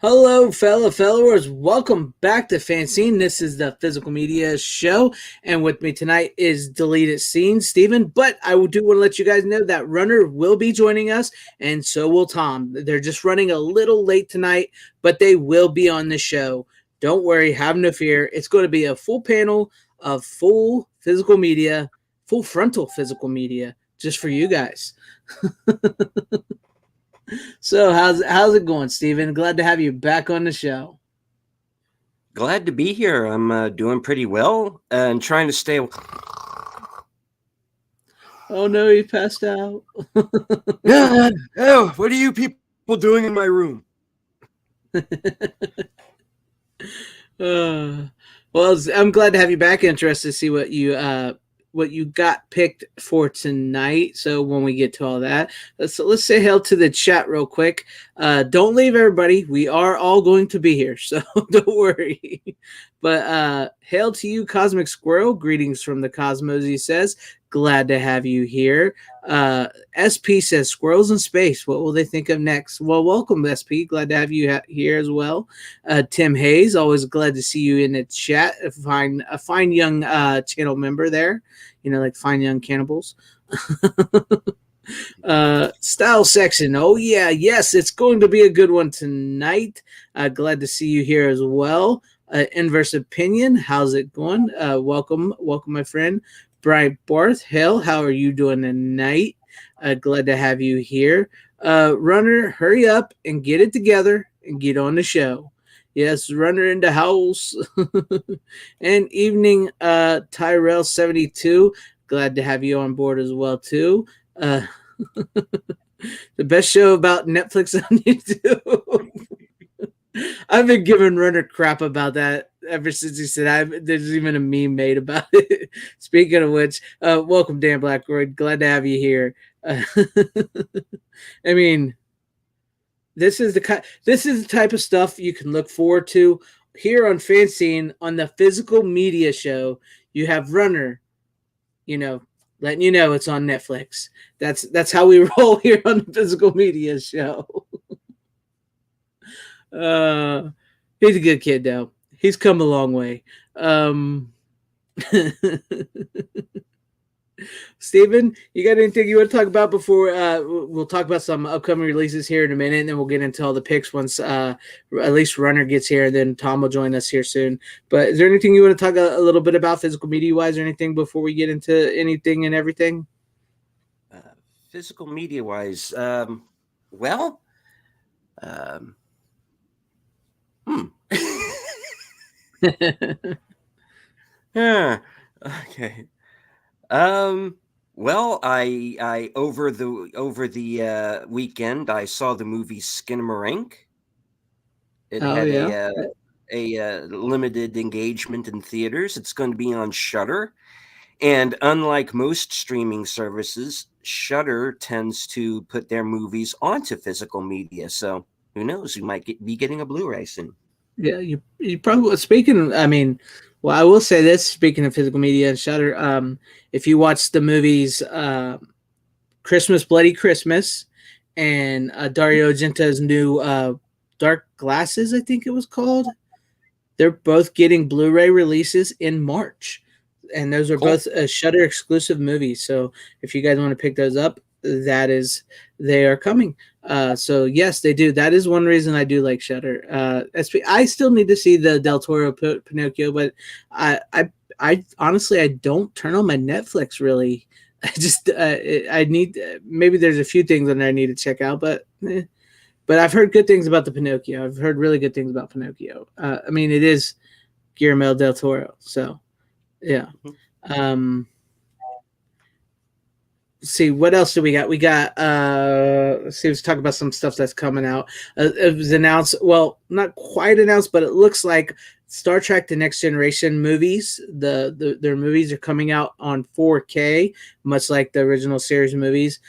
Hello, fellow followers. Welcome back to FanZcene. This is the Physical Media Show, and with me tonight is Deleted Scene, Stephen. But I do want to let you guys know that Runner will be joining us, and so will Tom. They're just running a little late tonight, but they will be on the show. Don't worry, have no fear. It's going to be a full panel of full physical media, full frontal physical media, just for you guys. So how's it going, Steven? Glad to have you back on the show. Glad to be here. I'm doing pretty well and trying to stay. Oh no, he passed out. Oh, what are you people doing in my room? Well, I'm glad to have you back. Interested to see what you got picked for tonight. So when we get to all that, let's say hello to the chat real quick. Don't leave, everybody. We are all going to be here, so don't worry. But hail to you, Cosmic Squirrel. Greetings from the cosmos, he says. Glad to have you here. SP says, squirrels in space. What will they think of next? Well, welcome, SP. Glad to have you here as well. Tim Hayes, always glad to see you in the chat. A fine young channel member there. You know, like fine young cannibals. Style section. Oh, yeah. Yes, it's going to be a good one tonight. Glad to see you here as well. Inverse Opinion. How's it going? Welcome, my friend. Brian Barth, hell, how are you doing tonight? Glad to have you here. Runner, hurry up and get it together and get on the show. Yes, Runner in the house. And evening, Tyrell72. Glad to have you on board as well, too. The best show about Netflix on YouTube. I've been giving Runner crap about that ever since he said there's even a meme made about it. Speaking of which, welcome, Dan Blackroyd. Glad to have you here. I mean, this is the type of stuff you can look forward to here on FanZcene on the Physical Media Show. You have Runner, letting you know it's on Netflix. That's how we roll here on the Physical Media Show. He's a good kid, though. He's come a long way. Steven, you got anything you want to talk about before we'll talk about some upcoming releases here in a minute, and then we'll get into all the picks once at least Runner gets here, and then Tom will join us here soon. But is there anything you want to talk a little bit about physical media wise or anything before we get into anything and everything? Physical media wise, yeah. Okay. Well, I over the weekend I saw the movie Skinamarink. It had a limited engagement in theaters. It's going to be on Shudder, and unlike most streaming services, Shudder tends to put their movies onto physical media. So who knows? You might be getting a Blu-ray soon. Yeah, you probably. Speaking, I mean, well, I will say this. Speaking of physical media and Shudder, if you watch the movies Christmas, Bloody Christmas, and Dario Argento's new Dark Glasses, I think it was called, they're both getting Blu-ray releases in March, and those are both Shudder exclusive movies. So if you guys want to pick those up, they are coming. So yes, they do. That is one reason I do like Shudder. I still need to see the Del Toro Pinocchio, but I honestly I don't turn on my Netflix really. I just I need maybe there's a few things that I need to check out, but I've heard good things about the Pinocchio. I've heard really good things about Pinocchio. I mean, it is Guillermo del Toro, so yeah. See, what else do we got? We got let's talk about some stuff that's coming out. It was announced, well, not quite announced, but it looks like Star Trek The Next Generation movies, their movies are coming out on 4K, much like the original series movies,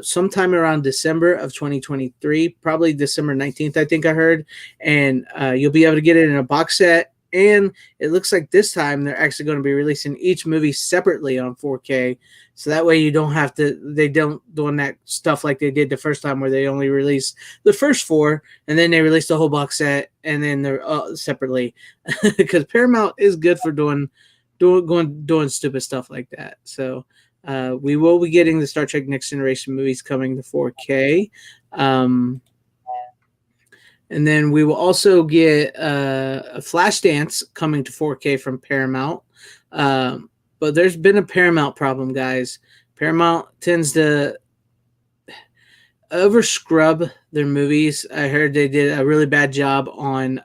sometime around December of 2023, probably December 19th, I think I heard. And you'll be able to get it in a box set and it looks like this time they're actually going to be releasing each movie separately on 4K, so that way you don't have to. They don't doing that stuff like they did the first time, where they only released the first 4 and then they released the whole box set and then they're separately, because Paramount is good for doing stupid stuff like that. So we will be getting the Star Trek Next Generation movies coming to 4K. And then we will also get a Flashdance coming to 4K from Paramount. But there's been a Paramount problem, guys. Paramount tends to over scrub their movies. I heard they did a really bad job on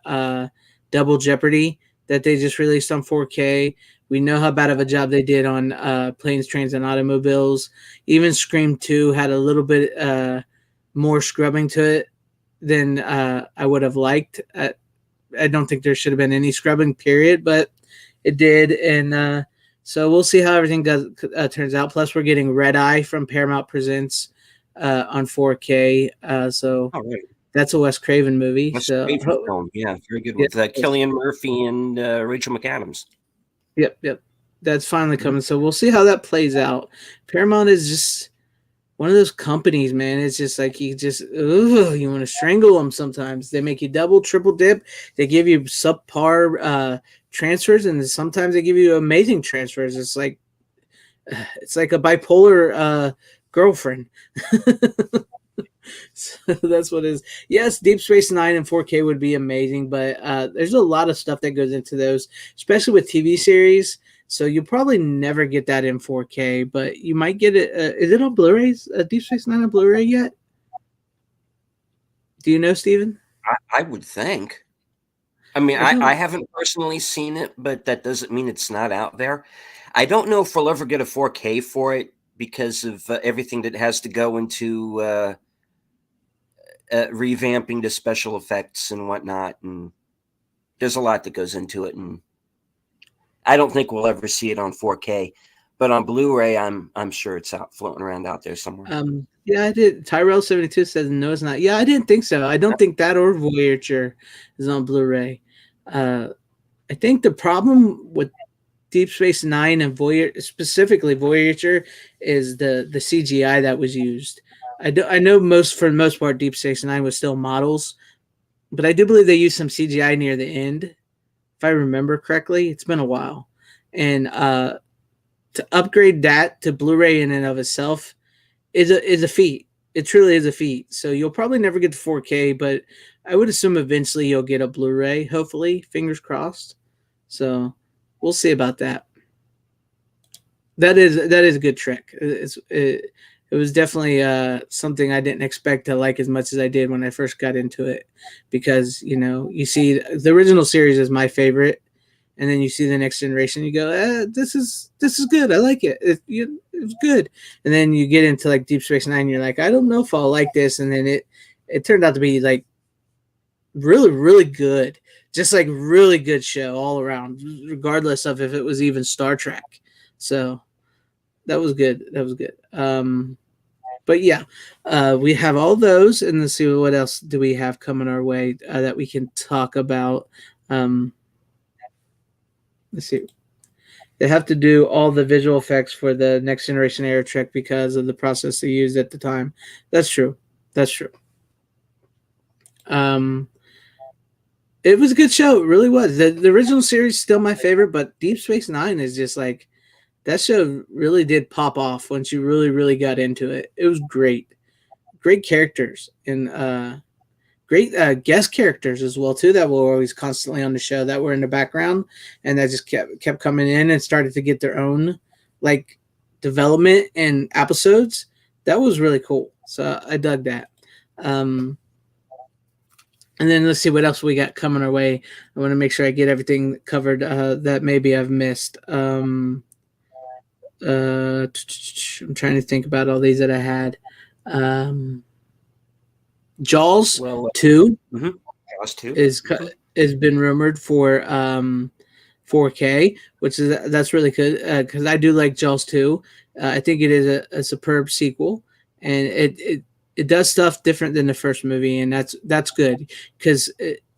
Double Jeopardy that they just released on 4K. We know how bad of a job they did on Planes, Trains, and Automobiles. Even Scream 2 had a little bit more scrubbing to it than I would have liked. I don't think there should have been any scrubbing, period, but it did. And so we'll see how everything turns out. Plus, we're getting Red Eye from Paramount Presents on 4K. So that's a Wes Craven movie. Craven film. Yeah, very good with Cillian Murphy and Rachel McAdams. Yep. That's finally coming. So we'll see how that plays out. Paramount is just one of those companies, man. It's just like you want to strangle them sometimes. They make you double, triple dip. They give you subpar transfers, and sometimes they give you amazing transfers. It's like a bipolar girlfriend. So that's what it is. Yes, Deep Space Nine in 4K would be amazing, but there's a lot of stuff that goes into those, especially with TV series. So you'll probably never get that in 4K, but you might get it. Is it on Blu-rays? Deep Space Nine on Blu-ray yet? Do you know, Steven? I would think. I mean, I haven't personally seen it, but that doesn't mean it's not out there. I don't know if we'll ever get a 4K for it because of everything that has to go into revamping the special effects and whatnot. And there's a lot that goes into it. And I don't think we'll ever see it on 4K, but on Blu-ray, I'm sure it's out floating around out there somewhere. Yeah, I did. Tyrell72 says no, it's not. Yeah, I didn't think so. I don't think that or Voyager is on Blu-ray. I think the problem with Deep Space Nine and Voyager, specifically Voyager, is the CGI that was used. I know for the most part, Deep Space Nine was still models, but I do believe they used some CGI near the end, if I remember correctly. It's been a while, and to upgrade that to Blu-ray in and of itself is a feat. It truly is a feat. So you'll probably never get to 4K, but I would assume eventually you'll get a Blu-ray. Hopefully, fingers crossed. So we'll see about that. That is a good trick. It was definitely something I didn't expect to like as much as I did when I first got into it, because you see the original series is my favorite, and then you see the Next Generation, you go, this is good. I like it. It's good. And then you get into like Deep Space Nine, you're like, I don't know if I'll like this, and then it turned out to be like really, really good. Just like really good show all around, regardless of if it was even Star Trek. So that was good. But yeah, we have all those, and let's see what else do we have coming our way that we can talk about. Let's see. They have to do all the visual effects for the Next Generation Air Trek because of the process they used at the time. That's true. It was a good show. It really was. The original series is still my favorite, but Deep Space Nine is just like, that show really did pop off once you really, really got into it. It was great. Great characters and great guest characters as well, too, that were always constantly on the show that were in the background and that just kept coming in and started to get their own like development and episodes. That was really cool. So I dug that. And then let's see what else we got coming our way. I want to make sure I get everything covered that maybe I've missed. I'm trying to think about all these that I had. Jaws 2 Jaws 2 has been rumored for 4K, that's really good because I do like Jaws 2. I think it is a superb sequel, and it does stuff different than the first movie, and that's good because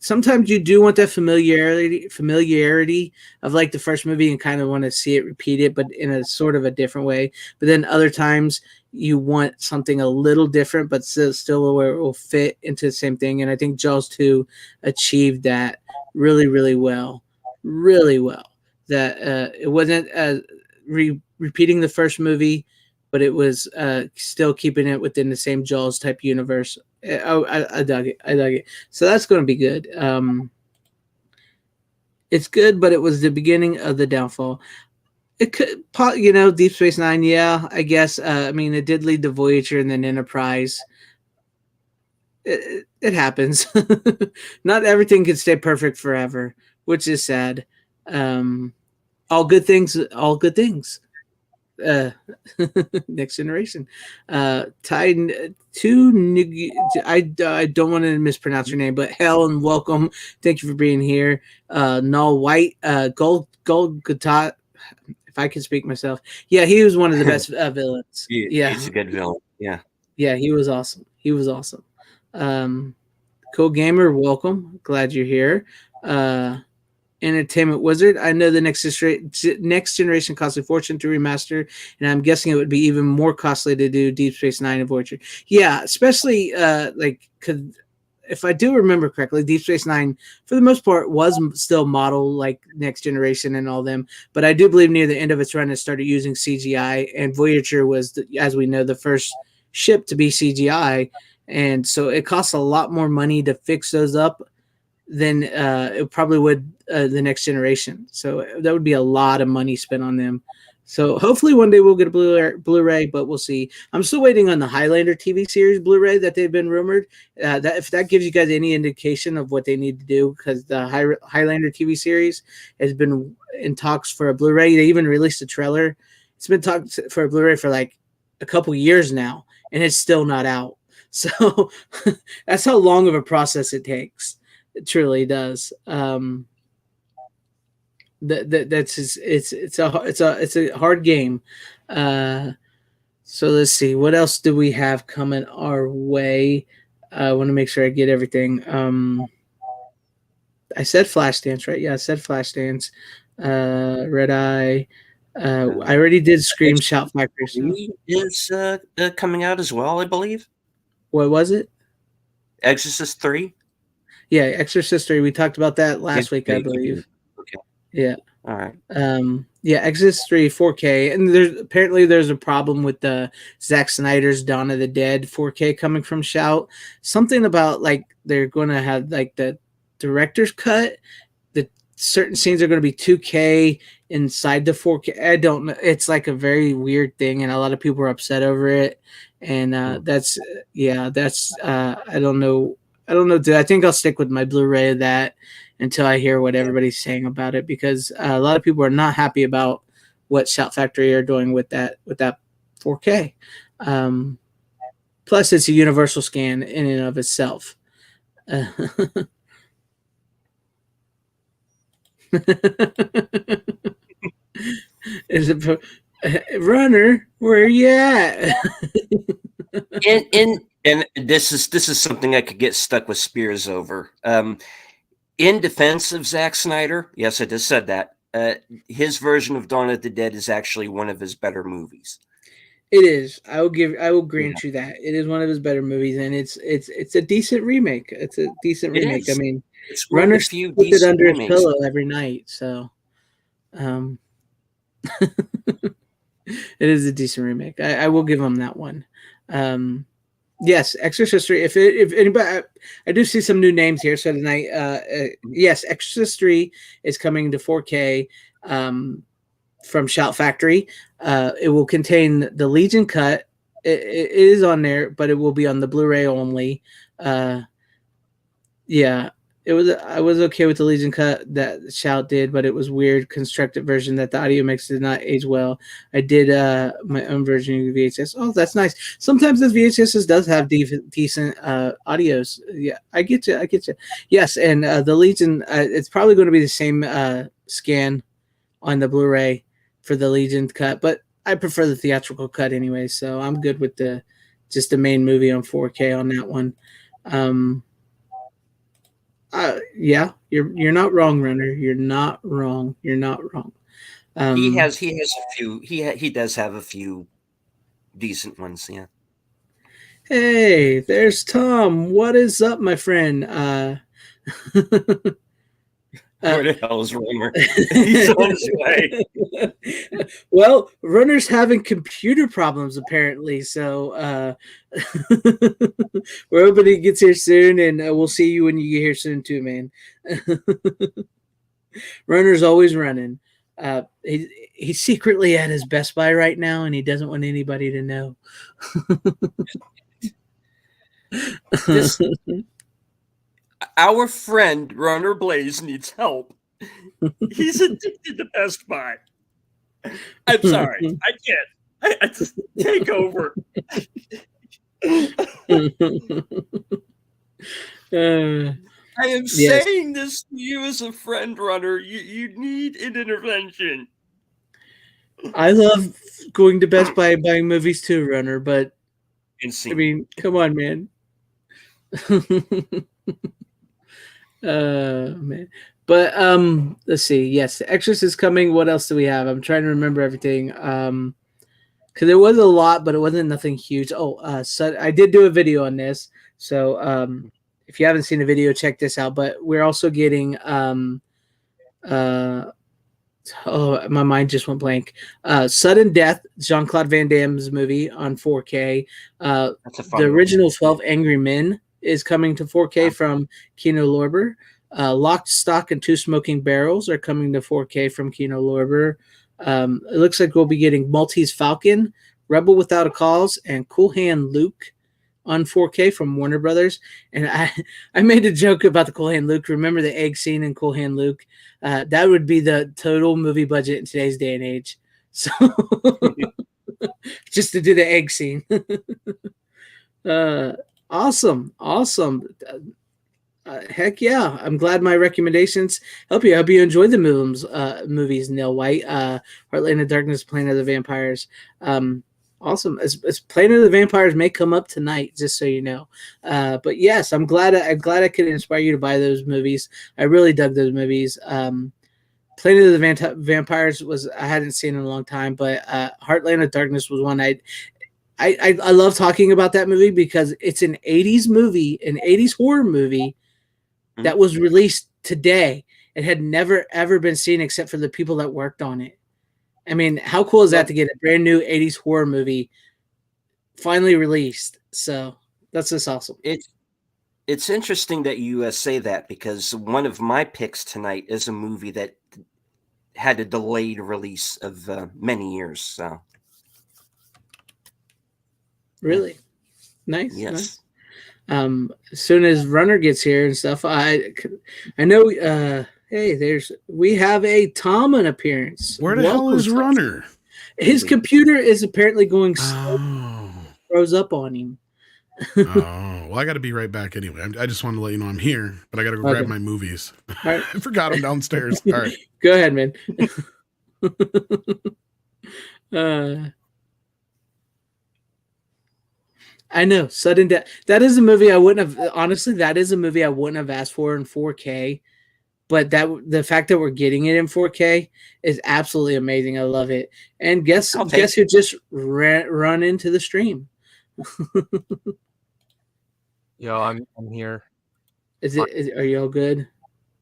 sometimes you do want that familiarity of like the first movie and kind of want to see it repeated, but in a sort of a different way. But then other times you want something a little different, but still where it will fit into the same thing. And I think Jaws 2 achieved that really, really well. Really well. That it wasn't repeating the first movie, but it was still keeping it within the same Jaws type universe. I dug it. I dug it. So that's going to be good. It's good, but it was the beginning of the downfall. It could, Deep Space Nine. Yeah, I guess. I mean, it did lead to Voyager and then Enterprise. It happens. Not everything can stay perfect forever, which is sad. All good things. All good things. Next Generation. Tied to I don't want to mispronounce your name, but Helen, welcome. Thank you for being here. Null White, Gold Gatot. If I can speak myself, yeah, he was one of the best villains. He's a good villain. Yeah, he was awesome. He was awesome. Cool Gamer, welcome. Glad you're here. Entertainment Wizard. I know the next generation costs a fortune to remaster, and I'm guessing it would be even more costly to do Deep Space Nine and Voyager. Yeah, especially if I do remember correctly, Deep Space Nine, for the most part, was still modeled like Next Generation and all them. But I do believe near the end of its run, it started using CGI, and Voyager was, as we know, the first ship to be CGI, and so it costs a lot more money to fix those up than it probably would the Next Generation. So that would be a lot of money spent on them. So hopefully one day we'll get a Blu-ray, but we'll see. I'm still waiting on the Highlander TV series Blu-ray that they've been rumored. That if that gives you guys any indication of what they need to do, because the Highlander TV series has been in talks for a Blu-ray. They even released a trailer. It's been talked for a Blu-ray for like a couple years now, and it's still not out. So that's how long of a process it takes. It truly does. It's a hard game. So let's see, what else do we have coming our way? I want to make sure I get everything. I said Flashdance, right? Yeah, I said Flashdance. Red Eye. I already did Scream Shout Factory. So. Is coming out as well, I believe. What was it? Exorcist 3. Yeah, Exorcist 3. We talked about that last week, I believe. Okay. Yeah. All right. Yeah, Exorcist 3 4K, and there's a problem with the Zack Snyder's Dawn of the Dead 4K coming from Shout. Something about like they're going to have like the director's cut. The certain scenes are going to be 2K inside the 4K. I don't know. It's like a very weird thing, and a lot of people are upset over it. And that's I don't know. Dude, I think I'll stick with my Blu-ray of that until I hear what everybody's saying about it, because a lot of people are not happy about what Shout Factory are doing with that 4K. Plus, it's a universal scan in and of itself. Is it Runner? Where are you at? And this is something I could get stuck with Spears over. In defense of Zack Snyder, yes, I just said that. His version of Dawn of the Dead is actually one of his better movies. It is. I will grant you that it is one of his better movies, and it's a decent remake. It's a decent remake. I mean, it's Runner puts it under his pillow every night, so it is a decent remake. I will give him that one. Yes, Exorcist 3. If anybody, I do see some new names here. So tonight, yes, Exorcist 3 is coming to 4K from Shout Factory. It will contain the Legion cut. It is on there, but it will be on the Blu-ray only. Yeah, I was okay with the Legion cut that Shout did, but it was weird constructed version that the audio mix did not age well. I did my own version of VHS. Oh, that's nice. Sometimes this VHS does have decent audios. Yeah, I get you. Yes, and the Legion, it's probably going to be the same scan on the Blu-ray for the Legion cut, but I prefer the theatrical cut anyway, so I'm good with just the main movie on 4K on that one. Yeah, you're not wrong, Runner. You're not wrong. You're not wrong. He has a few. He does have a few decent ones. Yeah. Hey, there's Tom. What is up, my friend? Where the hell is Runner? He's on his way. Well, Runner's having computer problems apparently, so we're hoping he gets here soon, and we'll see you when you get here soon too, man. Runner's always running. He's secretly at his Best Buy right now, and he doesn't want anybody to know. This our friend Runner Blaze needs help. He's addicted to Best Buy. I'm sorry, I can't. I just take over. I am saying this to you as a friend, Runner. You need an intervention. I love going to Best Buy and buying movies too, Runner, but I mean, come on, man. Man. But let's see. Yes, The Exorcist is coming. What else do we have? I'm trying to remember everything. Because there was a lot, but it wasn't nothing huge. So I did do a video on this. So if you haven't seen the video, check this out. But we're also getting my mind just went blank. Sudden Death, Jean-Claude Van Damme's movie on 4K. The original 12 Angry Men is coming to 4K from Kino Lorber. Locked, Stock, and Two Smoking Barrels are coming to 4K from Kino Lorber. It looks like we'll be getting Maltese Falcon, Rebel Without a Cause, and Cool Hand Luke on 4K from Warner Brothers. And I made a joke about the Cool Hand Luke. Remember the egg scene in Cool Hand Luke? That would be the total movie budget in today's day and age. So just to do the egg scene. Awesome. Heck yeah. I'm glad my recommendations help you. I hope you enjoyed the movies, Neil White. Heartland of Darkness, Planet of the Vampires. Awesome. As Planet of the Vampires may come up tonight, just so you know. But yes, I'm glad I could inspire you to buy those movies. I really dug those movies. Planet of the Vampires I hadn't seen in a long time, but Heartland of Darkness was one I love talking about that movie because it's an 80s movie, an 80s horror movie that was released today. It had never, ever been seen except for the people that worked on it. I mean, how cool is that to get a brand new 80s horror movie finally released? So that's just awesome. It's interesting that you say that because one of my picks tonight is a movie that had a delayed release of many years. So. Really? Nice. Yes. Nice. As soon as Runner gets here and stuff, I know. Hey, we have a Tom an appeance. Where the hell is Runner? His computer is apparently going slow. Froze up on him. Well, I got to be right back anyway. I just wanted to let you know I'm here, but I got to go grab my movies. Right. I forgot them downstairs. All right. Go ahead, man. I know, Sudden Death. That is a movie I wouldn't have. Honestly, that is a movie I wouldn't have asked for in 4K. But the fact that we're getting it in 4K is absolutely amazing. I love it. And guess who just run into the stream? Yo, I'm here. Are you all good?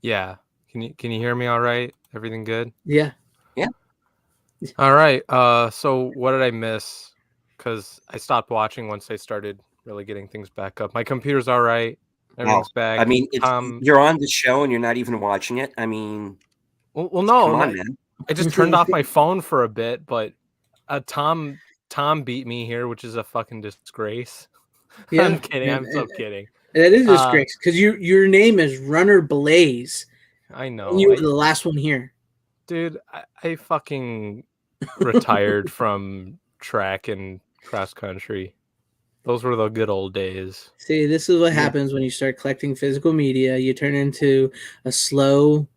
Yeah. Can you hear me all right? Everything good? Yeah. Yeah. All right. So what did I miss? Because I stopped watching once they started really getting things back up. My computer's all right. Everything's back. I mean, you're on the show and you're not even watching it. I mean, well, no, come on, man. I just turned off my phone for a bit, but Tom beat me here, which is a fucking disgrace. Yeah, I'm kidding. I'm so kidding. That is a disgrace because your name is Runner Blaze. I know. And you were the last one here, dude. I fucking retired from track and cross country. Those were the good old days. See, this is what happens when you start collecting physical media. You turn into a slow.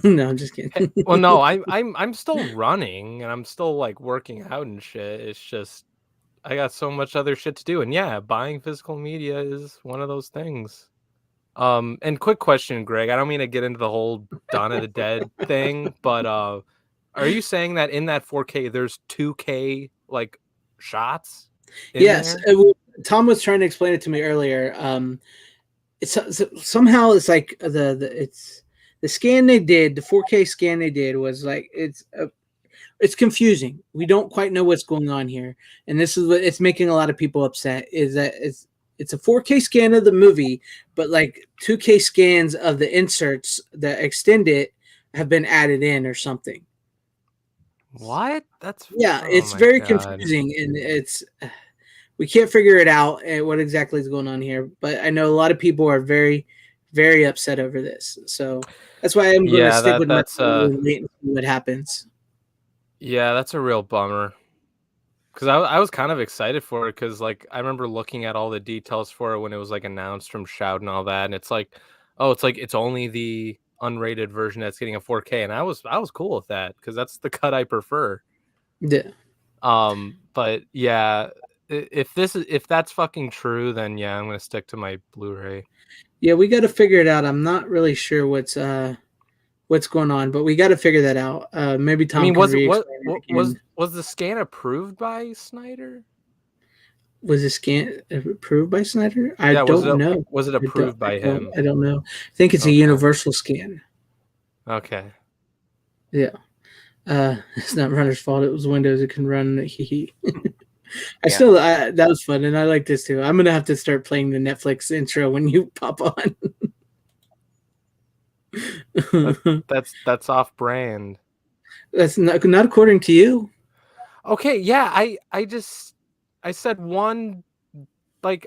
No, I'm just kidding. Well, no, I'm still running and I'm still like working out and shit. It's just I got so much other shit to do, and yeah, buying physical media is one of those things. And quick question, Greg. I don't mean to get into the whole Dawn of the Dead thing, but are you saying that in that 4K there's 2K like shots? Yes, Tom was trying to explain it to me earlier. It's somehow it's like it's the scan they did, the 4K scan they did was like it's confusing. We don't quite know what's going on here, and this is what it's making a lot of people upset. Is that it's a 4K scan of the movie, but like 2K scans of the inserts that extend it have been added in or something. What? It's very confusing, and it's we can't figure it out what exactly is going on here. But I know a lot of people are very, very upset over this. So that's why I'm going to stick with my wait and see what happens. Yeah, that's a real bummer. Because I was kind of excited for it because like I remember looking at all the details for it when it was like announced from Shout and all that, and it's like, oh, it's only the unrated version that's getting a 4K, and I was cool with that because that's the cut I prefer. Yeah. But yeah, if that's fucking true, then yeah, I'm gonna stick to my Blu-ray. Yeah, we got to figure it out. I'm not really sure what's going on, but we got to figure that out. Maybe Tom. I mean, was the scan approved by Snyder? Was the scan approved by Snyder? I don't know. Was it approved by him? I don't know. I think it's a universal scan. Okay. Yeah. It's not Runner's fault. It was Windows. It can run. That was fun, and I like this too. I'm gonna have to start playing the Netflix intro when you pop on. that's off brand. That's not according to you. Okay, yeah, I said one, like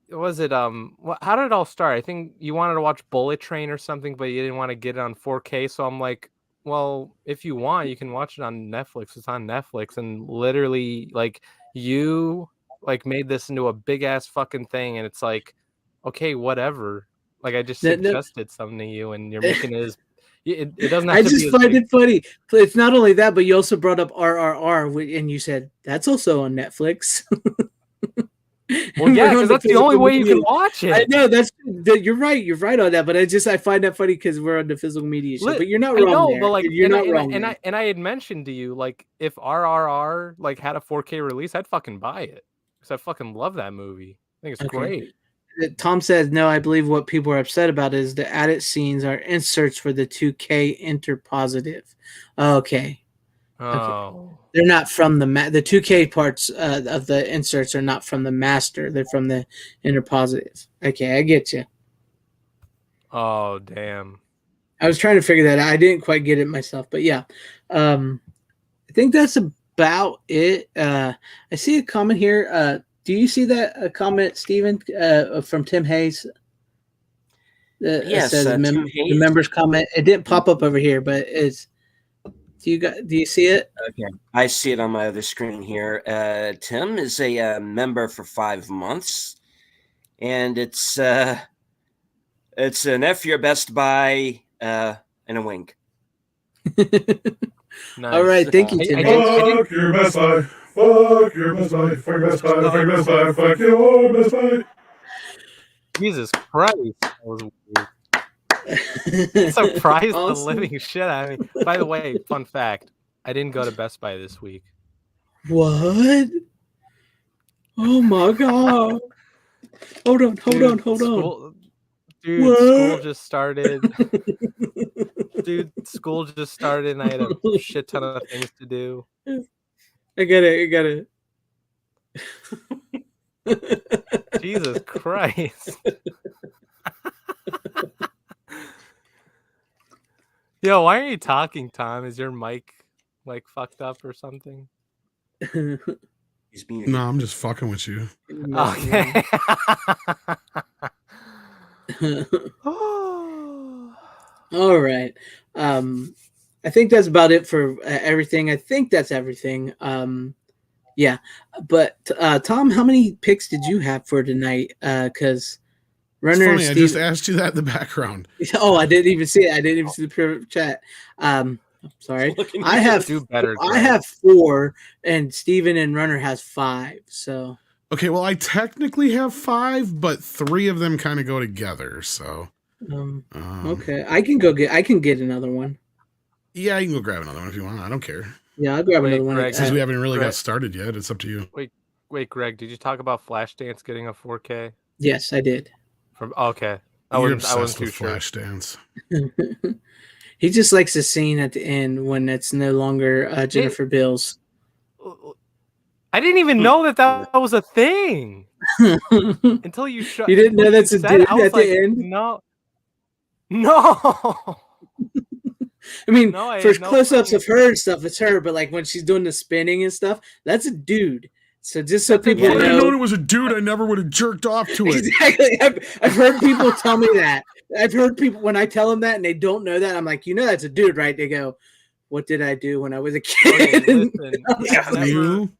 was it how did it all start? I think you wanted to watch Bullet Train or something, but you didn't want to get it on 4K. So I'm like, well, if you want, you can watch it on Netflix. It's on Netflix, and literally, like you like made this into a big ass fucking thing, and it's like, okay, whatever. Like I just suggested something to you, and you're making it as it doesn't have I to just find it funny. It's not only that, but you also brought up RRR, and you said that's also on Netflix. Well, yeah, because that's the only way you can watch it. I know you're right. You're right on that, but I find that funny because we're on the physical media show. But you're not wrong. I know, but like you're not wrong. And I had mentioned to you like if RRR like had a 4K release, I'd fucking buy it because I fucking love that movie. I think it's great. Tom says, no, I believe what people are upset about is the added scenes are inserts for the 2K interpositive. Okay. Oh. They're not from the 2K parts of the inserts are not from the master. They're from the interpositive. Okay, I get you. Oh, damn. I was trying to figure that out. I didn't quite get it myself, but yeah. I think that's about it. I see a comment here. Do you see that comment, Steven, from Tim Hayes? Yes, says Tim Hayes. The members comment. It didn't pop up over here, but it's. Do you see it? Okay, I see it on my other screen here. Tim is a member for 5 months, and it's an F your Best Buy and a wink. Nice. All right, thank you, Tim. Fuck your Best Buy. Fuck your Best Buy. Fuck your Best Buy. Fuck your Best Buy. Fuck your Best Buy. Jesus Christ, that was weird. Surprised awesome. The living shit out of me. By the way, fun fact: I didn't go to Best Buy this week. What? Oh my god! Hold on. Dude, what? School just started. Dude, school just started, and I had a shit ton of things to do. I get it. Jesus Christ. Yo, why are you talking, Tom? Is your mic like fucked up or something? No, I'm just fucking with you. Okay. All right. I think that's about it for everything. I think that's everything. Yeah. But Tom, how many picks did you have for tonight? Because Runner, it's funny, I just asked you that in the background. Oh, I didn't even see it. I didn't even see the chat. Sorry. I have 4, and Steven and Runner has 5. So, Okay, well, I technically have 5, but 3 of them kind of go together. So, okay, I can get another one. Yeah, you can go grab another one if you want. I don't care. Yeah, I'll grab another one. Greg, since we haven't really got started yet, it's up to you. Wait, Greg, did you talk about Flashdance getting a 4K? Yes, I did. Okay, You're obsessed with Flashdance. He just likes the scene at the end when it's no longer Jennifer Beals. I didn't even know that was a thing until you shut. You didn't know that's a dude at the end? No. I mean, for close-ups of her and stuff, it's her. But like when she's doing the spinning and stuff, that's a dude. So just so people know, if I had known it was a dude, I never would have jerked off to it. Exactly. I've heard people tell me that. I've heard people when I tell them that and they don't know that. I'm like, that's a dude, right? They go, "What did I do when I was a kid?" Listen,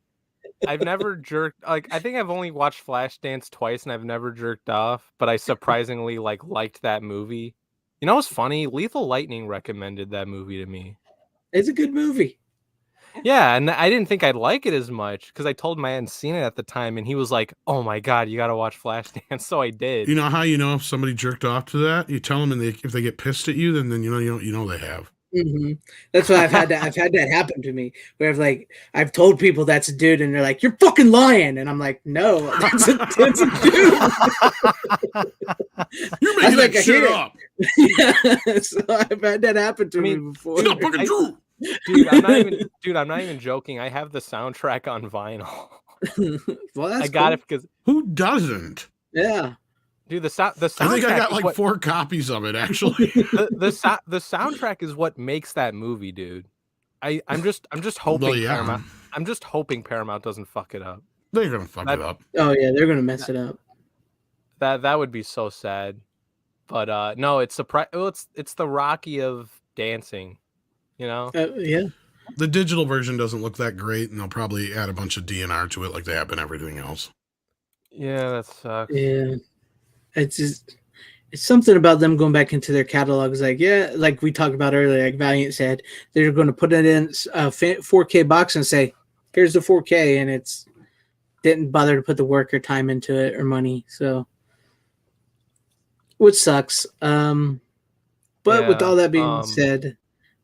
I've never jerked. Like, I think I've only watched Flashdance twice, and I've never jerked off. But I surprisingly liked that movie. You know what's funny? Lethal Lightning recommended that movie to me. It's a good movie. Yeah, and I didn't think I'd like it as much because I told him I hadn't seen it at the time, and he was like, "Oh my god, you got to watch Flashdance." So I did. You know how you know if somebody jerked off to that? You tell them, and if they get pissed at you, then you know they have. Mm-hmm. That's why I've had that happen to me. Where I've told people that's a dude, and they're like, "You're fucking lying," and I'm like, "No, that's a dude." You're making that shit up. Yeah, so I've had that happen to me before. It's not fucking true. Dude, I'm not even joking. I have the soundtrack on vinyl. Well, that's got it because who doesn't? Yeah. Dude, the soundtrack. I think I got like 4 copies of it actually. the soundtrack is what makes that movie, dude. I'm just hoping Paramount. I'm just hoping Paramount doesn't fuck it up. They're gonna fuck it up. Oh yeah, they're gonna mess it up. That would be so sad. But no, it's it's the Rocky of dancing. You know? Yeah. The digital version doesn't look that great, and they'll probably add a bunch of DNR to it like they have been everything else. Yeah, that sucks. Yeah. It's something about them going back into their catalogs. Like we talked about earlier, like Valiant said, they're going to put it in a 4K box and say, here's the 4K, and it's didn't bother to put the work or time into it or money. So, which sucks. But with all that being said,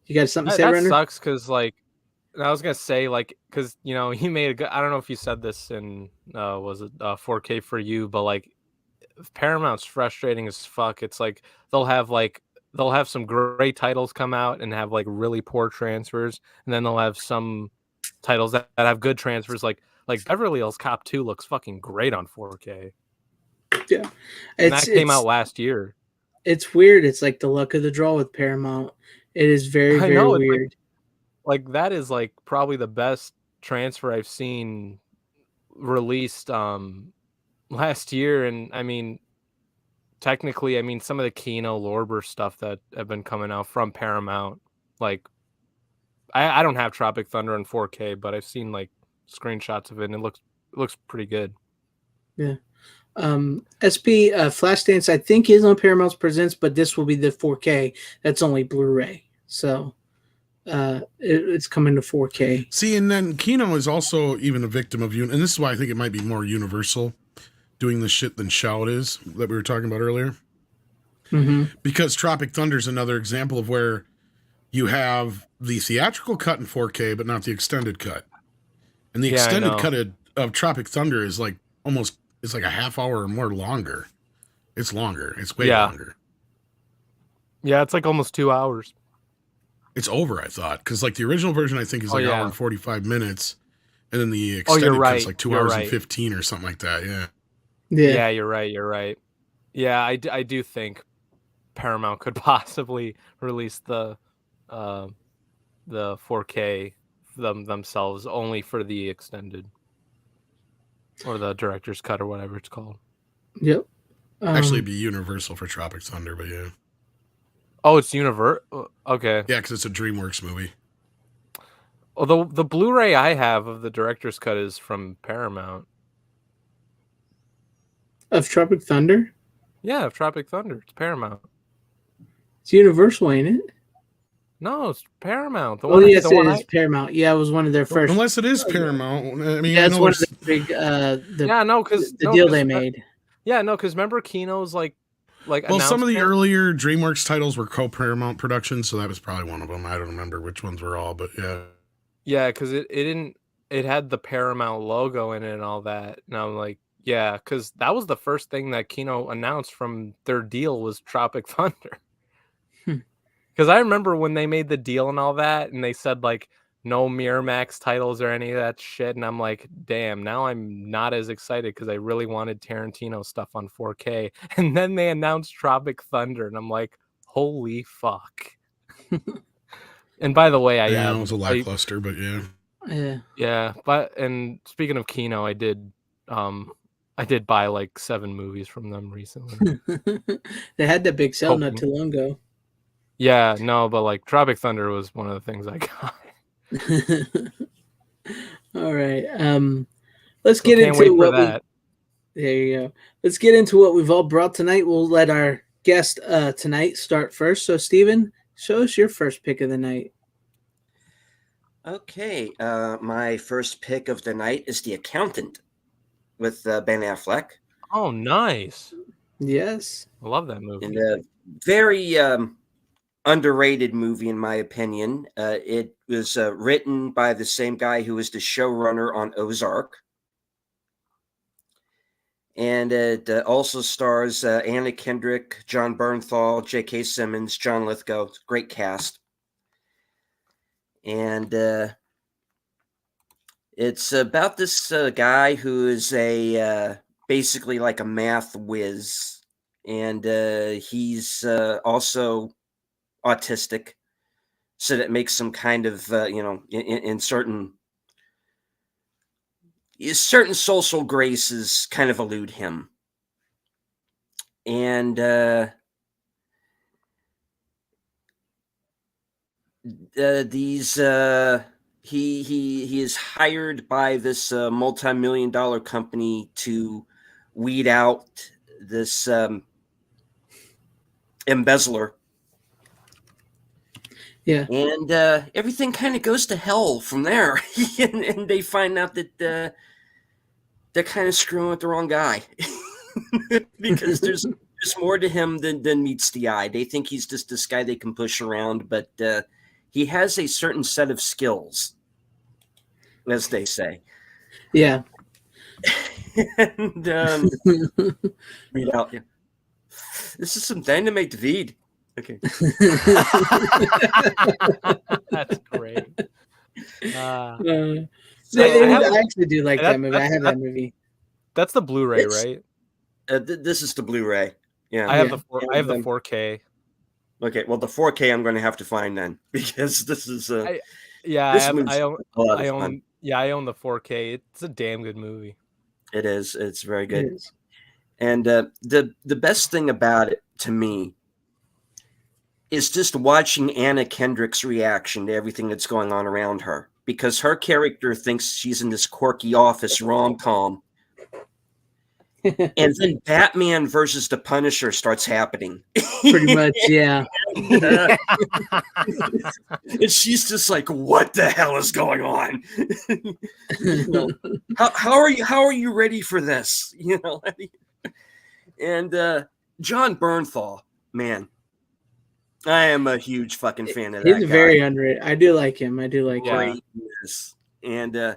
you got something to say, Renner? That sucks because, I was gonna say, because he made a good. I don't know if you said this in was it 4K for you, but Paramount's frustrating as fuck. It's like they'll have some great titles come out and have really poor transfers, and then they'll have some titles that have good transfers. Like Beverly Hills Cop 2 looks fucking great on 4K. Yeah, and that came out last year. It's weird. It's like the luck of the draw with Paramount. It is very, very weird. That is probably the best transfer I've seen released last year. And I mean, technically, some of the Kino Lorber stuff that have been coming out from Paramount, I don't have Tropic Thunder in 4K, but I've seen screenshots of it, and it looks pretty good. Yeah. SP Flashdance, I think, is on Paramount's Presents, but this will be the 4K. That's only Blu-ray, so it's coming to 4K. See, and then Kino is also even a victim of and this is why I think it might be more Universal doing this shit than Shout is that we were talking about earlier. Mm-hmm. Because Tropic Thunder is another example of where you have the theatrical cut in 4K, but not the extended cut, and the extended cut of Tropic Thunder is almost. It's a half hour or more longer. It's longer. It's way longer. Yeah, it's almost 2 hours. It's over, I thought. Because the original version, I think, is hour and 45 minutes. And then the extended cut's 2 hours and 15 or something like that. Yeah. Yeah, you're right. Yeah, I do think Paramount could possibly release the 4K themselves only for the extended. Or the director's cut or whatever it's called. Yep. Actually, it'd be Universal for Tropic Thunder, but yeah. Oh, it's Universal? Okay. Yeah, because it's a DreamWorks movie. Although the Blu-ray I have of the director's cut is from Paramount. Of Tropic Thunder? Yeah, of Tropic Thunder. It's Paramount. It's Universal, ain't it? No, it's Paramount. Oh, yes, it is Paramount. Yeah, it was one of their first. Unless it is Paramount. I mean, that's one of the big the deal they made. Yeah, no, because remember Kino's like well, some of the earlier DreamWorks titles were co-Paramount productions, so that was probably one of them. I don't remember which ones were all, but yeah. Yeah, because it had the Paramount logo in it and all that. And I'm like, yeah, because that was the first thing that Kino announced from their deal was Tropic Thunder. Because I remember when they made the deal and all that, and they said like no Miramax titles or any of that shit, and I'm like, damn, now I'm not as excited because I really wanted Tarantino stuff on 4K. And then they announced Tropic Thunder, and I'm like, holy fuck. And by the way, it was a lackluster, but yeah. But and speaking of Kino, I did buy like 7 movies from them recently. They had that big sale not too long ago. Yeah, no, but like Tropic Thunder was one of the things I got. All right. Let's get into what there you go. Let's get into what we've all brought tonight. We'll let our guest tonight start first. So Steven, show us your first pick of the night. Okay. My first pick of the night is The Accountant with Ben Affleck. Oh, nice. Yes. I love that movie. And a very underrated movie, in my opinion. It was written by the same guy who was the showrunner on Ozark. And it also stars Anna Kendrick, John Bernthal, J.K. Simmons, John Lithgow. It's a great cast. And it's about this guy who is basically like a math whiz. And he's also autistic. So that makes some kind of, in certain social graces kind of elude him. And he is hired by this multi-million-dollar company to weed out this embezzler. Yeah. And everything kind of goes to hell from there. and they find out that they're kind of screwing with the wrong guy. Because there's more to him than meets the eye. They think he's just this guy they can push around, but he has a certain set of skills, as they say. Yeah. And read out. Yeah. This is some dynamite feed. Okay. That's great. I actually do like that movie. I have that movie. That's the Blu-ray, right? This is the Blu-ray. Yeah. I have the 4K. Okay, well the 4K I'm going to have to find then, because this is I own the 4K. It's a damn good movie. It is. It's very good. And the best thing about it to me is just watching Anna Kendrick's reaction to everything that's going on around her, because her character thinks she's in this quirky office rom-com. And then Batman versus the Punisher starts happening. Pretty much, yeah. And she's just like, what the hell is going on? How are you ready for this? And John Bernthal, man, I am a huge fucking fan of that guy. He's very underrated. I do like him. Great. And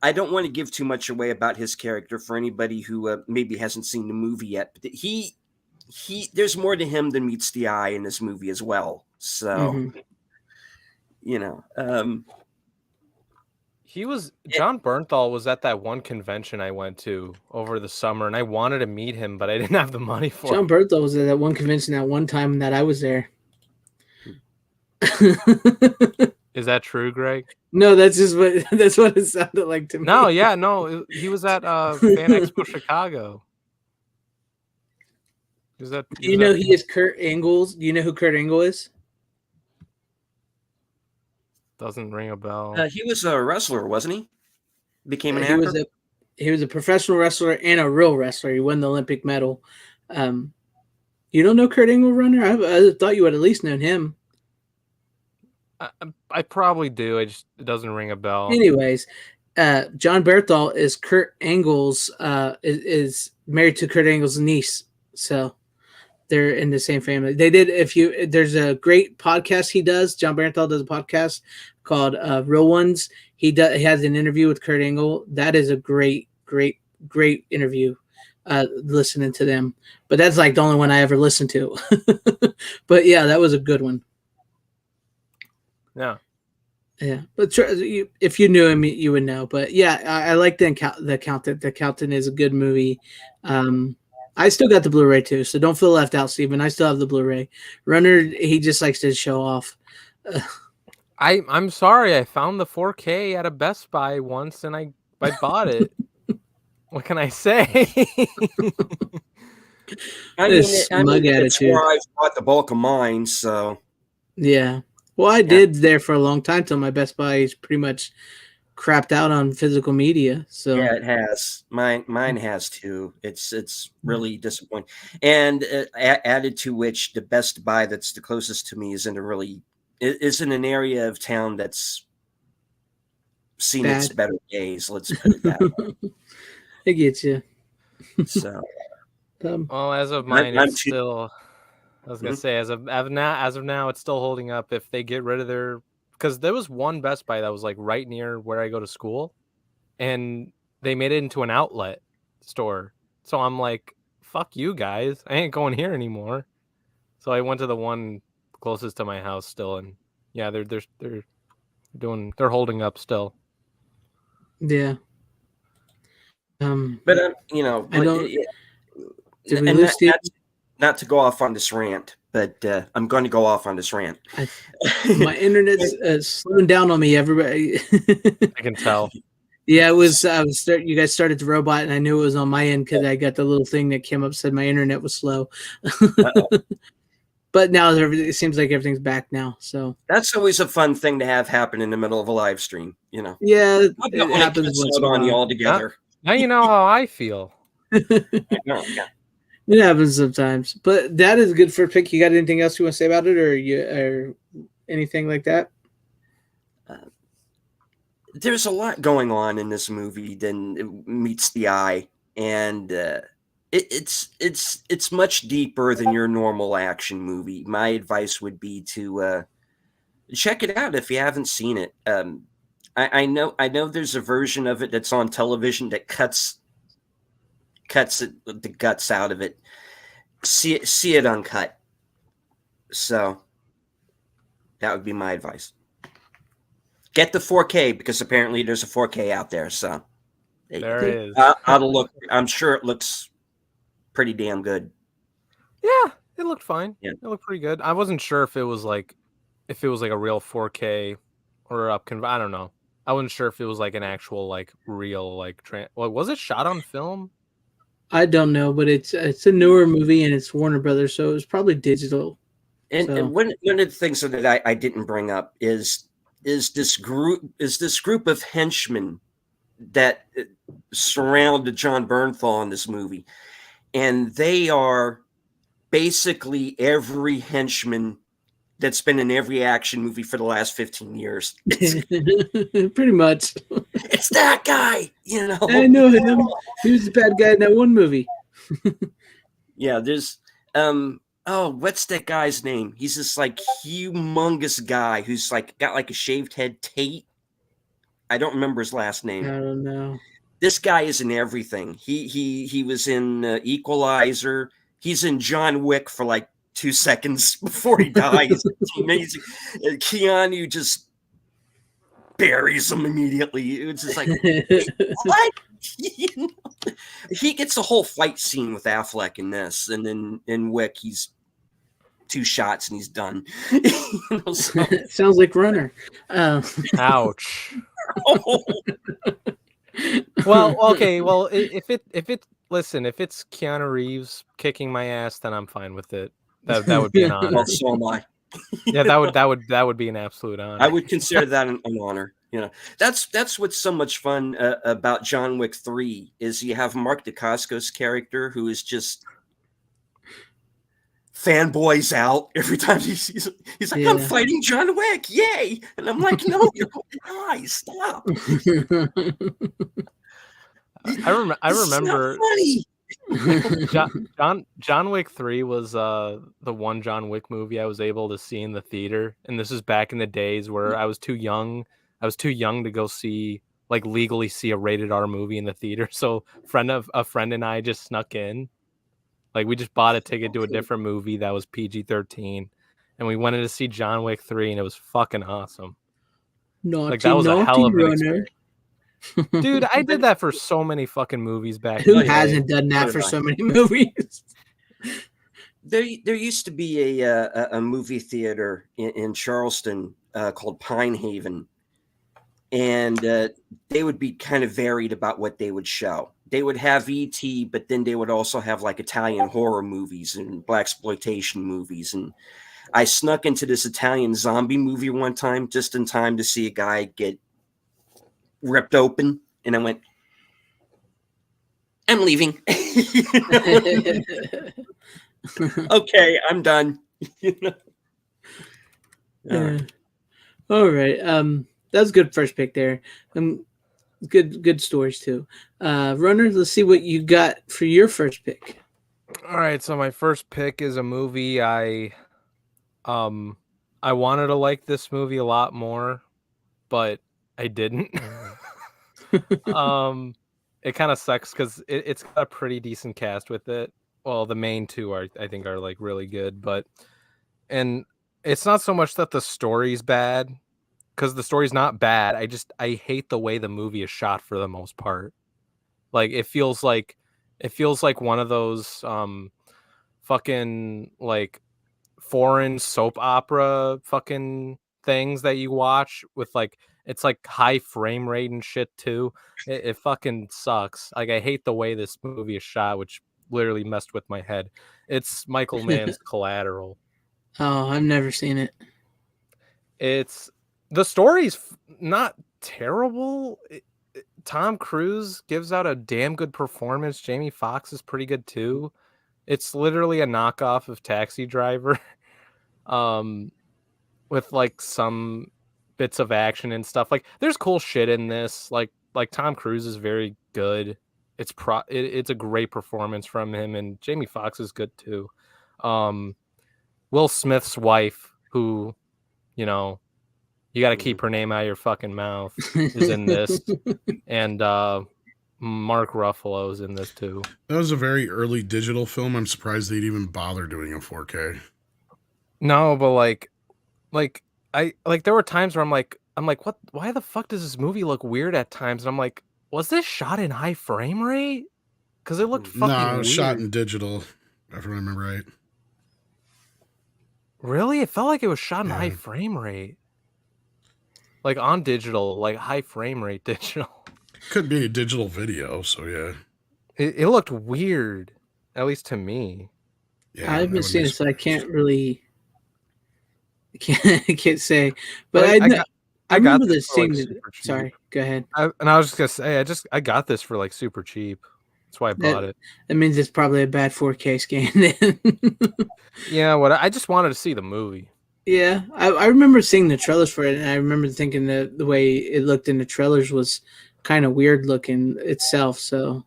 I don't want to give too much away about his character for anybody who maybe hasn't seen the movie yet. But he there's more to him than meets the eye in this movie as well. So, John Bernthal was at that one convention I went to over the summer, and I wanted to meet him, but I didn't have the money for it. John Bernthal was at that one convention that one time that I was there. Is that true, Greg? No, that's what it sounded like to me. No, he was at Fan Expo Chicago. He is Kurt Angle's? Do you know who Kurt Angle is? Doesn't ring a bell. He was a wrestler, wasn't he? Became an actor. He was a professional wrestler and a real wrestler. He won the Olympic medal. You don't know Kurt Angle, Runner? I thought you would at least known him. I probably do. It doesn't ring a bell. Anyways, John Berthal is Kurt Angle's is married to Kurt Angle's niece, so they're in the same family. They did. There's a great podcast he does. John Berthal does a podcast called Real Ones. He has an interview with Kurt Angle. That is a great interview. Listening to them, but that's like the only one I ever listened to. But yeah, that was a good one. Yeah. But if you knew him, you would know. But yeah, I like the Accountant. The Accountant is a good movie. I still got the Blu-ray too, so don't feel left out, Steven. I still have the Blu-ray. Runner, he just likes to show off. I'm sorry. I found the 4K at a Best Buy once, and I bought it. What can I say? I mean, it's where I've bought the bulk of mine, so. Yeah. Well, I did there for a long time till my Best Buy is pretty much crapped out on physical media. So yeah, it has. Mine has too. It's really disappointing. And added to which, the Best Buy that's the closest to me is in an area of town that's seen its better days. Let's put it that way. I get you. So, well, as of mine, it's still. I was gonna say, as of now, it's still holding up. If they get rid of their, because there was one Best Buy that was like right near where I go to school, and they made it into an outlet store. So I'm like, fuck you guys, I ain't going here anymore. So I went to the one closest to my house still, and yeah, they're holding up still. Yeah. But you know, I don't. Not to go off on this rant, but I'm going to go off on this rant. My internet's slowing down on me. Everybody, I can tell. Yeah, it was. You guys started the robot, and I knew it was on my end because I got the little thing that came up said my internet was slow. But now it seems like everything's back now. So that's always a fun thing to have happen in the middle of a live stream. You know. Yeah, it happens once in a while. All together. Now you know how I feel. Yeah. It happens sometimes, but that is good for a pick. You got anything else you want to say about it, or anything like that? There's a lot going on in this movie than it meets the eye, and it's much deeper than your normal action movie. My advice would be to check it out if you haven't seen it. I know there's a version of it that's on television that cuts the guts out of it. See it uncut. So that would be my advice. Get the 4K because apparently there's a 4K out there. So there is. I'm sure it looks pretty damn good. Yeah, it looked fine. Yeah. It looked pretty good. I wasn't sure if it was like a real 4K or I don't know. I wasn't sure if it was like an actual like real like was it shot on film? I don't know, but it's a newer movie and it's Warner Brothers, so it was probably digital. And one of the things that I didn't bring up is this group of henchmen that surround John Bernthal in this movie, and they are basically every henchman that's been in every action movie for the last 15 years. Pretty much. It's that guy, you know. I know him. He was the bad guy in that one movie. Yeah, there's what's that guy's name? He's this like humongous guy who's like got like a shaved head. Tate. I don't remember his last name. I don't know. This guy is in everything. He was in Equalizer. He's in John Wick for like 2 seconds before he dies. It's amazing. Keanu just buries him immediately. It's just like, what? He gets the whole fight scene with Affleck in this, and then in Wick, he's 2 shots and he's done. Sounds like Runner. Ouch. Well, okay. Well, if it's Keanu Reeves kicking my ass, then I'm fine with it. That would be an honor. Well, so am I. Yeah, that would be an absolute honor. I would consider that an honor. You know, that's what's so much fun about John Wick 3 is you have Mark Dacascos' character who is just fanboys out every time he sees it. He's like, I'm fighting John Wick, yay! And I'm like, no, you're going to die. Stop. I remember funny. John Wick 3 was the one John Wick movie I was able to see in the theater, and this is back in the days where I was too young to go see, like, legally see a rated R movie in the theater. So a friend and I just snuck in. Like, we just bought a ticket to a different movie that was PG-13, and we went in to see John Wick 3, and it was fucking awesome. Naughty, like, that was a hell of an runner. experience. Dude, I did that for so many fucking movies back Who then. hasn't done that for so many movies? There used to be a movie theater in Charleston called Pine Haven, and they would be kind of varied about what they would show. They would have E.T., but then they would also have like Italian horror movies and blaxploitation movies. And I snuck into this Italian zombie movie one time just in time to see a guy get ripped open, and I went, I'm leaving. Okay, I'm done. All right. That was a good first pick there. Good stories too. Runner, let's see what you got for your first pick. All right, so my first pick is a movie I wanted to like this movie a lot more, but I didn't. It kind of sucks because it's got a pretty decent cast with it. Well, the main two I think are like really good, and it's not so much that the story's bad, because the story's not bad. I hate the way the movie is shot for the most part. Like, it feels like one of those fucking like foreign soap opera fucking things that you watch with, like, it's like high frame rate and shit too. It fucking sucks. Like, I hate the way this movie is shot, which literally messed with my head. It's Michael Mann's Collateral. Oh, I've never seen it. The story's not terrible. Tom Cruise gives out a damn good performance. Jamie Foxx is pretty good too. It's literally a knockoff of Taxi Driver, with like some bits of action and stuff. Like, there's cool shit in this. Like Tom Cruise is very good. It's a great performance from him, and Jamie Foxx is good too. Will Smith's wife, who, you know, you got to keep her name out of your fucking mouth, is in this. And Mark Ruffalo's in this too. That was a very early digital film. I'm surprised they'd even bother doing a 4K. No, but like there were times where I'm like, what? Why the fuck does this movie look weird at times? And I'm like, was this shot in high frame rate? Because it looked fucking weird. No, it was shot in digital, if I remember right. Really? It felt like it was shot in high frame rate. Like, on digital, like high frame rate digital. Could be a digital video, so yeah. It looked weird, at least to me. Yeah, I haven't seen it, so I can't really. I can't say, but I remember this scene. Like, sorry, go ahead. I was just gonna say, I got this for like super cheap. That's why I bought it. That means it's probably a bad 4K scan then. Yeah, I just wanted to see the movie. Yeah, I remember seeing the trailers for it, and I remember thinking that the way it looked in the trailers was kind of weird looking itself. So,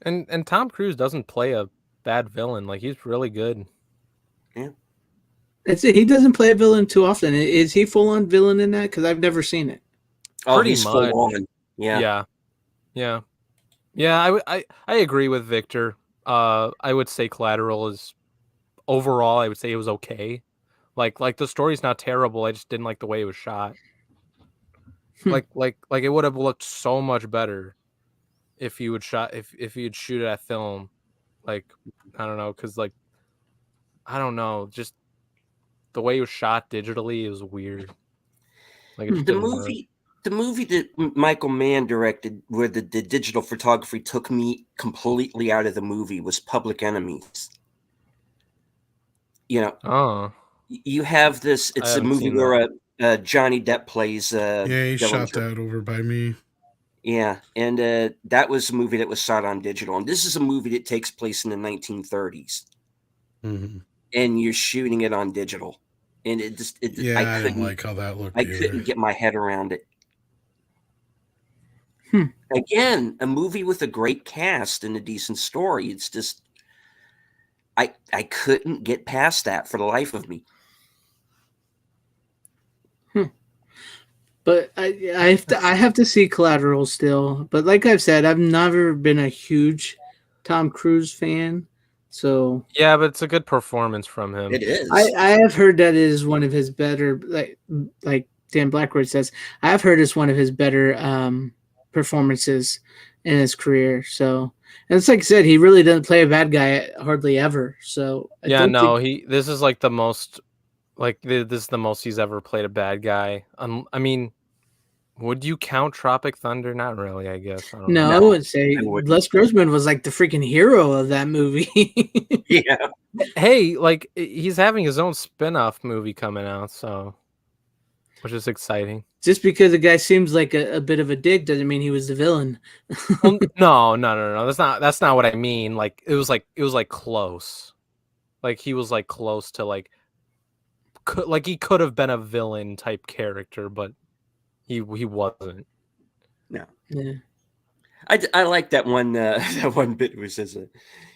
and Tom Cruise doesn't play a bad villain. Like, he's really good. Yeah, that's it. He doesn't play a villain too often. Is he full on villain in that? Because I've never seen it. Oh, he's full on. Yeah. I agree with Victor. I would say Collateral is, overall, I would say it was okay. Like the story's not terrible. I just didn't like the way it was shot. Like it would have looked so much better if you would if you'd shoot that film. Like, I don't know, because, like, I don't know, just the way it was shot digitally, it was weird. Like, it the movie that Michael Mann directed, where the digital photography took me completely out of the movie, was Public Enemies. You know, you have this. It's a movie where Johnny Depp plays. He shot that over by me. Yeah, and that was a movie that was shot on digital, and this is a movie that takes place in the 1930s. Mm-hmm. and you're shooting it on digital, and I didn't like how that looked. I couldn't get my head around it. Hmm. Again, a movie with a great cast and a decent story. It's just I couldn't get past that for the life of me. But I have to see Collateral still. But like I've said, I've never been a huge Tom Cruise fan. So yeah, but it's a good performance from him. It is. I have heard that it is one of his better, like Dan Blackwood says, I have heard it's one of his better performances in his career. So, and it's like I said, he really doesn't play a bad guy hardly ever. So this is like the most, like this is the most he's ever played a bad guy. I mean, would you count Tropic Thunder? Not really, I guess. I don't know. I wouldn't say. Les Grossman was like the freaking hero of that movie. Yeah. Hey, like he's having his own spin-off movie coming out, so which is exciting. Just because the guy seems like a bit of a dick doesn't mean he was the villain. Well, no. That's not what I mean. Like it was like close. Like he was like close to like he could have been a villain type character, but he wasn't. No. Yeah. I like that one that one bit where it says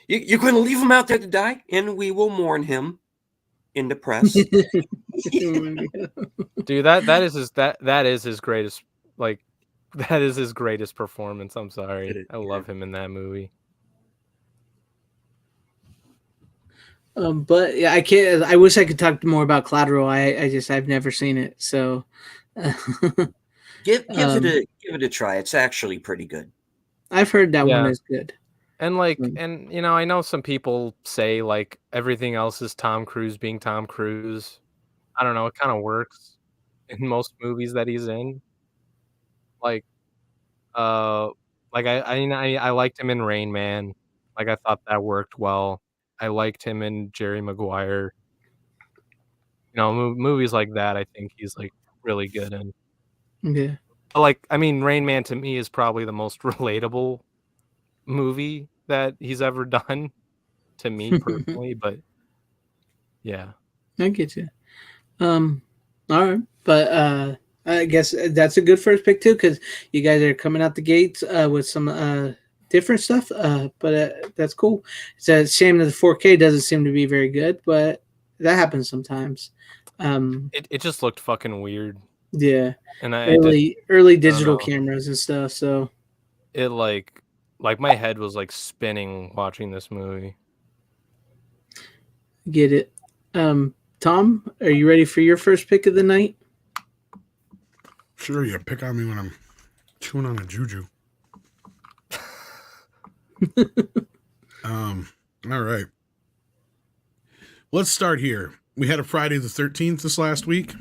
you're going to leave him out there to die, and we will mourn him in the press. Dude, that is his greatest, like that is his greatest performance. I'm sorry. I love him in that movie. But yeah, I can't. I wish I could talk more about Collateral. I've never seen it, so give it a try. It's actually pretty good. I've heard that one is good. And and you know, I know some people say like everything else is Tom Cruise being Tom Cruise. I don't know. It kind of works in most movies that he's in. Like I liked him in Rain Man. Like I thought that worked well. I liked him in Jerry Maguire. You know, movies like that, I think he's like really good in. Yeah. Like, I mean, Rain Man to me is probably the most relatable movie that he's ever done to me personally, but yeah. I get you. All right. But I guess that's a good first pick too, because you guys are coming out the gates with some different stuff. But that's cool. It's a shame that the 4K doesn't seem to be very good, but that happens sometimes. It just looked fucking weird. Yeah. And early digital cameras and stuff. So it like my head was like spinning watching this movie. Get it. Tom, are you ready for your first pick of the night? Sure, you pick on me when I'm chewing on a juju. All right. Let's start here. We had a Friday the 13th this last week.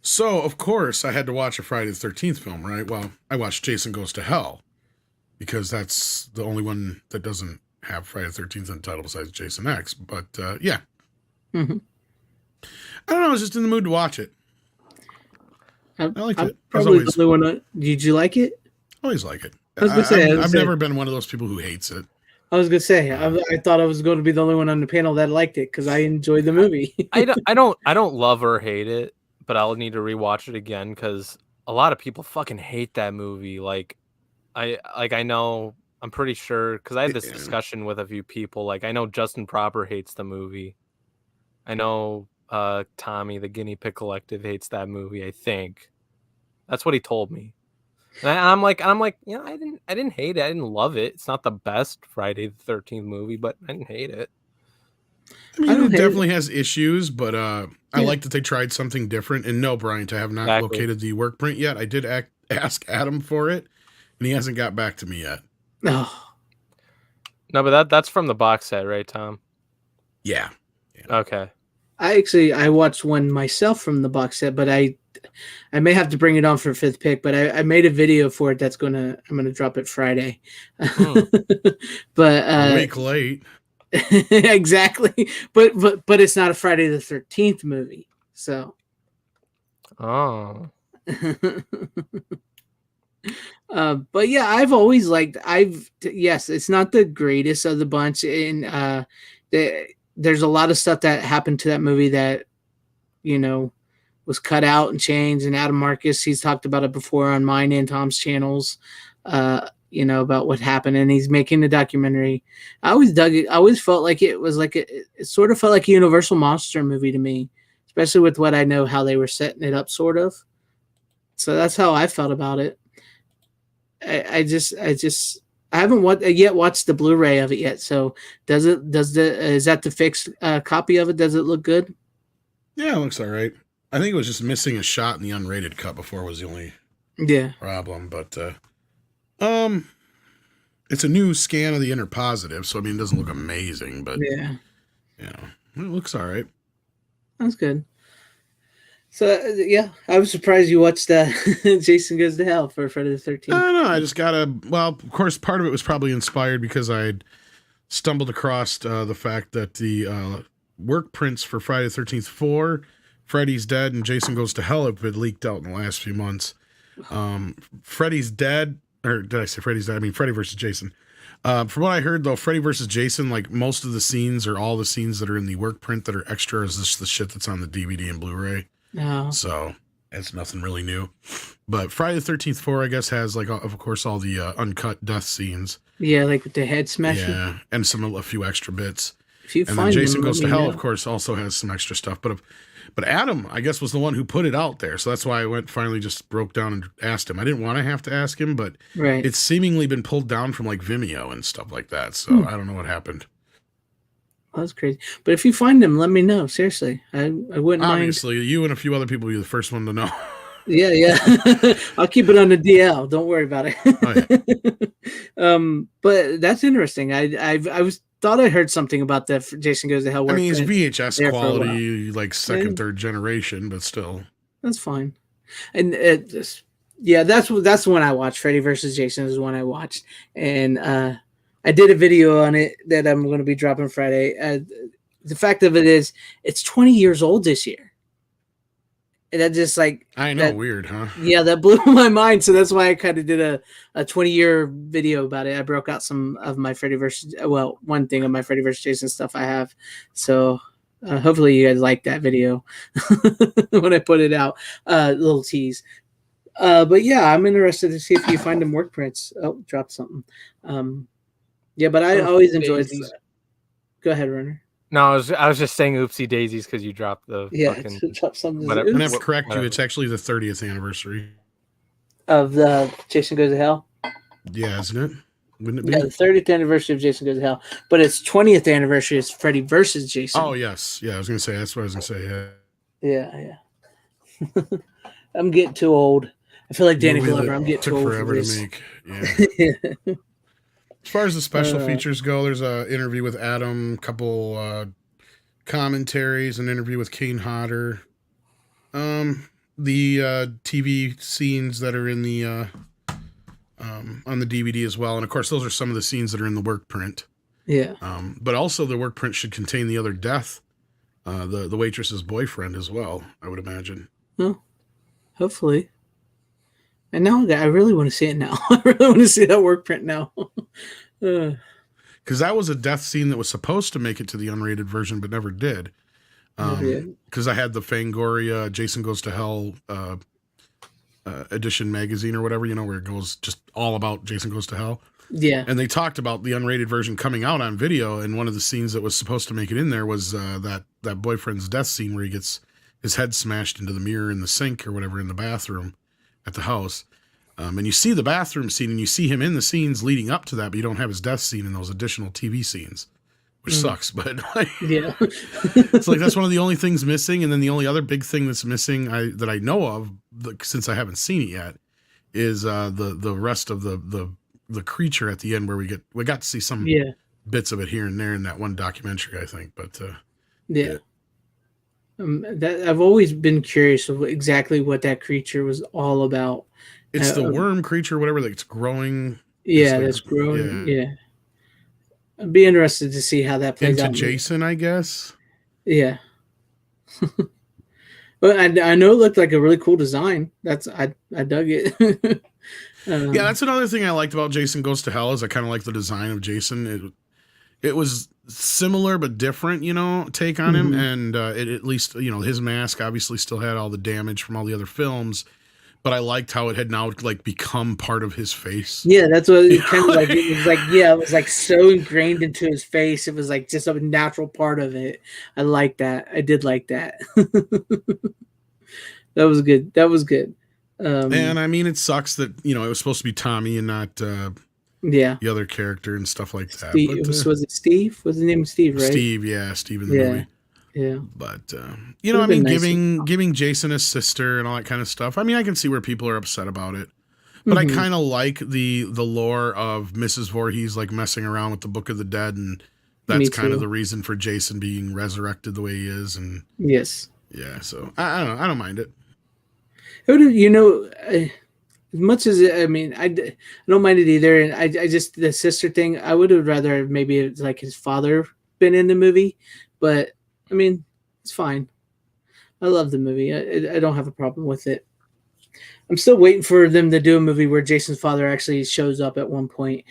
So, of course, I had to watch a Friday the 13th film, right? Well, I watched Jason Goes to Hell because that's the only one that doesn't have Friday the 13th in the title besides Jason X. But, yeah. Mm-hmm. I don't know. I was just in the mood to watch it. I liked it. Probably the only one. Did you like it? Always like it. I was gonna say, I've never been one of those people who hates it. I was gonna say, I thought I was going to be the only one on the panel that liked it because I enjoyed the movie. I don't love or hate it, but I'll need to rewatch it again because a lot of people fucking hate that movie. Like, I know, I'm pretty sure because I had this discussion with a few people. Like, I know Justin Proper hates the movie. I know Tommy, the Guinea Pig Collective, hates that movie. I think that's what he told me. And I'm like, you know, I didn't hate it. I didn't love it. It's not the best Friday the 13th movie, but I didn't hate it. I mean, it definitely has issues, but I like that they tried something different. And no, Bryant, I have not located the work print yet. I did ask Adam for it, and he hasn't got back to me yet. No, but that's from the box set, right, Tom? Yeah. Okay. I watched one myself from the box set, but I may have to bring it on for fifth pick. But I made a video for it. I'm gonna drop it Friday. But a week late. Exactly. But it's not a Friday the 13th movie. So. Oh. But yeah, I've always liked. Yes, it's not the greatest of the bunch, and there's a lot of stuff that happened to that movie that, you know, was cut out and changed. And Adam Marcus, he's talked about it before on mine and Tom's channels, you know, about what happened. And he's making a documentary. I always dug it. I always felt like it was like, it sort of felt like a Universal monster movie to me, especially with what I know how they were setting it up, sort of. So that's how I felt about it. I haven't yet watched the Blu-ray of it yet. So is that the fixed copy of it? Does it look good? Yeah, it looks all right. I think it was just missing a shot in the unrated cut before was the only problem. But it's a new scan of the inner positive, so I mean, it doesn't look amazing, but yeah, it looks all right. That's good. So yeah, I was surprised you watched Jason Goes to Hell for Friday the 13th. I don't know. I just well, of course, part of it was probably inspired because I'd stumbled across the fact that the work prints for Friday the 13th 4, Freddy's Dead, and Jason Goes to Hell have been leaked out in the last few months. Freddy's Dead, or did I say Freddy's Dead? I mean Freddy versus Jason. From what I heard, though, Freddy versus Jason, like most of the scenes or all the scenes that are in the work print that are extra is just the shit that's on the DVD and Blu-ray. No. So it's nothing really new. But Friday the 13th 4, I guess, has, like, of course, all the uncut death scenes. Yeah, like with the head smashing. Yeah, and a few extra bits. If you and find then Jason them, Goes to Hell, of course, also has some extra stuff. But Adam, I guess, was the one who put it out there. So that's why I finally just broke down and asked him. I didn't want to have to ask him, but it's seemingly been pulled down from, like, Vimeo and stuff like that. So I don't know what happened. That's crazy. But if you find them, let me know. Seriously. I wouldn't Obviously, mind. you and a few other people will be the first one to know. Yeah. I'll keep it on the DL. Don't worry about it. Oh, yeah. But that's interesting. I thought I heard something about that for Jason Goes to Hell. I mean, it's VHS quality, like second, third generation, but still. That's fine. And that's the one I watched. Freddy versus Jason is the one I watched. And I did a video on it that I'm going to be dropping Friday. The fact of it is, it's 20 years old this year. And that just like... I know, weird, huh? Yeah, that blew my mind. So that's why I kind of did a 20-year video about it. I broke out some of my Freddy versus... Well, one thing of my Freddy versus Jason stuff I have. So hopefully you guys like that video when I put it out. Little tease. But yeah, I'm interested to see if you find them work prints. Oh, dropped something. Yeah, but I always enjoyed these. Go ahead, Runner. No, I was just saying oopsie daisies because you dropped the fucking... dropped something. I'm going to have to correct you. It's actually the 30th anniversary. Of the Jason Goes to Hell? Yeah, isn't it? Wouldn't it be? Yeah, the 30th anniversary of Jason Goes to Hell. But its 20th anniversary is Freddy versus Jason. Oh, yes. Yeah, I was going to say. That's what I was going to say, yeah. Yeah. I'm getting too old. I feel like Danny Glover. I'm getting too old forever for this. To make. Yeah. As far as the special features go, there's an interview with Adam, a couple commentaries, an interview with Kane Hodder, the TV scenes that are in the on the DVD as well, and of course those are some of the scenes that are in the work print. Yeah. But also the work print should contain the other death, the waitress's boyfriend as well, I would imagine. Well, hopefully. And now I really want to see it now. I really want to see that work print now. Because that was a death scene that was supposed to make it to the unrated version, but never did. Because I had the Fangoria Jason Goes to Hell edition magazine or whatever, where it goes just all about Jason Goes to Hell. Yeah. And they talked about the unrated version coming out on video, and one of the scenes that was supposed to make it in there was that boyfriend's death scene where he gets his head smashed into the mirror in the sink or whatever in the bathroom at the house. And you see the bathroom scene and you see him in the scenes leading up to that, but you don't have his death scene in those additional TV scenes, which sucks. But yeah, it's like, that's one of the only things missing. And then the only other big thing that's missing that I know of, since I haven't seen it yet, is the rest of the creature at the end, where we got to see some bits of it here and there in that one documentary, I think. But yeah. That I've always been curious of exactly what that creature was all about. It's the worm creature, whatever, that's growing. Yeah, that's growing. Yeah. I'd be interested to see how that plays out. Into Jason, I guess. Yeah. But I know it looked like a really cool design. I dug it. Yeah, that's another thing I liked about Jason Goes to Hell is I kind of like the design of Jason. It was similar but different, take on him. And it at least, his mask obviously still had all the damage from all the other films, but I liked how it had now like become part of his face. Yeah, that's what it kind of like. It was like, yeah, it was like so ingrained into his face. It was like just a natural part of it. I like that. I did like that. That was good. That was good. And I mean, it sucks that it was supposed to be Tommy and not the other character and stuff like that. Steve, but, was it Steve? Was his name Steve? Right? Steve, Steve in the movie. Yeah. But I mean, giving Jason a sister and all that kind of stuff. I mean, I can see where people are upset about it, but I kind of like the lore of Mrs. Voorhees like messing around with the Book of the Dead, and that's kind of the reason for Jason being resurrected the way he is. And yes, so I don't know. I don't mind it. As much as I don't mind it either, and I just the sister thing. I would have rather maybe it's like his father been in the movie, but I mean it's fine. I love the movie. I don't have a problem with it. I'm still waiting for them to do a movie where Jason's father actually shows up at one point.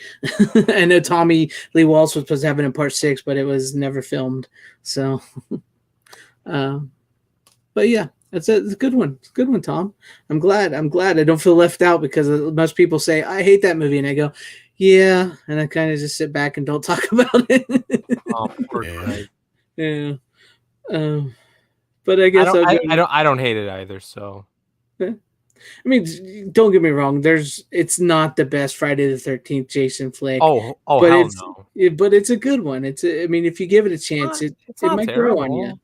I know Tommy Lee Wallace was supposed to have it in part 6, but it was never filmed. So, but yeah. It's a good one. It's a good one, Tom. I'm glad. I don't feel left out because most people say, I hate that movie. And I go, yeah. And I kind of just sit back and don't talk about it. Oh, poor Greg. Yeah. But I guess I don't hate it either. So, I mean, don't get me wrong. It's not the best Friday the 13th Jason flick. Oh, but hell no. But it's a good one. If you give it a chance, it might grow on you.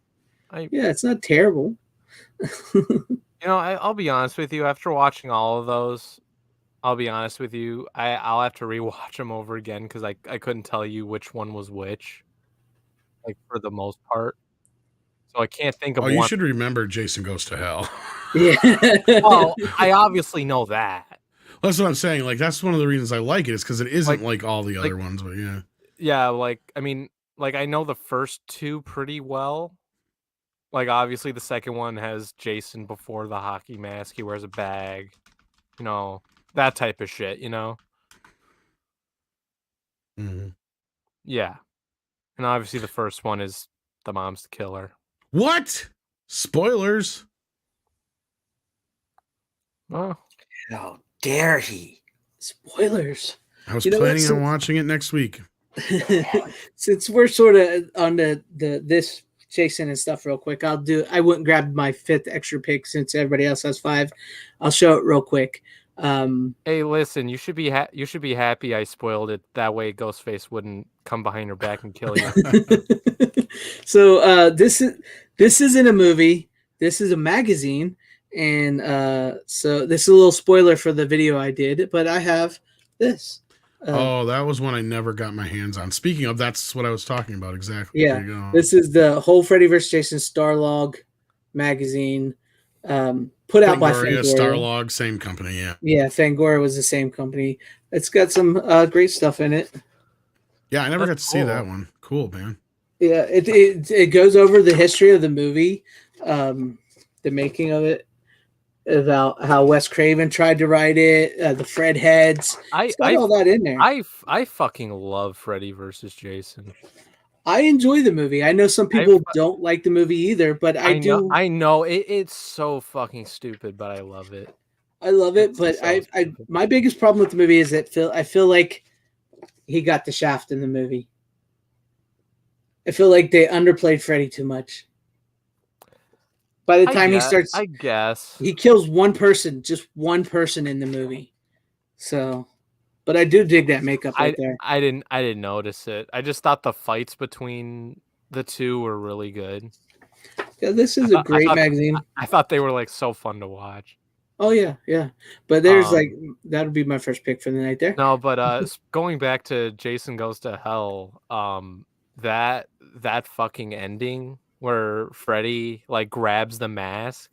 It's not terrible. I'll be honest with you. After watching all of those, I'll be honest with you. I'll have to rewatch them over again because I couldn't tell you which one was which, like for the most part. So I can't think of. Oh, you should remember Jason Goes to Hell. Yeah. Well, I obviously know that. That's what I'm saying. Like that's one of the reasons I like it is because it isn't like all the other ones, but yeah. Yeah, I know the first two pretty well. Like, obviously, the second one has Jason before the hockey mask. He wears a bag. That type of shit, Mm-hmm. Yeah. And obviously, the first one is the mom's the killer. What? Spoilers. Oh. How dare he? Spoilers. I was planning on watching it next week. Since we're sort of on this Jason and stuff real quick, I wouldn't grab my 5th extra pick since everybody else has 5. I'll show it real quick. Hey, listen, you should be happy I spoiled it. That way Ghostface wouldn't come behind your back and kill you. So this isn't a movie. This is a magazine. And so this is a little spoiler for the video I did, but I have this. That was one I never got my hands on. Speaking of, that's what I was talking about exactly. Yeah, there you go. This is the whole Freddy vs. Jason Starlog magazine, put out by Fangoria. Starlog, same company, yeah. Yeah, Fangoria was the same company. It's got some great stuff in it. Yeah, I never got to see that one. Cool, man. Yeah, it goes over the history of the movie, the making of it, about how Wes Craven tried to write it, the Fred heads. It's got all that in there. I fucking love Freddy versus Jason. I enjoy the movie. I know some people don't like the movie either, but I do. I know it's so fucking stupid, but I love it. I love it, but my biggest problem with the movie is that I feel like he got the shaft in the movie. I feel like they underplayed Freddy too much. By the time he starts, I guess he kills one person, just one person in the movie. So, but I do dig that makeup right there. I didn't notice it. I just thought the fights between the two were really good. Yeah, this is a great magazine. I thought they were like so fun to watch. Oh yeah. But there's that would be my first pick for the night there. No, but going back to Jason Goes to Hell, that fucking ending where Freddy like grabs the mask,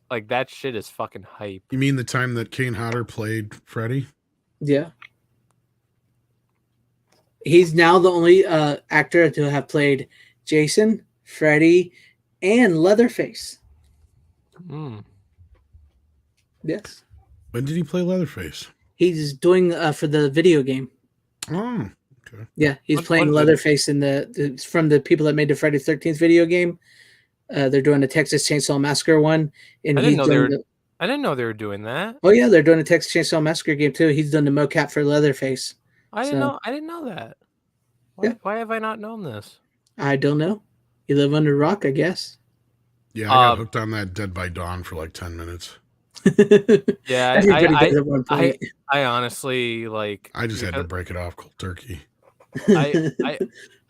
like that shit is fucking hype. You mean the time that Kane Hodder played Freddy? Yeah. He's now the only actor to have played Jason, Freddy, and Leatherface. Yes. When did he play Leatherface? He's doing for the video game. Oh, Okay. Yeah, he's playing Leatherface from the people that made the Friday the 13th video game. They're doing a Texas Chainsaw Massacre one, and I didn't know they were doing that. Oh yeah, they're doing a Texas Chainsaw Massacre game too. He's done the mocap for Leatherface. I didn't know that. Why have I not known this? I don't know. You live under a rock, I guess. Yeah, I got hooked on that Dead by Dawn for like 10 minutes. Yeah, I honestly like. I just had to break it off cold turkey. I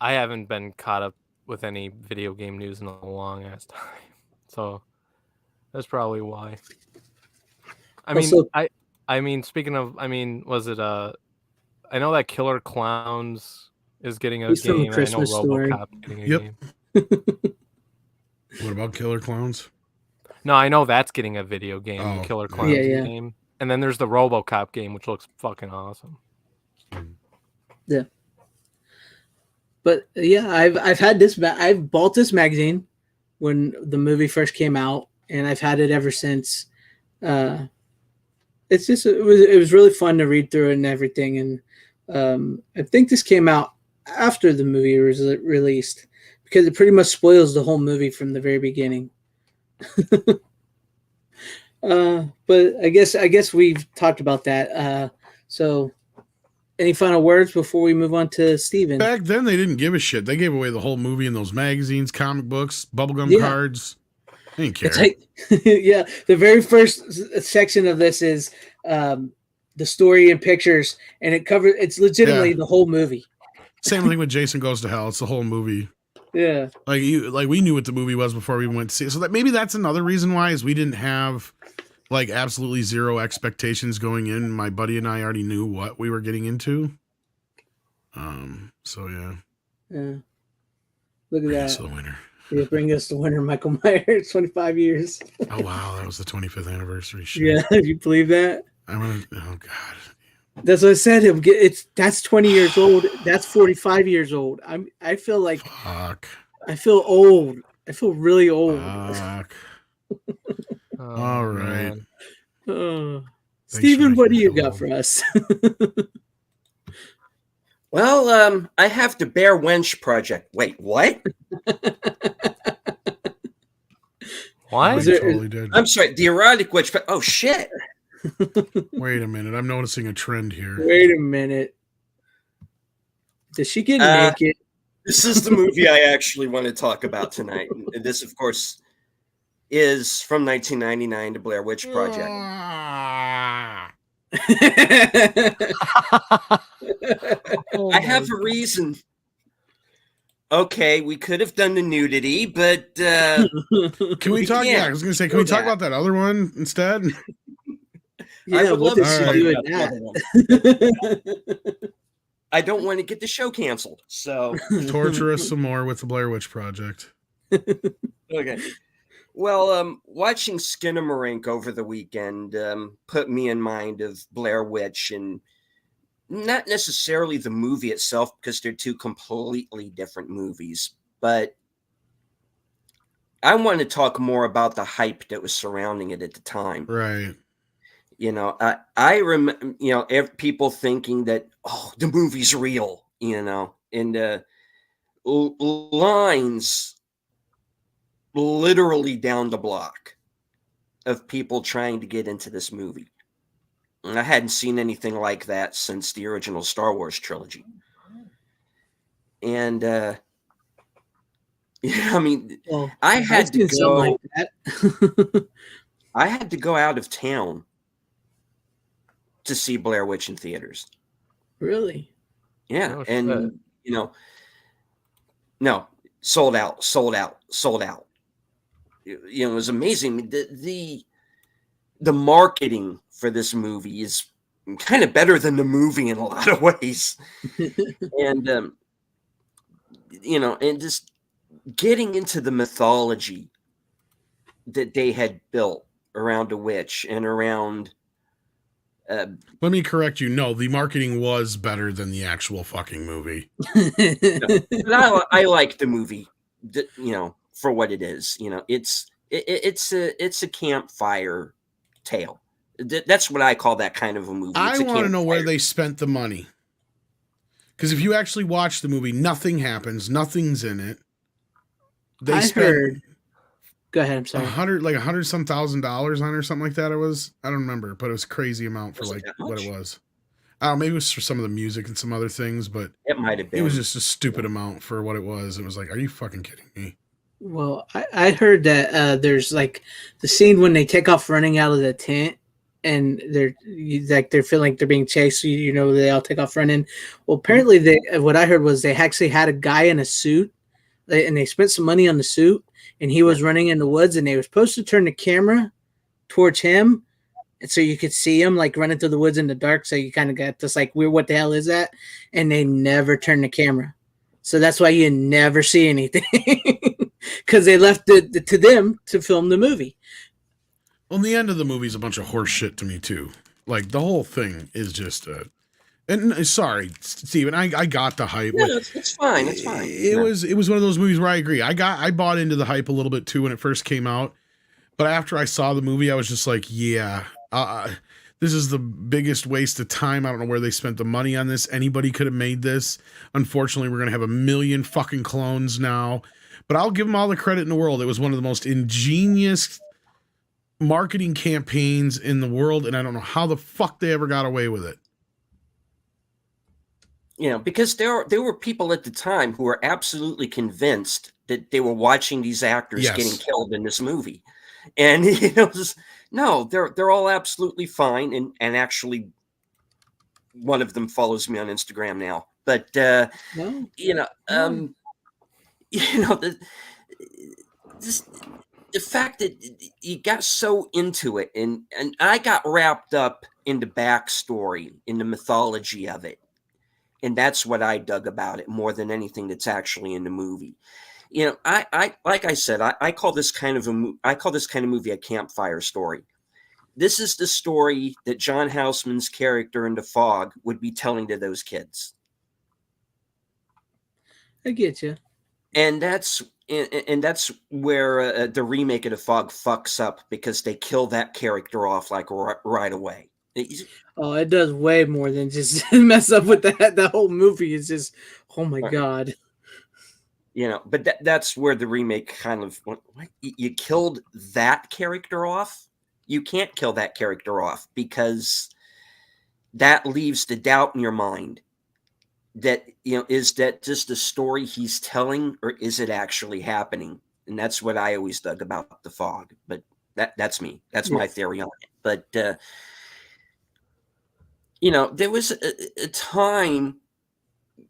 haven't been caught up with any video game news in a long ass time, so that's probably why. I mean, speaking of, was it I know that Killer Clowns is getting a game. I know RoboCop getting a game. What about Killer Clowns? No, I know that's getting a video game, the Killer Clowns game. And then there's the RoboCop game, which looks fucking awesome. Yeah. But yeah, I've had this. I've bought this magazine when the movie first came out, and I've had it ever since. It's just it was really fun to read through it and everything. And I think this came out after the movie was released because it pretty much spoils the whole movie from the very beginning. But I guess we've talked about that. So any final words before we move on to Steven? Back then they didn't give a shit. They gave away the whole movie in those magazines, comic books, bubblegum cards. They didn't care. It's like, yeah, the very first section of this is the story and pictures, and it's legitimately the whole movie. Same thing with Jason Goes to Hell. It's the whole movie. Yeah. Like we knew what the movie was before we went to see it. So that maybe that's another reason why is we didn't have like absolutely zero expectations going in. My buddy and I already knew what we were getting into. So yeah. Yeah. Look at that. The winner. Yeah, bring us the winner, Michael Myers, 25 years. Oh wow, that was the 25th anniversary shit. Yeah, you believe that? Oh god. That's what I said. That's 20 years old. That's 45 years old. I feel like fuck. I feel old. I feel really old. Fuck. All right. Steven, what do you got for us? Well, I have the Blair Witch Project. Wait, what? What? Totally did. I'm sorry, the erotic witch. Oh shit! Wait a minute, I'm noticing a trend here. Wait a minute. Did she get naked? This is the movie I actually want to talk about tonight. And this, of course, is from 1999, the Blair Witch Project. I have a reason. Okay, we could have done the nudity, but can we talk? Yeah, I was going to say, can we talk about that other one instead? Yeah, I would love to do about that. I don't want to get the show canceled, so torture us some more with the Blair Witch Project. Okay. Well, watching Skinamarink over the weekend put me in mind of Blair Witch, and not necessarily the movie itself, because they're two completely different movies. But I want to talk more about the hype that was surrounding it at the time. Right. You know, I remember, people thinking that, oh, the movie's real, and lines literally down the block of people trying to get into this movie. And I hadn't seen anything like that since the original Star Wars trilogy. And, I mean, I had to go like that. I had to go out of town to see Blair Witch in theaters. Really? Yeah. And, no, sold out. It was amazing. The marketing for this movie is kind of better than the movie in a lot of ways. And, and just getting into the mythology that they had built around a witch and around. Let me correct you. No, the marketing was better than the actual fucking movie. But I like the movie, for what it is. It's a campfire tale. That's what I call that kind of a movie. I want to know where they spent the money. Because if you actually watch the movie, nothing happens. Nothing's in it. I heard. Go ahead. I'm sorry. $100 some $1,000 on it or something like that. I don't remember, but it was a crazy amount for like what it was. Maybe it was for some of the music and some other things, but it might have been. It was just a stupid amount for what it was. It was like, are you fucking kidding me? Well, I heard that there's like the scene when they take off running out of the tent, and they're feeling like they're being chased. So they all take off running. Well, apparently what I heard was they actually had a guy in a suit, and they spent some money on the suit, and he was running in the woods, and they were supposed to turn the camera towards him, and so you could see him like running through the woods in the dark. So you kind of got this like weird, what the hell is that? And they never turned the camera, so that's why you never see anything. Because they left it to them to film the movie. Well, the end of the movie is a bunch of horse shit to me too. Like the whole thing is just and sorry, Steven, I got the hype. No, it's fine. It's fine. It was one of those movies where I agree. I bought into the hype a little bit too when it first came out, but after I saw the movie, I was just like, yeah, this is the biggest waste of time. I don't know where they spent the money on this. Anybody could have made this. Unfortunately, we're gonna have a million fucking clones now. But I'll give them all the credit in the world. It was one of the most ingenious marketing campaigns in the world, and I don't know how the fuck they ever got away with it. Because there were people at the time who were absolutely convinced that they were watching these actors getting killed in this movie. And, no, they're all absolutely fine. And actually, one of them follows me on Instagram now. But, the fact that you got so into it, and I got wrapped up in the backstory, in the mythology of it, and that's what I dug about it more than anything that's actually in the movie. I like I said, I call this kind of movie a campfire story. This is the story that John Houseman's character in The Fog would be telling to those kids. I get you. And that's where the remake of The Fog fucks up, because they kill that character off like right away. Oh, it does way more than just mess up with that. The whole movie is just, oh my God. But that's where the remake kind of went, what? You killed that character off? You can't kill that character off, because that leaves the doubt in your mind. That, is that just a story he's telling, or is it actually happening? And that's what I always dug about The Fog. But that's me. That's my theory on it. But, there was a time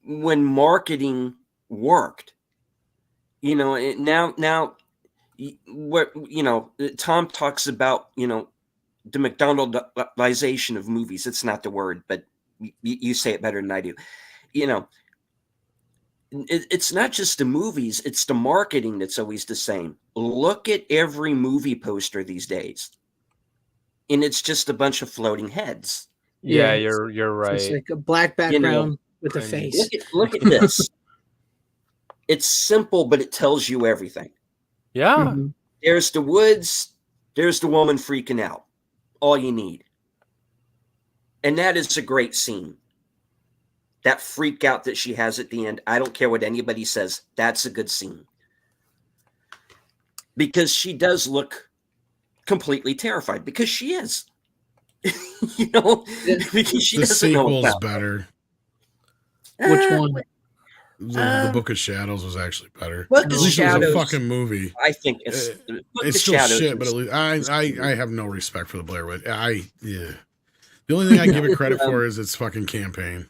when marketing worked. Now, what, Tom talks about, the McDonaldization of movies. It's not the word, but you say it better than I do. It's not just the movies, it's the marketing that's always the same. Look at every movie poster these days, and it's just a bunch of floating heads. Yeah, you're right. It's like a black background with a face. Look at this. It's simple, but it tells you everything. Yeah. Mm-hmm. There's the woods, there's the woman freaking out. All you need. And that is a great scene. That freak out that she has at the end, I don't care what anybody says, that's a good scene. Because she does look completely terrified, because she is. Because she doesn't know sequel's about better. Which one? The Book of Shadows was actually better. Book At of least Shadows, it was a fucking movie. I think it's still Shadows shit, but at least I have no respect for the Blair Witch. The only thing I give it credit for is its fucking campaign.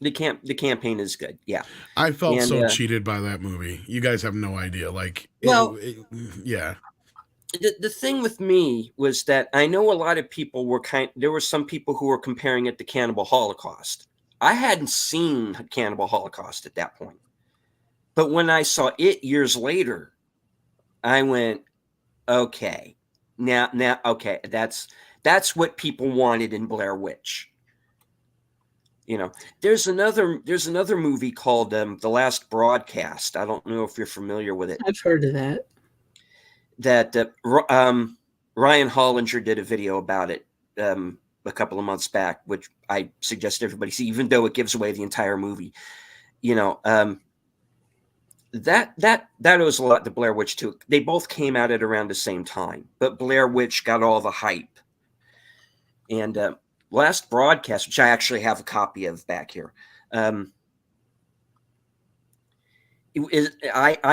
The campaign is good. Yeah. I felt so cheated by that movie. You guys have no idea. Like, yeah. The thing with me was that I know a lot of people there were some people who were comparing it to Cannibal Holocaust. I hadn't seen Cannibal Holocaust at that point. But when I saw it years later, I went, okay. Now, okay, that's what people wanted in Blair Witch. There's another movie called The Last Broadcast. I don't know if you're familiar with it. I've heard of that. That Ryan Hollinger did a video about it a couple of months back, which I suggest everybody see, even though it gives away the entire movie. You know, that owes a lot to Blair Witch 2. They both came out at around the same time, but Blair Witch got all the hype. And last broadcast, which I actually have a copy of back here, I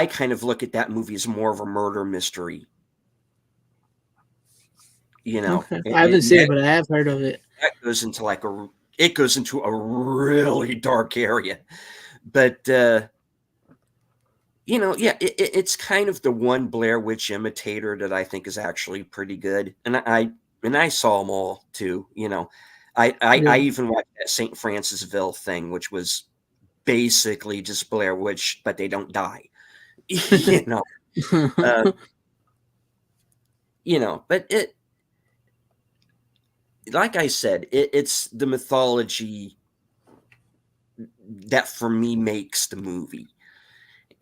kind of look at that movie as more of a murder mystery. You know, okay. I haven't seen it, but I have heard of it. That goes into a really dark area. But you know, yeah, it's kind of the one Blair Witch imitator that I think is actually pretty good. And I saw them all too. You know, I even watched that St. Francisville thing, which was basically just Blair Witch, but they don't die. You know, you know, but like I said, it's the mythology that for me makes the movie.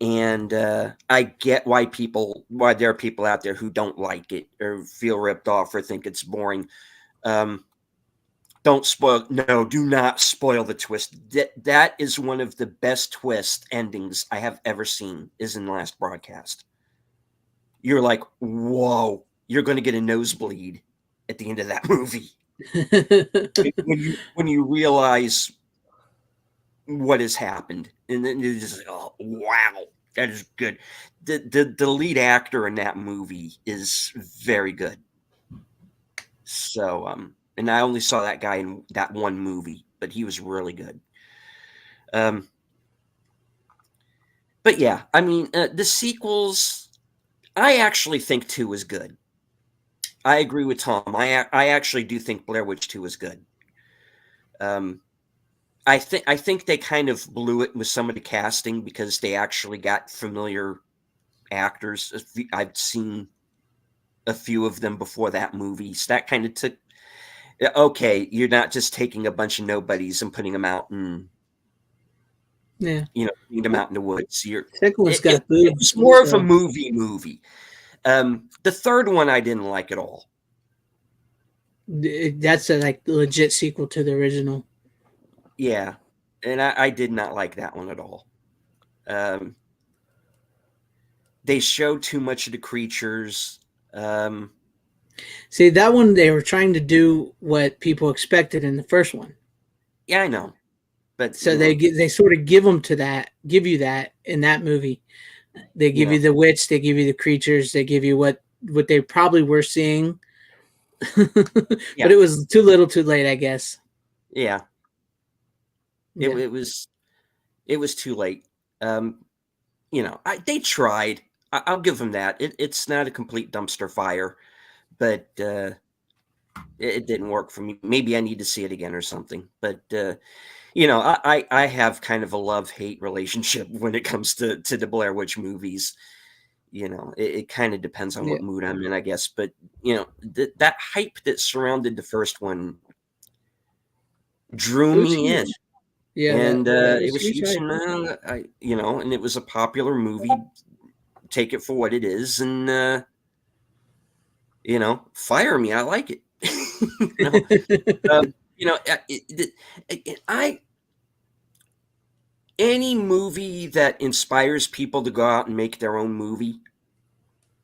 And I get why there are people out there who don't like it or feel ripped off or think it's boring. Do not spoil the twist. That is one of the best twist endings I have ever seen, is in the last broadcast. You're like, whoa, you're going to get a nosebleed at the end of that movie. when you realize what has happened, and then you're just like, oh wow, that is good. The lead actor in that movie is very good. So and I only saw that guy in that one movie, but he was really good. But yeah, I mean, the sequels, I actually think 2 is good. I agree with Tom. I actually do think Blair Witch 2 is good. I think they kind of blew it with some of the casting because they actually got familiar actors. I've seen a few of them before that movie. So that kind of took, okay, you're not just taking a bunch of nobodies and putting them out and, you know, putting them out in the woods. It was more of a movie. The third one I didn't like at all. That's a like legit sequel to the original. Yeah, and I did not like that one at all. They showed too much of the creatures. See, that one, they were trying to do what people expected in the first one. Yeah, I know. But so they sort of give you that in that movie. They give you the witch, they give you the creatures, they give you what they probably were seeing. But it was too little too late, I guess. Yeah. It was too late. You know, they tried. I'll give them that. It's not a complete dumpster fire, but it didn't work for me. Maybe I need to see it again or something. But you know, I have kind of a love-hate relationship when it comes to the Blair Witch movies. You know, it kind of depends on what mood I'm in, I guess. But you know, that hype that surrounded the first one drew me in. Yeah, and it was huge. You know, and it was a popular movie. Take it for what it is, and you know, fire me. I like it. You know, any movie that inspires people to go out and make their own movie,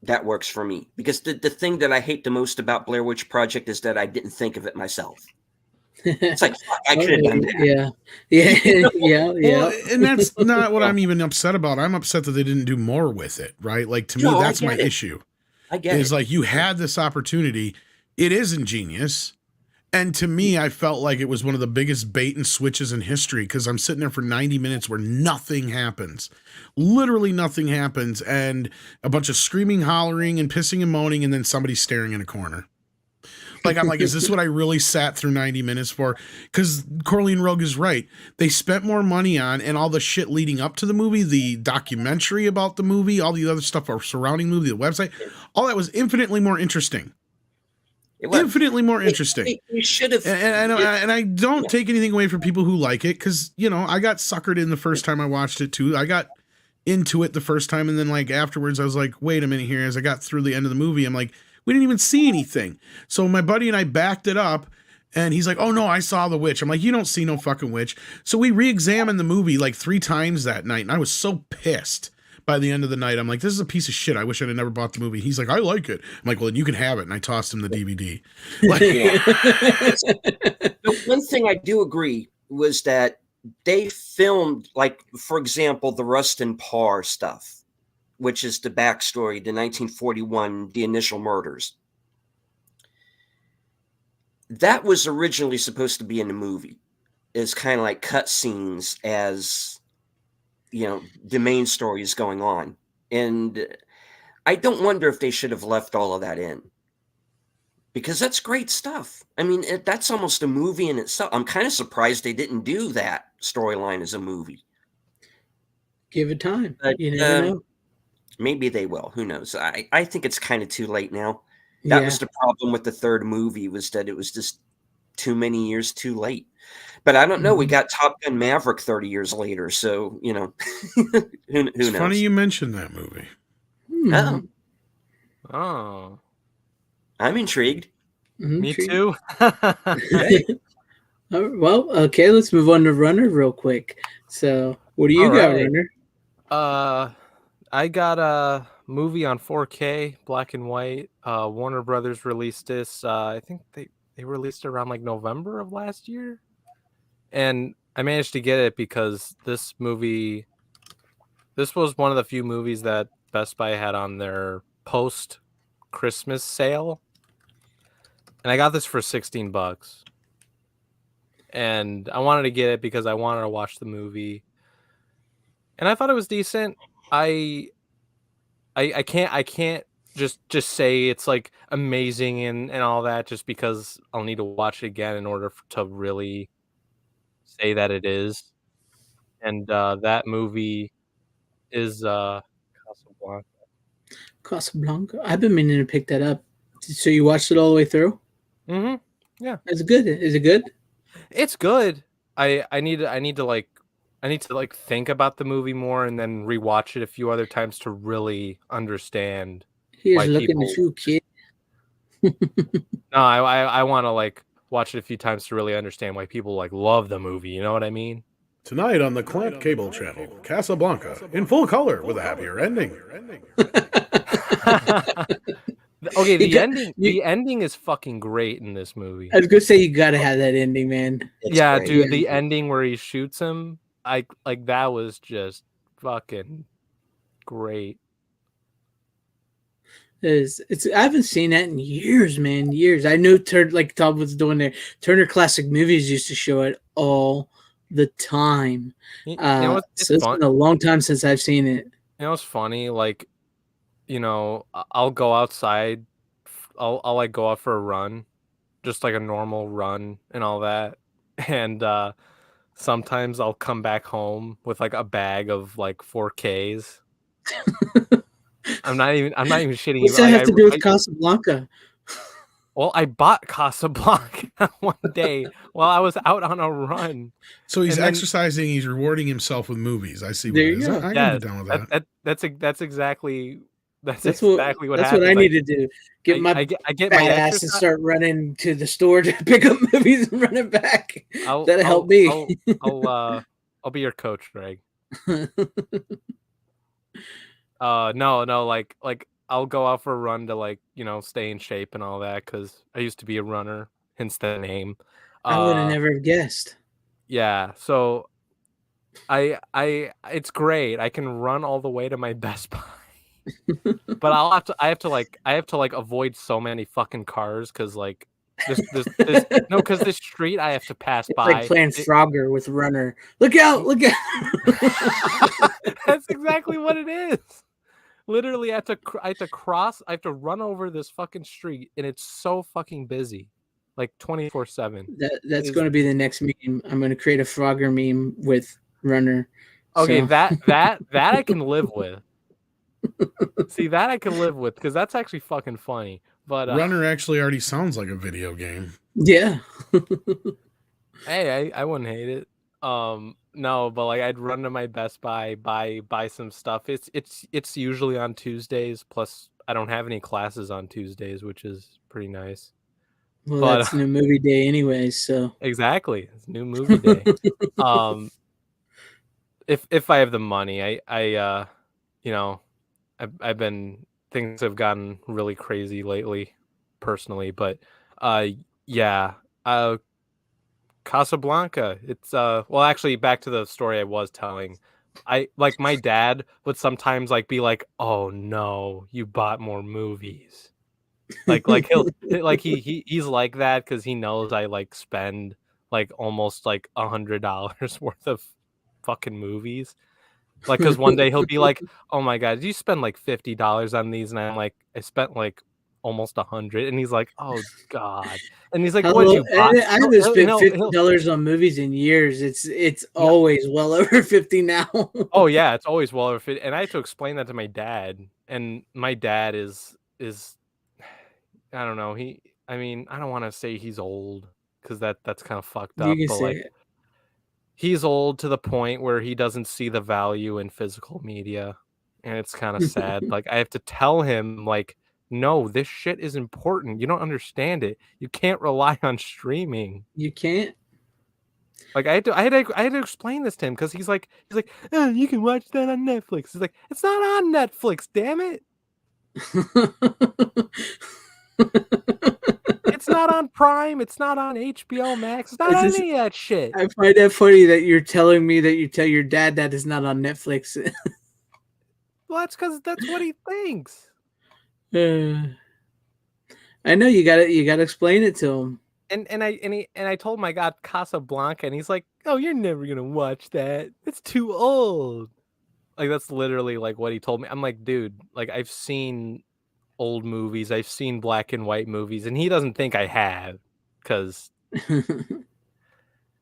that works for me. Because the thing that I hate the most about Blair Witch Project is that I didn't think of it myself. It's like, fuck, I could have done that. Yeah. Well, and that's not what I'm even upset about. I'm upset that they didn't do more with it, right? Like, to me, that's my issue. I get it. It's like, you had this opportunity. It is ingenious. And to me, I felt like it was one of the biggest bait and switches in history, because I'm sitting there for 90 minutes where nothing happens. Literally nothing happens. And a bunch of screaming, hollering, and pissing and moaning, and then somebody staring in a corner. Like, I'm like, is this what I really sat through 90 minutes for? Because Corleone Rogue is right. They spent more money on, and all the shit leading up to the movie, the documentary about the movie, all the other stuff surrounding the movie, the website, all that was infinitely more interesting. Infinitely more interesting. You should have. And I don't take anything away from people who like it, because, you know, I got suckered in the first time I watched it too. I got into it the first time, and then like afterwards I was like, wait a minute here. As I got through the end of the movie, I'm like, we didn't even see anything. So my buddy and I backed it up, And he's like, oh no, I saw the witch. I'm like, you don't see no fucking witch. So we re-examined the movie like 3 times that night, and I was so pissed by the end of the night. I'm like, this is a piece of shit. I wish I'd never bought the movie. He's like, I like it. I'm like, well, then you can have it. And I tossed him the DVD. Like, The one thing I do agree was that they filmed, like, for example, the Rustin Parr stuff, which is the backstory, the 1941, the initial murders. That was originally supposed to be in the movie. It's kind of like cut scenes as, you know, the main story is going on. And I don't wonder if they should have left all of that in. Because that's great stuff. I mean, that's almost a movie in itself. I'm kind of surprised they didn't do that storyline as a movie. Give it time. But, You never know. Maybe they will. Who knows? I think it's kind of too late now. That was the problem with the third movie, was that it was just too many years too late. But I don't know. We got Top Gun Maverick 30 years later. So, you know, who knows? it's funny you mentioned that movie. Oh. I'm intrigued. Me too. Well, okay, let's move on to Runner real quick. So, what do you got, Runner? I got a movie on 4K, black and white. Warner Brothers released this. I think they released it around like November of last year. And I managed to get it because this movie, this was one of the few movies that Best Buy had on their post-Christmas sale. And I got this for $16. And I wanted to get it because I wanted to watch the movie. And I thought it was decent. I can't just say it's like amazing and all that just because I'll need to watch it again in order to really say that it is. And that movie is Casablanca. Casablanca. I've been meaning to pick that up. So you watched it all the way through? Mm-hmm. Yeah. Is it good? Is it good? It's good. I need to think about the movie more and then rewatch it a few other times to really understand. He's looking at you, kid. No, I want to like watch it a few times to really understand why people like love the movie. You know what I mean? Tonight on the Clamp Cable Channel, Casablanca in full color with a happier ending. Okay, the ending is fucking great in this movie. I was gonna say you gotta have that ending, man. Yeah, dude, the ending where he shoots him, like that was just fucking great. I haven't seen that in years, man. Years. I know like Todd was doing there. Turner Classic Movies used to show it all the time. So it's been a long time since I've seen it. You know, it's funny, like, you know, I'll go outside, I'll like go out for a run, just like a normal run and all that. And sometimes I'll come back home with like a bag of like 4Ks. I'm not even shitting you. What's that have to do with Casablanca? Well, I bought Casablanca one day while I was out on a run. So he's exercising. He's rewarding himself with movies. I see. There you go. I can be down with that. That's exactly what happens. That's what I need to do. Get my ass and start running to the store to pick up movies and running back. That'll help me. I'll be your coach, Greg. No, like I'll go out for a run to like, you know, stay in shape and all that because I used to be a runner, hence the name. I would have never guessed. Yeah, so it's great. I can run all the way to my Best Buy. But I have to like avoid so many fucking cars because like because this street I have to pass by. Like playing Frogger with Runner. Look out! Look out! That's exactly what it is. Literally, I have to run over this fucking street, and it's so fucking busy, like 24/7. That's going to be the next meme. I'm going to create a Frogger meme with Runner. Okay, so. that I can live with. See, that I can live with because that's actually fucking funny. But Runner actually already sounds like a video game. Yeah. Hey, I wouldn't hate it. No, but like I'd run to my Best Buy, buy some stuff. It's usually on Tuesdays. Plus, I don't have any classes on Tuesdays, which is pretty nice. Well, But that's new movie day anyways, so. exactly. It's new movie day. If I have the money, you know, I've been, things have gotten really crazy lately personally, but yeah, Casablanca. It's well, actually, back to the story I was telling. I like, my dad would sometimes like be like, "Oh no, you bought more movies." Like he's like that because he knows I like spend like almost like $100 worth of fucking movies. Like, because one day he'll be like, "Oh my god, did you spend like $50 on these?" And I'm like, "I spent like almost 100." And he's like, "Oh god." And he's like, "What did Hello, you buy?" I haven't spent He'll $50 on movies in years. It's no, always well over 50 now. oh yeah, it's always well over 50. And I had to explain that to my dad, and my dad is I don't know, I mean, I don't want to say he's old because that's kind of fucked You up, can but say like, it. he's old to the point where he doesn't see the value in physical media, and it's kind of sad. Like, I have to tell him, like, no, this shit is important. You don't understand it. You can't rely on streaming. You can't. Like, I had to explain this to him because he's like, oh, you can watch that on Netflix. He's like, it's not on Netflix, damn it. It's not on Prime. It's not on HBO Max. It's not on any of that shit. I find that funny that you're telling me that you tell your dad that is not on Netflix. Well, that's because that's what he thinks. I know you gotta explain it to him. And I told him I got Casablanca, and he's like, "Oh, you're never gonna watch that. It's too old." Like, that's literally like what he told me. I'm like, dude, like, I've seen old movies, I've seen black and white movies, and he doesn't think I have, because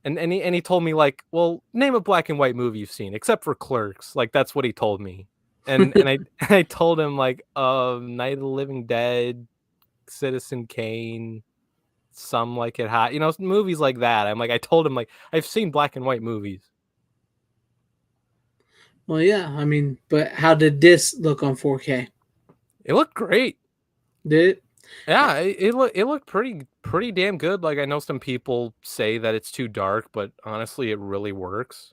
and he told me, like, well, name a black and white movie you've seen except for Clerks. Like, that's what he told me, and I told him, like, Night of the Living Dead, Citizen Kane, Some Like It Hot, movies like that. I'm like, I told him, like, I've seen black and white movies. Well, yeah, I mean, but how did this look on 4K? It looked great. Did it? Yeah, it looked pretty damn good. Like, I know some people say that it's too dark, but honestly, it really works.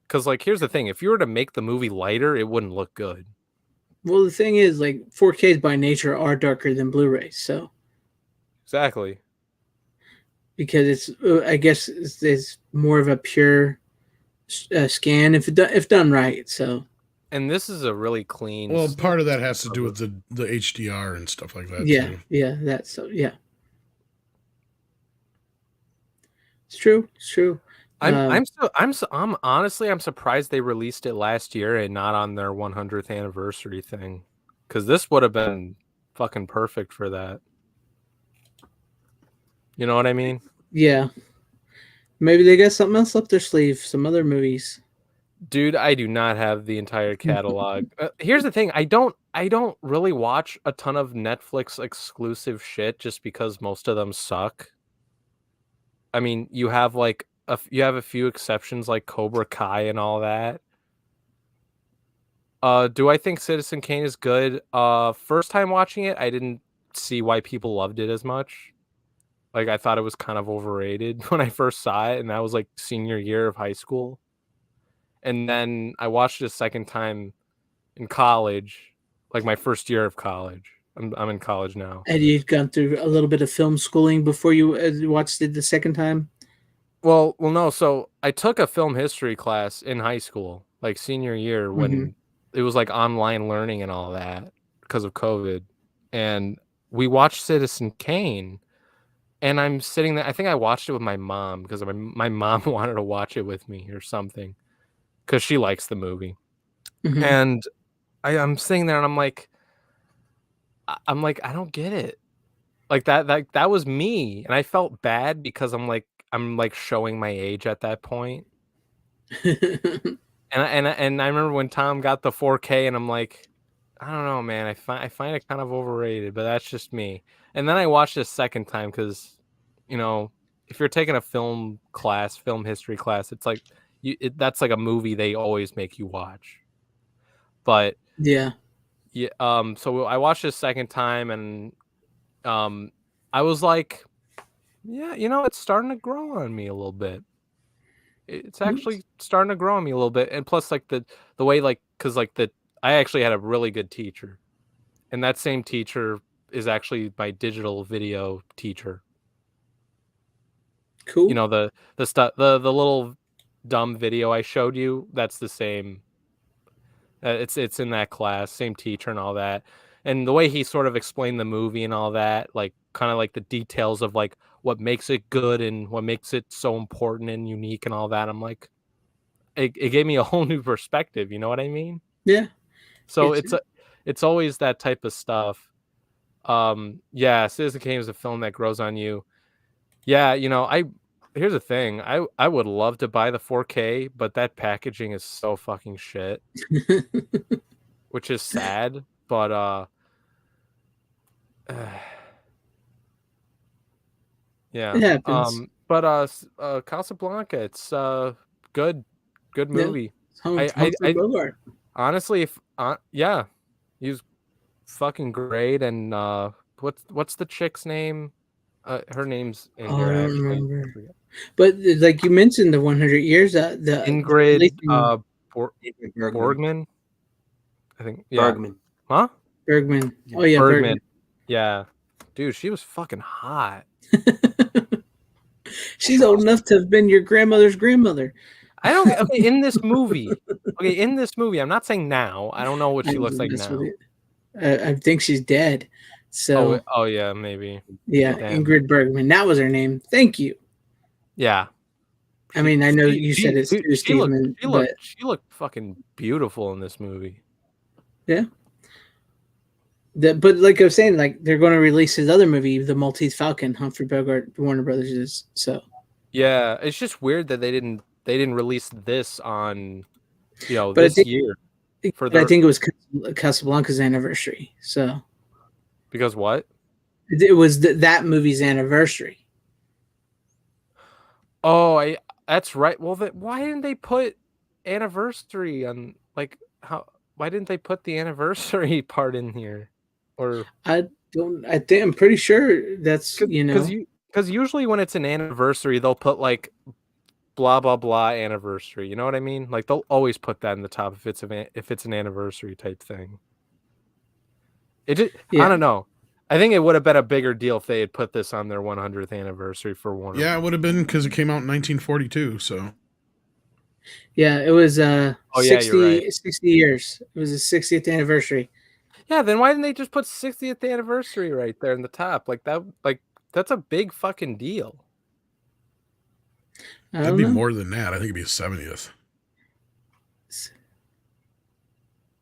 Because, like, here's the thing: if you were to make the movie lighter, it wouldn't look good. Well, the thing is, like, 4Ks by nature are darker than Blu-ray, so Exactly. because it's, I guess, it's more of a pure scan if done right. So, And this is a really clean. Well, part of that has to do with the HDR and stuff like that. yeah, too. yeah, that's so yeah. It's true. It's true. I'm honestly, I'm surprised they released it last year and not on their 100th anniversary thing, because this would have been fucking perfect for that. You know what I mean? Yeah. Maybe they got something else up their sleeve. Some other movies. Dude, I do not have the entire catalog. Here's the thing: I don't really watch a ton of Netflix exclusive shit just because most of them suck. I mean, you have like you have a few exceptions like Cobra Kai and all that. Do I think Citizen Kane is good? First time watching it, I didn't see why people loved it as much. Like, I thought it was kind of overrated when I first saw it, and that was like senior year of high school. And then I watched it a second time in college, like my first year of college. I'm in college now. Had you gone through a little bit of film schooling before you watched it the second time? Well, no. So I took a film history class in high school, like senior year, when it was like online learning and all that because of COVID. And we watched Citizen Kane, and I'm sitting there. I think I watched it with my mom because my mom wanted to watch it with me or something because she likes the movie. And I'm sitting there and I'm like, I don't get it. Like, that was me, and I felt bad because I'm like showing my age at that point. And I remember when Tom got the 4K, and I'm like, I don't know, man. I find it kind of overrated, but that's just me. And then I watched it a second time because, if you're taking a film history class, it's like that's like a movie they always make you watch. But yeah. So I watched it a second time, and I was like, Yeah, it's starting to grow on me a little bit. It's actually starting to grow on me a little bit, and plus, like the way, like, because like I actually had a really good teacher, and that same teacher is actually my digital video teacher. Cool. The stuff, the little dumb video I showed you, that's the same. It's in that class, same teacher and all that. And the way he sort of explained the movie and all that, like kind of like the details of like what makes it good and what makes it so important and unique and all that. I'm like, it gave me a whole new perspective. You know what I mean? Yeah. So it's always that type of stuff. Yeah, Citizen Kane is a film that grows on you. Yeah, here's the thing. I would love to buy the 4K, but that packaging is so fucking shit. Which is sad, but yeah. It happens. But Casablanca, it's good movie. Yeah. Humphrey Bogart. Honestly, if yeah, he's fucking great. And what's the chick's name? Her name's in here. I don't remember. But like you mentioned, the 100 years, the Ingrid Borgman. I think. Yeah. Bergman. Huh? Bergman. Oh yeah, Bergman. Yeah, dude, she was fucking hot. She's old enough to have been your grandmother's grandmother. Okay, in this movie. Okay, in this movie, I'm not saying now. I don't know what she looks like now. I think she's dead. So. Oh yeah, maybe. Yeah, damn. Ingrid Bergman. That was her name. Thank you. Yeah. I mean, I know you said it's Stu Steven, she looked fucking beautiful in this movie. Yeah. But like I was saying, like they're going to release his other movie, The Maltese Falcon. Humphrey Bogart, Warner Brothers is so. Yeah, it's just weird that they didn't release this on, this year. I think it was Casablanca's anniversary. So. Because what? It was that movie's anniversary. Oh, that's right. Well, why didn't they put anniversary on? Like, why didn't they put the anniversary part in here? Or I'm pretty sure that's because usually when it's an anniversary, they'll put like blah blah blah anniversary. You know what I mean? Like they'll always put that in the top if it's an anniversary type thing. I don't know. I think it would have been a bigger deal if they had put this on their 100th anniversary for Warner. Yeah, it would have been because it came out in 1942. So. Yeah, it was 60 years. It was the 60th anniversary. Yeah, then why didn't they just put 60th anniversary right there in the top? Like that, that's a big fucking deal. That'd be more than that. I think it'd be a 70th.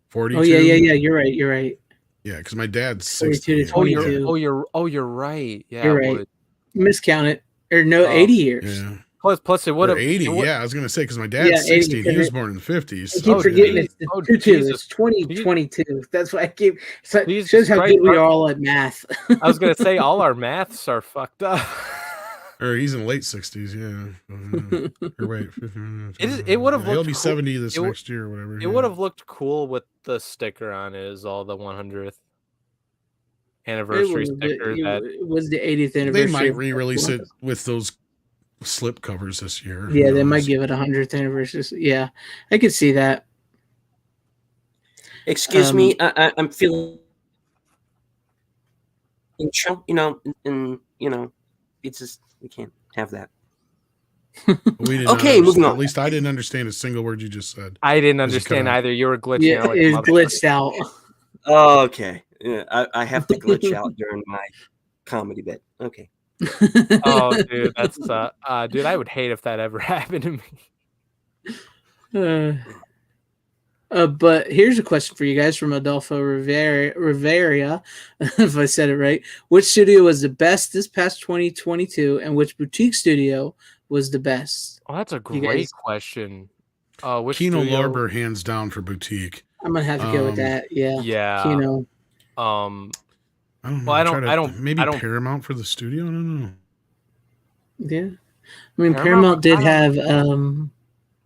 42. Oh yeah. You're right. Yeah, because my dad's 60. You're right. Yeah, you're right. Miscounted or no 80 years. Yeah. Plus, it would have 80. Yeah, I was gonna say because my dad's 60. 80, he was born in the 50s. I keep forgetting it's 2022. That's what I keep. So it shows how good we are all at math. I was gonna say all our maths are fucked up. Or he's in late 60s. Yeah. Or wait, it would have. He'll be 70 this next year or whatever. It would have looked cool with the sticker on it. Is all the 100th anniversary sticker. It was the 80th anniversary. They might re-release it with those slip covers this year. Yeah, they might give it 100th anniversary. Yeah, I could see that. Excuse me, I'm feeling, it's just we can't have that. Okay, moving on. At least I didn't understand a single word you just said. I didn't understand either. You were glitching out. It glitched out. Oh, okay. Yeah, I have to glitch out during my comedy bit. Okay. Oh, dude, that's dude. I would hate if that ever happened to me. But here's a question for you guys from Adolfo Rivera, if I said it right. Which studio was the best this past 2022, and which boutique studio was the best? Oh, that's a great question. Which Kino Lorber, hands down for boutique. I'm gonna have to go with that. Yeah. Kino. I don't know. Maybe Paramount for the studio. I don't know. Yeah, I mean Paramount did have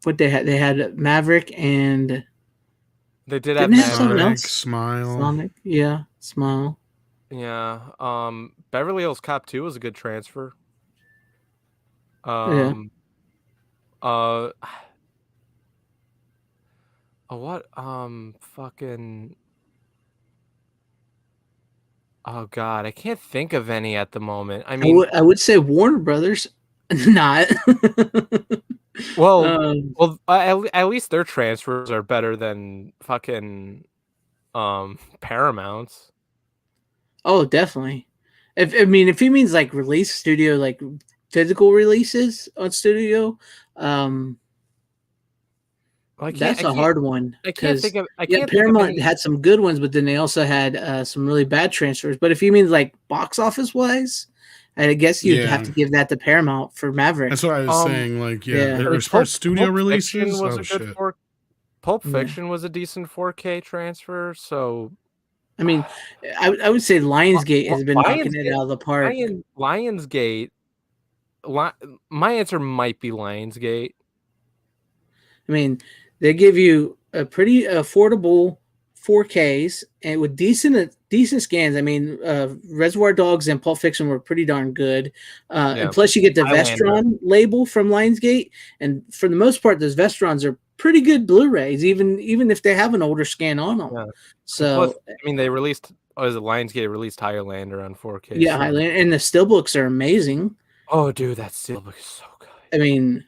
what they had. They had Maverick and. They did have Maverick, Smile. Sonic, Smile. Yeah. Beverly Hills Cop 2 was a good transfer. Uh, what? Fucking. Oh God, I can't think of any at the moment. I mean, I would say Warner Brothers, not. well, at least their transfers are better than fucking Paramount's. Oh, definitely. If he means like release studio, like physical releases on studio, that's a hard one. I can't think of. Paramount had some good ones, but then they also had some really bad transfers. But if you mean like box office wise, I guess you'd have to give that to Paramount for Maverick. That's what I was saying. Like, as far as studio releases, Pulp Fiction was a decent 4K transfer. So, I mean, I would say Lionsgate has been knocking it out of the park. Lionsgate. My answer might be Lionsgate. I mean, they give you a pretty affordable 4Ks and with decent scans. I mean, Reservoir Dogs and Pulp Fiction were pretty darn good. And plus, you get the Vestron label from Lionsgate, and for the most part, those Vestrons are pretty good Blu-rays, even if they have an older scan on them. Yeah. So, plus, I mean, they released. Was it Lionsgate released Highlander on 4K? Yeah, Highlander, and the steelbooks are amazing. Oh, dude, that steelbook is so good. I mean.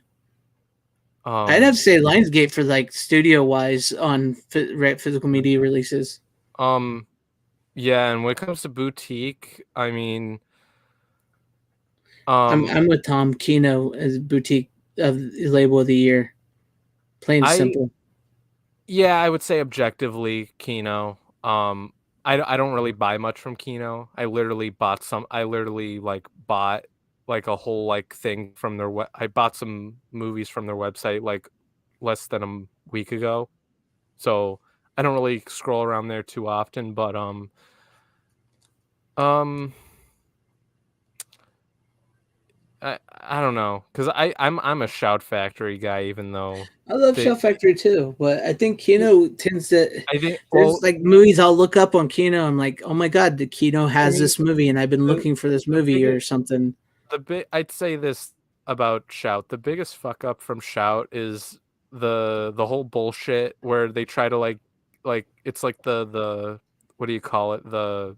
I'd have to say Lionsgate for like studio wise on physical media releases. Yeah, and when it comes to boutique, I mean, I'm with Tom. Kino as boutique label of the year, plain and simple. Yeah, I would say objectively Kino. I don't really buy much from Kino. I literally bought like a whole like thing from their I bought some movies from their website like less than a week ago. So I don't really scroll around there too often, but I don't know, because I'm a Shout Factory guy, even though I love Shout Factory too, but I think Kino tends to. I think there's like movies I'll look up on Kino. I'm like, oh my god, the Kino has this movie, and I've been looking for this movie or something. I'd say this about Shout. The biggest fuck up from Shout is the whole bullshit where they try to like it's like the what do you call it, the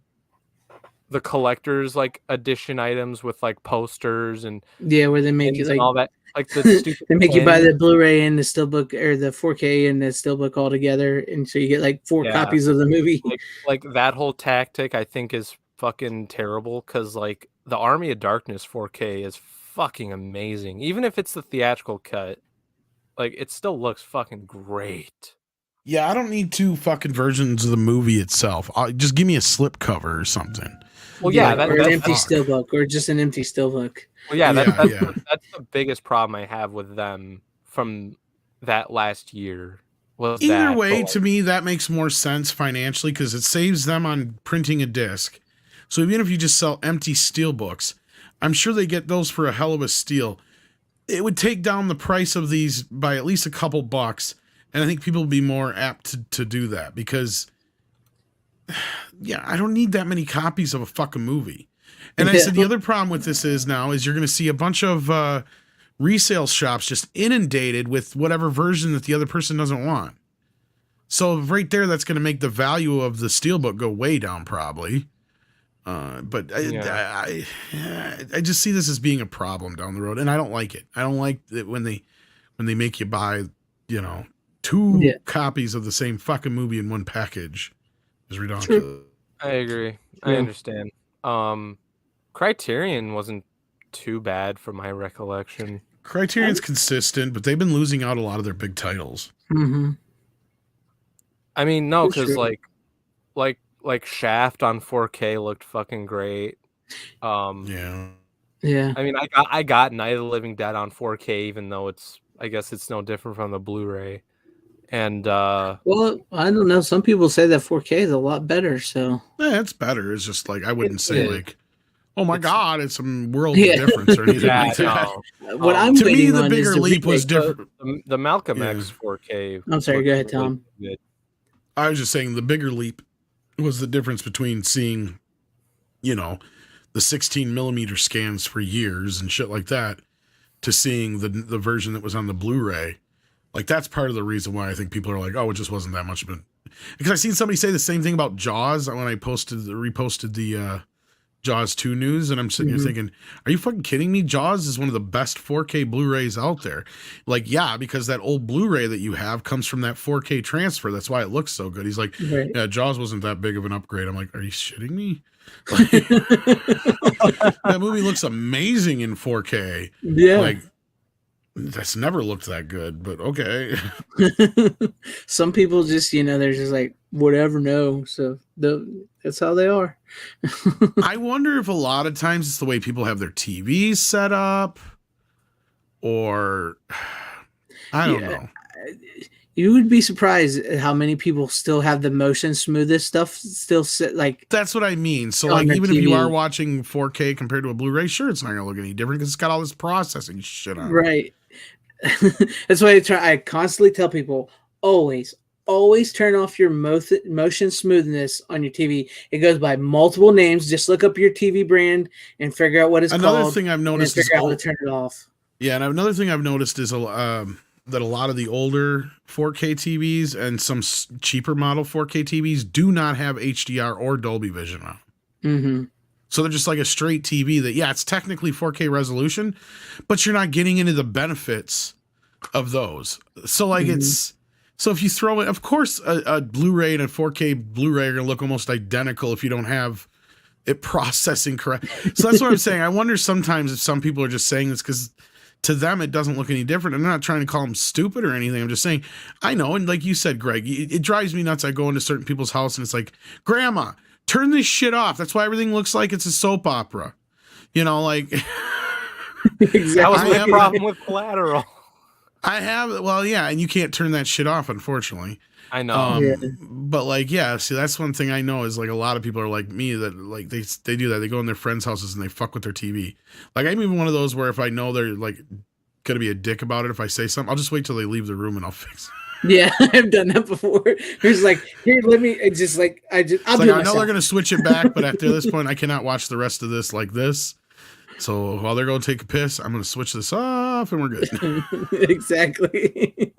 collector's like edition items with like posters and where they make it like all that, like the stupid they make you buy the Blu-ray and the steelbook or the 4K and the steelbook all together, and so you get like 4 copies of the movie. Like that whole tactic I think is fucking terrible, because like the Army of Darkness 4K is fucking amazing. Even if it's the theatrical cut, like it still looks fucking great. Yeah, I don't need 2 fucking versions of the movie itself. Just give me a slip cover or something. Well, yeah, or an empty steelbook, or just an empty steelbook. Well, yeah, that's the biggest problem I have with them from that last year. Either way, to me, that makes more sense financially because it saves them on printing a disc. So even if you just sell empty steelbooks, I'm sure they get those for a hell of a steal. It would take down the price of these by at least a couple bucks, and I think people would be more apt to do that because, yeah, I don't need that many copies of a fucking movie. And I said the other problem with this is you're going to see a bunch of resale shops just inundated with whatever version that the other person doesn't want. So right there, that's going to make the value of the steelbook go way down probably. But I just see this as being a problem down the road, and I don't like it. I don't like that when they make you buy, 2 copies of the same fucking movie in one package. Is ridiculous. I agree. I understand. Criterion wasn't too bad from my recollection. Criterion's consistent, but they've been losing out a lot of their big titles. Mm-hmm. I mean, no, because like Shaft on 4K looked fucking great. Yeah. I mean, I got Night of the Living Dead on 4K, even though I guess it's no different from the Blu-ray. And well, I don't know. Some people say that 4K is a lot better. So yeah, it's better. It's just like I wouldn't say like, oh my god, it's a world of difference or anything like that. What I'm to me, the bigger leap was different. The Malcolm X 4K. I'm sorry. Go ahead, Tom. Good. I was just saying the bigger leap was the difference between seeing, the 16 millimeter scans for years and shit like that, to seeing the version that was on the Blu-ray. Like, that's part of the reason why I think people are like, oh, it just wasn't that much of it. Because I seen somebody say the same thing about Jaws when I reposted the Jaws 2 news, and I'm sitting here thinking, are you fucking kidding me? Jaws is one of the best 4K Blu-rays out there. Like, yeah, because that old Blu-ray that you have comes from that 4K transfer. That's why it looks so good. He's like, yeah, Jaws wasn't that big of an upgrade. I'm like, are you shitting me? Like, that movie looks amazing in 4K. Yeah. Like, that's never looked that good, but okay. Some people just, they're just like, whatever, no. So that's how they are. I wonder if a lot of times it's the way people have their TVs set up, or I don't know. You would be surprised at how many people still have the motion smoothest stuff still sit like. That's what I mean. So like, even if you are watching 4K compared to a Blu-ray, sure, it's not going to look any different because it's got all this processing shit on it. Right. That's why I constantly tell people, always turn off your motion smoothness on your TV. It goes by multiple names. Just look up your TV brand and figure out what it's called. Another thing I've noticed is figure out how to turn it off. Yeah, and another thing I've noticed is that a lot of the older 4K TVs and some cheaper model 4K TVs do not have HDR or Dolby Vision on. Mm-hmm. So they're just like a straight TV that, yeah, it's technically 4K resolution, but you're not getting into the benefits of those. So like so if you throw it, of course, a Blu-ray and a 4K Blu-ray are going to look almost identical if you don't have it processing correct. So that's what I'm saying. I wonder sometimes if some people are just saying this because to them it doesn't look any different. I'm not trying to call them stupid or anything. I'm just saying, I know. And like you said, Greg, it drives me nuts. I go into certain people's house and it's like, Grandma, turn this shit off. That's why everything looks like it's a soap opera. Like exactly. That was my problem with Collateral. I have, well, yeah, and you can't turn that shit off, unfortunately. I know. But like, yeah, see, that's one thing I know is like a lot of people are like me that like they do that. They go in their friends' houses and they fuck with their TV. Like, I'm even one of those where if I know they're like gonna be a dick about it, if I say something, I'll just wait till they leave the room and I'll fix it. Yeah, I've done that before. It's like, here, let me. It's just like I know they're gonna switch it back, but after this point, I cannot watch the rest of this like this. So while they're going to take a piss, I'm going to switch this off and we're good. Exactly.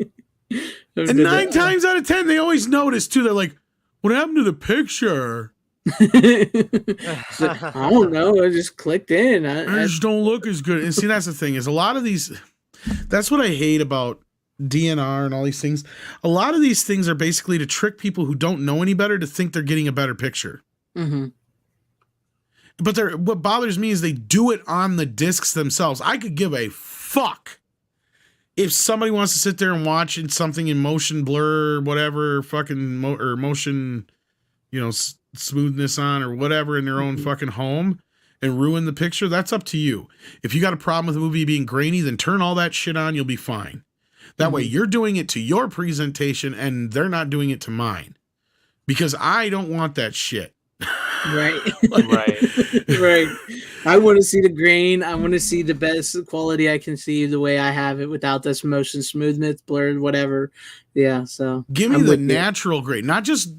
And 9 times out of 10, they always notice too. They're like, what happened to the picture? Like, I don't know. I just clicked in. I just don't look as good. And see, that's the thing is a lot of these, that's what I hate about DNR and all these things. A lot of these things are basically to trick people who don't know any better to think they're getting a better picture. Mm-hmm. But what bothers me is they do it on the discs themselves. I could give a fuck if somebody wants to sit there and watch something in motion blur, whatever, fucking or motion, smoothness on or whatever in their own fucking home and ruin the picture. That's up to you. If you got a problem with the movie being grainy, then turn all that shit on. You'll be fine. That way you're doing it to your presentation and they're not doing it to mine because I don't want that shit. Right. Right. I want to see the grain. I want to see the best quality I can see the way I have it without this motion smoothness, blurred, whatever. Yeah. So give me the natural grain, not just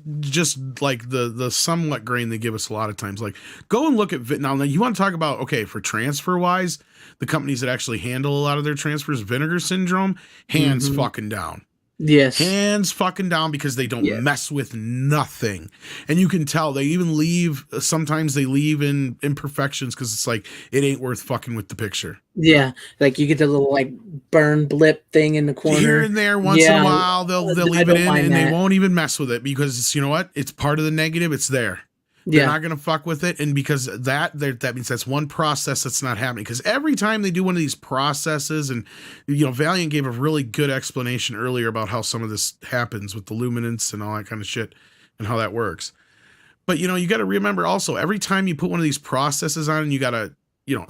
like the somewhat grain they give us a lot of times. Like go and look at now you want to talk about, okay, for transfer wise, the companies that actually handle a lot of their transfers, Vinegar Syndrome, hands fucking down. Yes. Hands fucking down because they don't mess with nothing. And you can tell they even sometimes they leave in imperfections because it's like, it ain't worth fucking with the picture. Yeah. Like you get the little like burn blip thing in the corner. Here and there, once in a while, they'll leave it in and they won't even mess with it because it's, you know what? It's part of the negative. It's there. They're not going to fuck with it. And because that means that's one process that's not happening. Because every time they do one of these processes, and, Valiant gave a really good explanation earlier about how some of this happens with the luminance and all that kind of shit and how that works. But, you got to remember also, every time you put one of these processes on and you got to,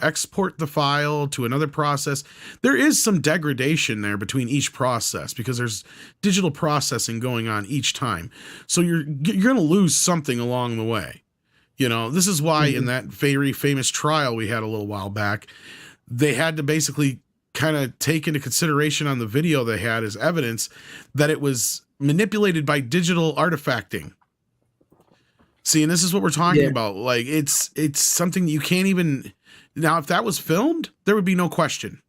export the file to another process, there is some degradation there between each process because there's digital processing going on each time. So you're going to lose something along the way. This is why in that very famous trial we had a little while back, they had to basically kind of take into consideration on the video they had as evidence that it was manipulated by digital artifacting. See, and this is what we're talking about. Like it's something you can't even. Now, if that was filmed, there would be no question.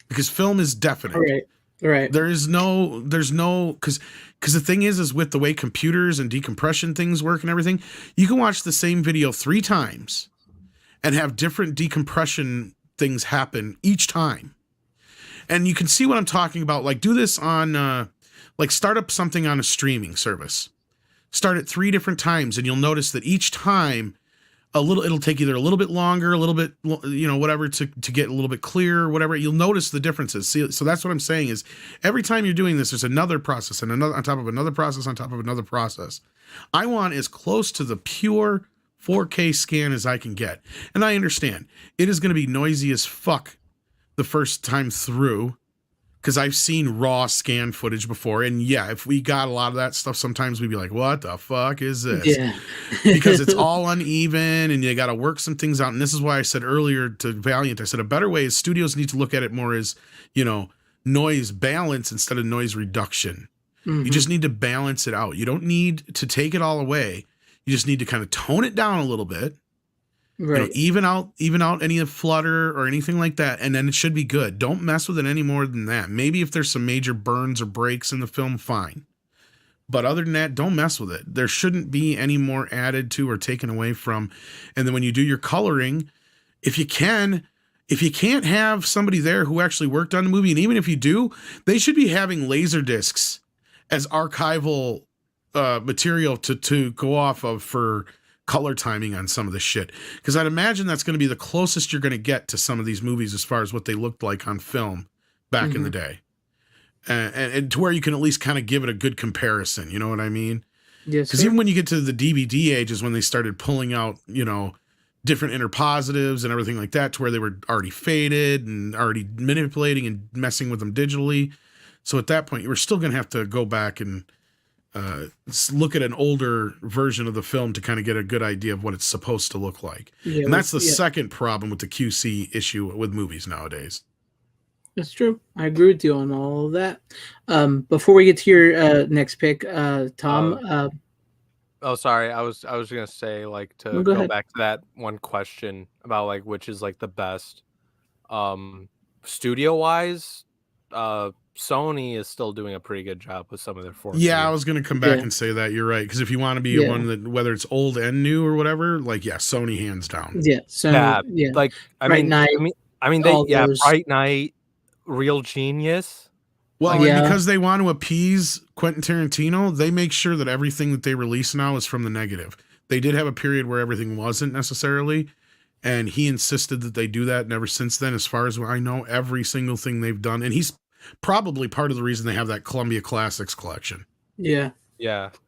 because film is definite. Right. There's no, because the thing is with the way computers and decompression things work and everything, you can watch the same video 3 times and have different decompression things happen each time. And you can see what I'm talking about. Like, do this on, like, start up something on a streaming service. Start it 3 different times, and you'll notice that each time it'll take either a little bit longer, a little bit, whatever, to get a little bit clearer, whatever. You'll notice the differences. See, so that's what I'm saying is every time you're doing this, there's another process and another on top of another process on top of another process. I want as close to the pure 4K scan as I can get. And I understand it is going to be noisy as fuck the first time through, because I've seen raw scan footage before. And yeah, if we got a lot of that stuff, sometimes we'd be like, what the fuck is this? Yeah. Because it's all uneven and you got to work some things out. And this is why I said earlier to Valiant, I said a better way is studios need to look at it more as, noise balance instead of noise reduction. Mm-hmm. You just need to balance it out. You don't need to take it all away. You just need to kind of tone it down a little bit. Right. Even out any of flutter or anything like that, and then it should be good. Don't mess with it any more than that. Maybe if there's some major burns or breaks in the film, fine. But other than that, don't mess with it. There shouldn't be any more added to or taken away from. And then when you do your coloring, if you can't have somebody there who actually worked on the movie, and even if you do, they should be having laser discs as archival material to go off of for color timing on some of this shit, because I'd imagine that's going to be the closest you're going to get to some of these movies as far as what they looked like on film back in the day, and to where you can at least kind of give it a good comparison. You know what I mean? Yes. Because even when you get to the DVD age is when they started pulling out, different interpositives and everything like that, to where they were already faded and already manipulating and messing with them digitally. So at that point, you were still going to have to go back and look at an older version of the film to kind of get a good idea of what it's supposed to look like. Yeah, and that's the second problem with the QC issue with movies nowadays. That's true. I agree with you on all of that. Before we get to your next pick, Tom. Sorry. I was gonna say, like, to go back to that one question about like which is like the best. Studio wise, Sony is still doing a pretty good job with some of their 4K. Yeah, I was going to come back and say that. You're right. Because if you want to be one that, whether it's old and new or whatever, like, Sony hands down. Yeah. Sony, Like, Bright Night, Real Genius. Well, and because they want to appease Quentin Tarantino, they make sure that everything that they release now is from the negative. They did have a period where everything wasn't necessarily, and he insisted that they do that. And ever since then, as far as I know, every single thing they've done, and he's probably part of the reason they have that Columbia Classics collection. Yeah.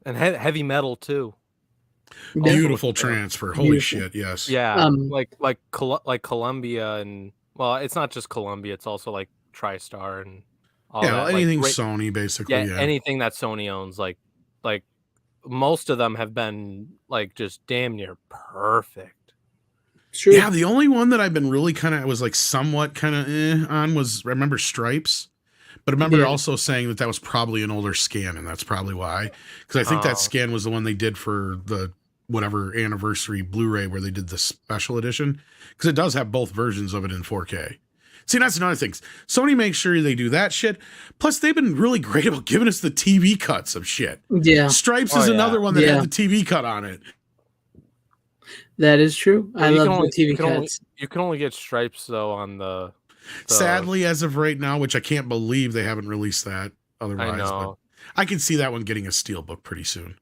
And heavy metal too. Beautiful transfer. Holy shit. Yes. Yeah. Like Columbia, and well, it's not just Columbia, it's also like TriStar and all that. Anything Sony basically. Anything that Sony owns, like most of them have been like just damn near perfect. True. Yeah, the only one that I've been really was like somewhat on was, I remember Stripes. But I remember also saying that was probably an older scan, and that's probably why. Because I think that scan was the one they did for the whatever anniversary Blu-ray where they did the special edition. Because it does have both versions of it in 4K. See, that's another thing. Sony makes sure they do that shit. Plus, they've been really great about giving us the TV cuts of shit. Yeah. Stripes is another one that had the TV cut on it. That is true. I love the TV cuts. You can only get Stripes, though, on the... Sadly, as of right now, which I can't believe they haven't released that otherwise. I know. But I can see that one getting a steelbook pretty soon.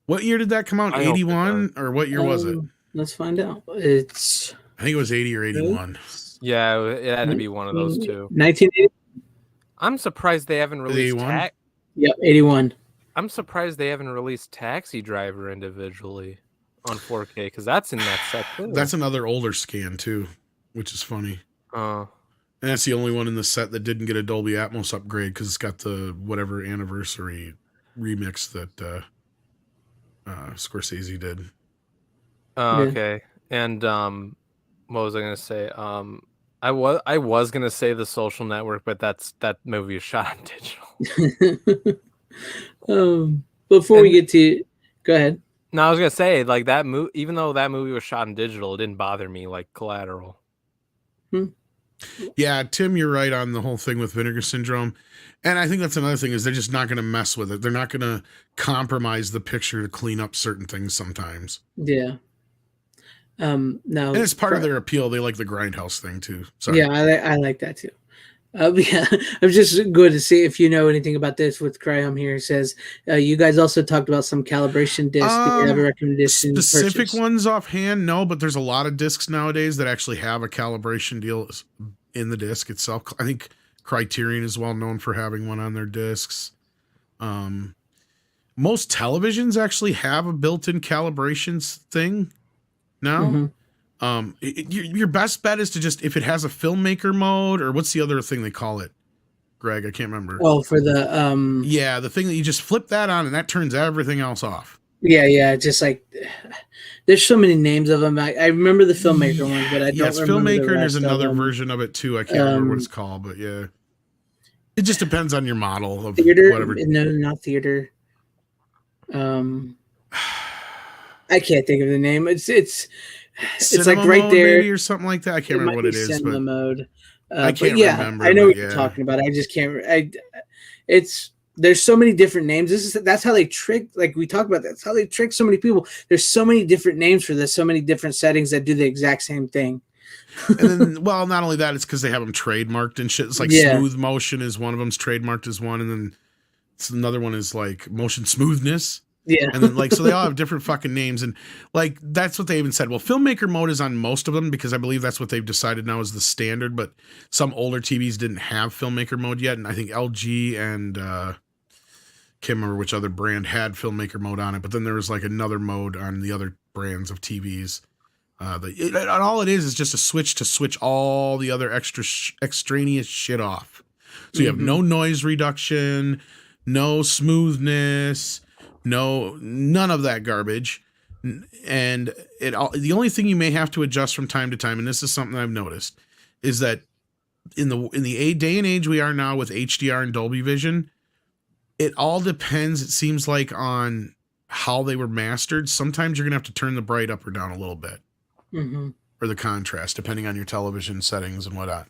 What year did that come out? 81? Or what year was it? Let's find out. I think it was 80 or 81. Yeah, it had to be one of those two. 1980. I'm surprised they haven't released... 81? Yep, 81. I'm surprised they haven't released Taxi Driver individually on 4K, because that's in that set too. That's another older scan, too, which is funny. And that's the only one in the set that didn't get a Dolby Atmos upgrade, because it's got the whatever anniversary remix that Scorsese did. Okay. And what was I going to say? I was going to say The Social Network, but that movie is shot on digital. Before we get to... Go ahead. No, I was going to say, like, that even though that movie was shot in digital, it didn't bother me like Collateral. Yeah, Tim, you're right on the whole thing with vinegar syndrome. And I think that's another thing is they're just not going to mess with it. They're not going to compromise the picture to clean up certain things sometimes. Yeah. No, and it's part of their appeal. They like the grindhouse thing too. Sorry. Yeah, I like that too. Yeah, I'm just good to see if you know anything about this. With Cryom here, it says you guys also talked about some calibration discs. Do you have a recommendation? Specific ones offhand, no, but there's a lot of discs nowadays that actually have a calibration deal in the disc itself. I think Criterion is well known for having one on their discs. Most televisions actually have a built-in calibrations thing now. Mm-hmm. Your best bet is to just, if it has a filmmaker mode, or what's the other thing they call it, Greg? I can't remember. Oh, for the the thing that you just flip that on and that turns everything else off. Yeah, just like there's so many names of them. I remember the filmmaker one, but I don't remember it's filmmaker, and there's another version of it too. I can't remember what it's called, but yeah, it just depends on your model of theater. Whatever. No, not theater. I can't think of the name. It's like right there, maybe, or something like that. I can't remember what it is. Cinema mode. I can't remember. I know what you're talking about. I just can't. There's so many different names. That's how they trick. Like we talked about, that's how they trick so many people. There's so many different names for this. So many different settings that do the exact same thing. And then, well, not only that, it's because they have them trademarked and shit. It's like smooth motion is one of them's trademarked as one, and then another one is like motion smoothness. Yeah. And then so they all have different fucking names, and like that's what they even said. Well, filmmaker mode is on most of them because I believe that's what they've decided now is the standard, but some older TVs didn't have filmmaker mode yet, and I think LG and can't remember which other brand had filmmaker mode on it, but then there was like another mode on the other brands of TVs. And all it is just a switch to switch all the other extraneous shit off. So you have no noise reduction, no smoothness, none of that garbage. And the only thing you may have to adjust from time to time, and this is something I've noticed, is that in the day and age we are now with HDR and Dolby Vision, it all depends, it seems like, on how they were mastered. Sometimes you're going to have to turn the bright up or down a little bit. Mm-hmm. Or the contrast, depending on your television settings and whatnot.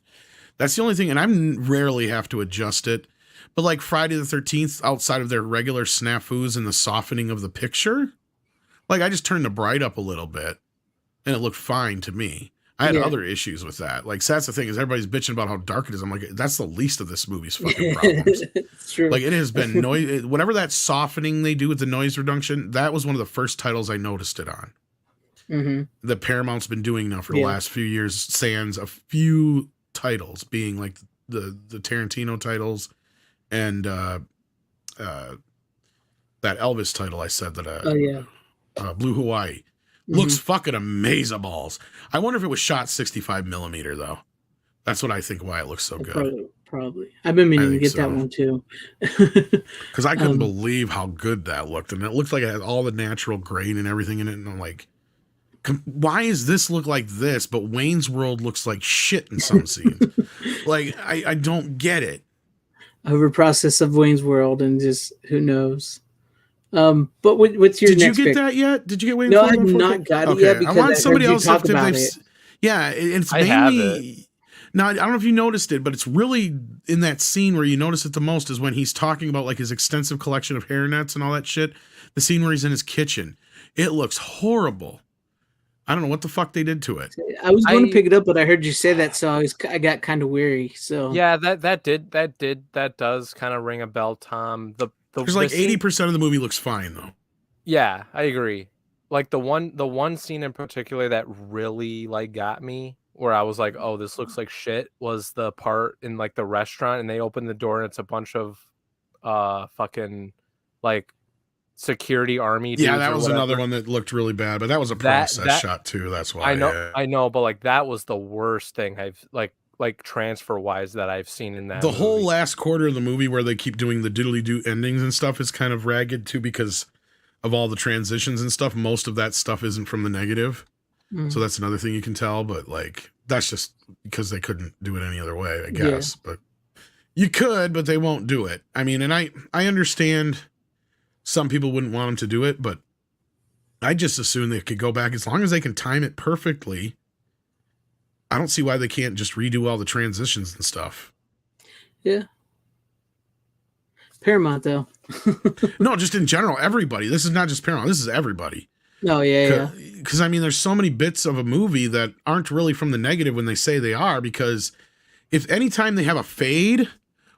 That's the only thing, and I rarely have to adjust it. But like Friday the 13th, outside of their regular snafus and the softening of the picture, like I just turned the bright up a little bit, and it looked fine to me. I had other issues with that. Like, so that's the thing, is everybody's bitching about how dark it is. I'm like, that's the least of this movie's fucking problems. It's true. Like, it has been noise. Whatever that softening they do with the noise reduction, that was one of the first titles I noticed it on. Mm-hmm. That Paramount's been doing now for the last few years, sans a few titles being like the Tarantino titles and that Elvis title I said that Blue Hawaii. Looks fucking amazeballs. I wonder if it was shot 65 millimeter though. That's what I think why it looks so good. Probably. I've been meaning to get that one too. Because I couldn't believe how good that looked. And it looked like it had all the natural grain and everything in it. And I'm like, why does this look like this? But Wayne's World looks like shit in some scenes. Like, I don't get it. Over process of Wayne's World and just who knows. But what's your Did next you get pick? that yet? Did you get Wayne's World? No, I've not got it yet because I want somebody else talk about it. Yeah, it's mainly. Now, I don't know if you noticed it, but it's really in that scene where you notice it the most is when he's talking about like his extensive collection of hairnets and all that shit. The scene where he's in his kitchen. It looks horrible. I don't know what the fuck they did to it. I was going to pick it up, but I heard you say that, so I got kind of weary. So yeah, that does kind of ring a bell, Tom. There's like 80% of the movie looks fine though. Yeah, I agree. Like the one scene in particular that really like got me, where I was like, oh, this looks like shit, was the part in like the restaurant and they open the door and it's a bunch of fucking like security army dudes. Yeah, that was another one that looked really bad, but that was a process shot too. That's why I know, but like that was the worst thing I've like transfer wise that I've seen in that. The whole last quarter of the movie where they keep doing the diddly-do endings and stuff is kind of ragged too because of all the transitions and stuff. Most of that stuff isn't from the negative. So that's another thing you can tell, but like that's just because they couldn't do it any other way, I guess. But you could, but they won't do it. I mean, and I understand some people wouldn't want them to do it, but I just assume they could go back as long as they can time it perfectly. I don't see why they can't just redo all the transitions and stuff. Yeah. Paramount, though. No, just in general, everybody. This is not just Paramount. This is everybody. Oh, yeah. Because, I mean, there's so many bits of a movie that aren't really from the negative when they say they are, because if anytime they have a fade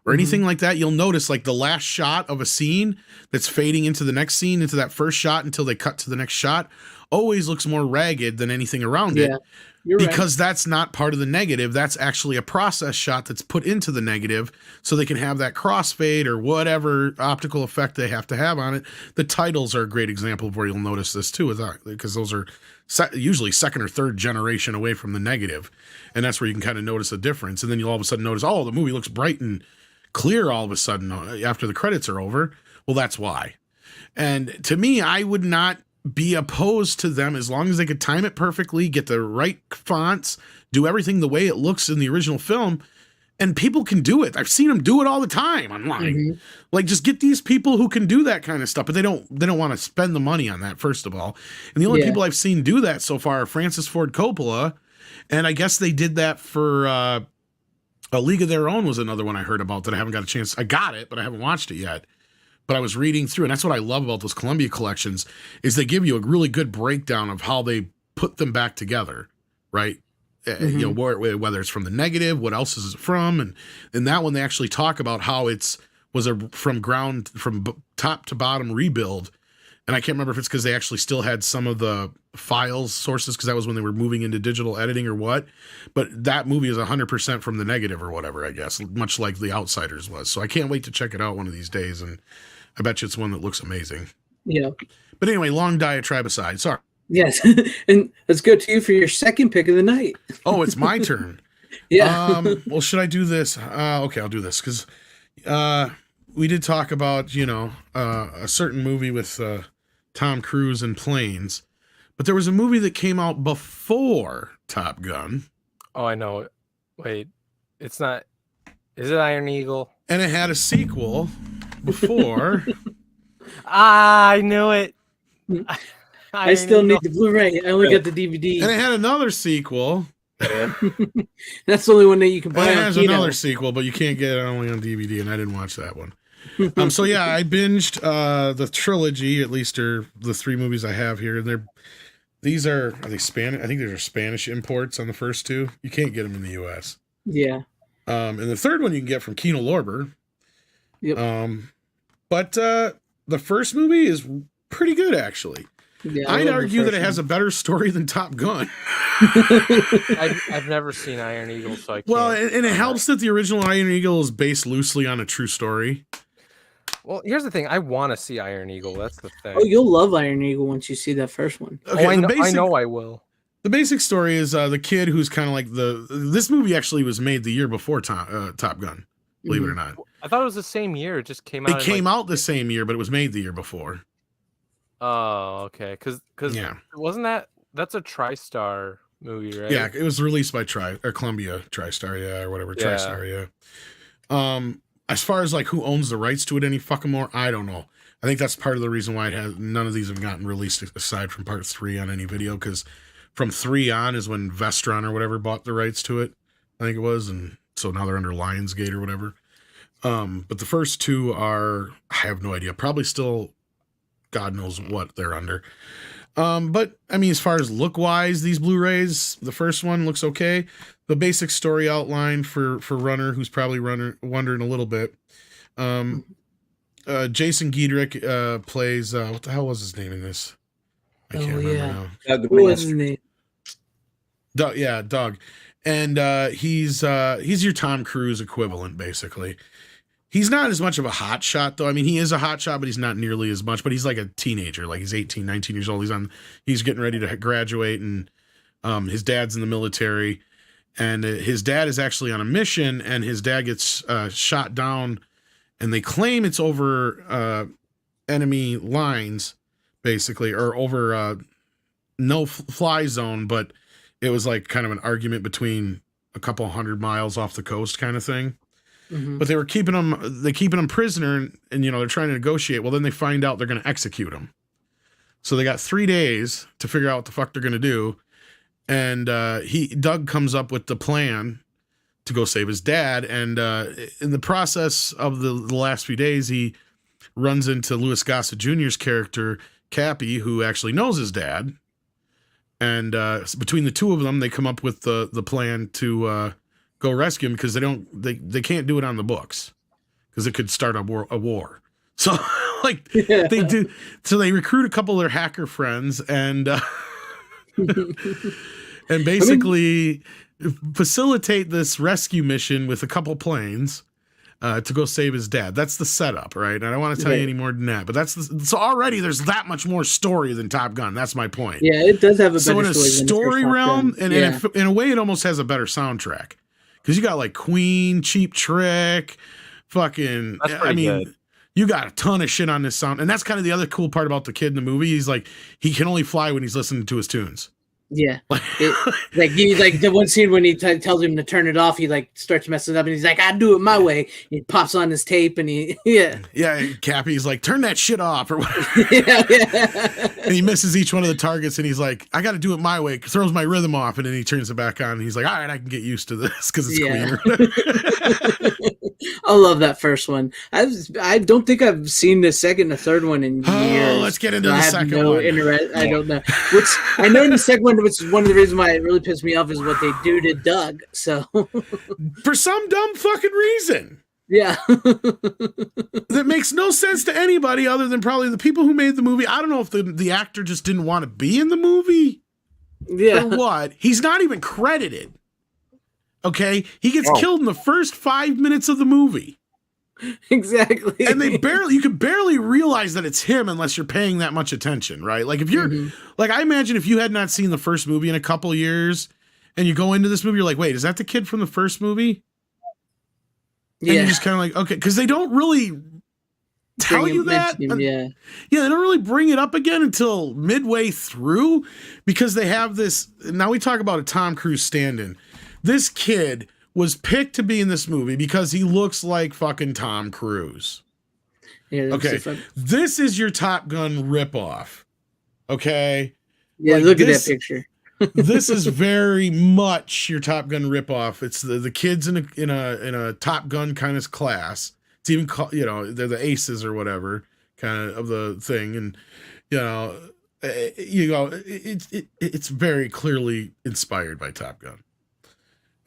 or anything like that, you'll notice like the last shot of a scene that's fading into the next scene, into that first shot until they cut to the next shot, always looks more ragged than anything around it. You're because right. That's not part of the negative. That's actually a process shot that's put into the negative so they can have that crossfade or whatever optical effect they have to have on it. The titles are a great example of where you'll notice this too, because those are usually second or third generation away from the negative. And that's where you can kind of notice a difference. And then you'll all of a sudden notice, oh, the movie looks bright and clear all of a sudden after the credits are over. Well, that's why. And to me, I would not be opposed to them as long as they could time it perfectly, get the right fonts, do everything the way it looks in the original film, and people can do it. I've seen them do it all the time online. Like, just get these people who can do that kind of stuff, but they don't want to spend the money on that, first of all. And the only people I've seen do that so far are Francis Ford Coppola, and I guess they did that for A League of Their Own was another one I heard about that I haven't got a chance. I got it, but I haven't watched it yet. But I was reading through, and that's what I love about those Columbia collections, is they give you a really good breakdown of how they put them back together, right? You know, whether it's from the negative, what else is it from, and in that one they actually talk about how was from top to bottom rebuild, and I can't remember if it's because they actually still had some of the files sources because that was when they were moving into digital editing or what, but that movie is 100% from the negative or whatever, I guess, much like The Outsiders was. So I can't wait to check it out one of these days, and I bet you it's one that looks amazing. Yeah. But anyway, long diatribe aside. Sorry. Yes. And let's go to you for your second pick of the night. Oh, it's my turn. Well, should I do this? Okay, I'll do this because we did talk about, a certain movie with Tom Cruise and planes, but there was a movie that came out before Top Gun. Oh, I know it. Wait, it's not. Is it Iron Eagle? And it had a sequel before. I knew it. I still need the Blu-ray. I only got the DVD. And it had another sequel. That's the only one that you can buy. It has another sequel, but you can't get it only on DVD, and I didn't watch that one. So yeah, I binged the trilogy, at least, or the three movies I have here, and are they Spanish? I think these are Spanish imports on the first two. You can't get them in the U.S. Yeah. And the third one you can get from Kino Lorber. Yep. But the first movie is pretty good, actually. Yeah, I'd argue that it has a better story than Top Gun. I've never seen Iron Eagle, so I can't. Well, and it helps that the original Iron Eagle is based loosely on a true story. Well, here's the thing. I want to see Iron Eagle. That's the thing. Oh, you'll love Iron Eagle once you see that first one. Okay, I know I will. The basic story is the kid who's kind of like this movie actually was made the year before Top Gun, believe it or not. I thought it was the same year. It just came out. It came out the same year, but it was made the year before. Oh, okay. Because wasn't that's a TriStar movie, right? Yeah, it was released by Columbia TriStar, yeah, or whatever, TriStar, yeah. As far as like who owns the rights to it any fucking more, I don't know. I think that's part of the reason why none of these have gotten released aside from part 3 on any video, because from 3 on is when Vestron or whatever bought the rights to it, I think it was, and so now they're under Lionsgate or whatever. But the first 2 are, I have no idea, probably still God knows what they're under. But I mean, as far as look wise, these Blu-rays, the first one looks okay. The basic story outline for Runner, who's probably wondering a little bit. Jason Giedrick plays what the hell was his name in this? I can't remember now. What was his name? Doug, yeah, Doug. And he's your Tom Cruise equivalent, basically. He's not as much of a hot shot, though. I mean, he is a hot shot, but he's not nearly as much. But he's like a teenager. Like, he's 18, 19 years old. He's getting ready to graduate, and his dad's in the military. And his dad is actually on a mission, and his dad gets shot down, and they claim it's over enemy lines, basically, or over no-fly zone, but it was like kind of an argument between a couple 100 miles off the coast kind of thing. Mm-hmm. But they were keeping him prisoner, and they're trying to negotiate. Well, then they find out they're going to execute him. So they got 3 days to figure out what the fuck they're going to do. And Doug comes up with the plan to go save his dad. And in the process of the last few days, he runs into Louis Gossett Jr.'s character, Cappy, who actually knows his dad. And between the two of them, they come up with the plan to go rescue him, because they can't do it on the books, because it could start a war. So like they do. So they recruit a couple of their hacker friends and and basically facilitate this rescue mission with a couple planes to go save his dad. That's the setup, right? And I don't want to tell you any more than that, but so already there's that much more story than Top Gun. That's my point. Yeah, it does have a better so in a story realm, and yeah. in a way, it almost has a better soundtrack, because you got like Queen, Cheap Trick, fucking. I mean, good. You got a ton of shit on this sound, and that's kind of the other cool part about the kid in the movie. He's like, he can only fly when he's listening to his tunes. Yeah, he's like the one scene when he tells him to turn it off, he like starts messing up, and he's like, "I do it my way." He pops on his tape, and Cappy's like, "Turn that shit off," or whatever. And he misses each one of the targets, and he's like, "I got to do it my way." Throws my rhythm off, and then he turns it back on. And he's like, "All right, I can get used to this because it's Queen." I love that first one. I don't think I've seen the second and third one in years. Let's get into the second one. I don't know. I know in the second one, which is one of the reasons why it really pissed me off, is what they do to Doug. So for some dumb fucking reason. Yeah. That makes no sense to anybody other than probably the people who made the movie. I don't know if the actor just didn't want to be in the movie. Yeah. Or what. He's not even credited. Okay? He gets killed in the first 5 minutes of the movie. Exactly. And you could barely realize that it's him unless you're paying that much attention, right? Like if you're like, I imagine if you had not seen the first movie in a couple of years and you go into this movie, you're like, wait, is that the kid from the first movie? And you're just kind of like, okay, because they don't really tell you that. Yeah, they don't really bring it up again until midway through, because they have this. Now we talk about a Tom Cruise stand-in. This kid was picked to be in this movie because he looks like fucking Tom Cruise. Yeah, okay, this is your Top Gun ripoff. Okay. Yeah, like look at that picture. This is very much your Top Gun ripoff. It's the kids in a Top Gun kind of class. It's even called, they're the aces or whatever kind of the thing, and it's very clearly inspired by Top Gun.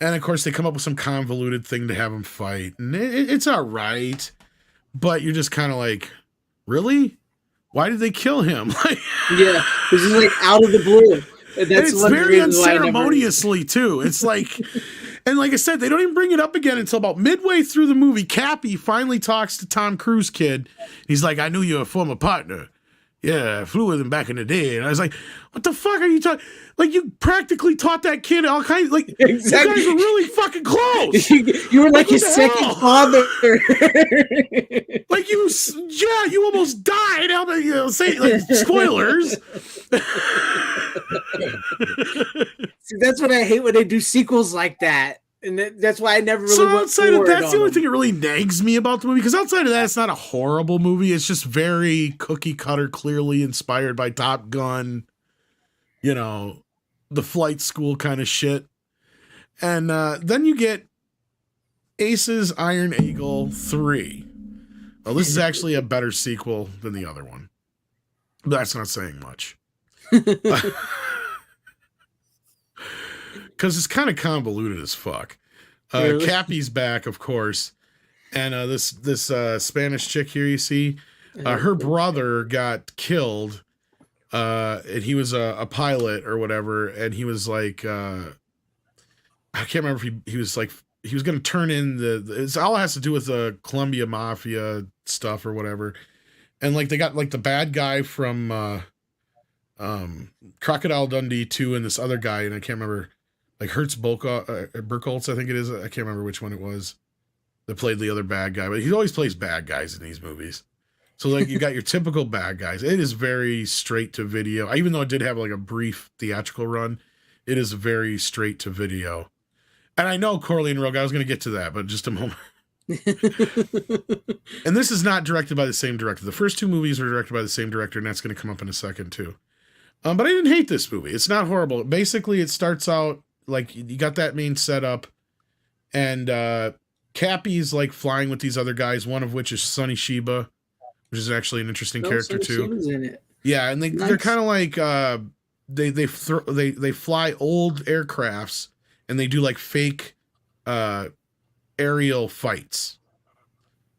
And of course, they come up with some convoluted thing to have them fight, and it's all right, but you're just kind of like, really? Why did they kill him? Yeah, this is like out of the blue. That's it's very unceremoniously too. It's like, and like I said, they don't even bring it up again until about midway through the movie. Cappy finally talks to Tom Cruise kid. He's like, "I knew you were a former partner. Yeah, I flew with him back in the day." And I was like, "What the fuck are you talking? Like, you practically taught that kid all kinds. Like, exactly. You guys were really fucking close. You were like his second father. Like you almost died. Say like spoilers." See, that's what I hate when they do sequels like that. And that's why I never really went outside of that's the only them. thing that really nags me about the movie, because outside of that, it's not a horrible movie. It's just very cookie cutter, clearly inspired by Top Gun, the flight school kind of shit. And then you get Ace's Iron Eagle 3. Well, this is actually a better sequel than the other one. But that's not saying much. Because it's kind of convoluted as fuck. Really? Cappy's back, of course. And this Spanish chick here you see, her brother got killed. And he was a pilot or whatever. And he was like, I can't remember if he was like, he was going to turn in it's all has to do with the Colombia Mafia stuff or whatever. And like they got like the bad guy from Crocodile Dundee 2 and this other guy, and I can't remember, like Hertz Burkholz, I think it is. I can't remember which one it was that played the other bad guy, but he always plays bad guys in these movies. So like you got your typical bad guys. It is very straight to video. Even though it did have like a brief theatrical run, it is very straight to video. And I know Corleone Rogue, I was going to get to that, but just a moment. And this is not directed by the same director. The first two movies were directed by the same director, and that's going to come up in a second too. But I didn't hate this movie. It's not horrible. Basically, it starts out like you got that main setup, and Cappy's like flying with these other guys, one of which is Sonny Shiba, which is actually an interesting character too. Shiba's in it. Yeah, and they're kind of like they fly old aircrafts and they do like fake aerial fights.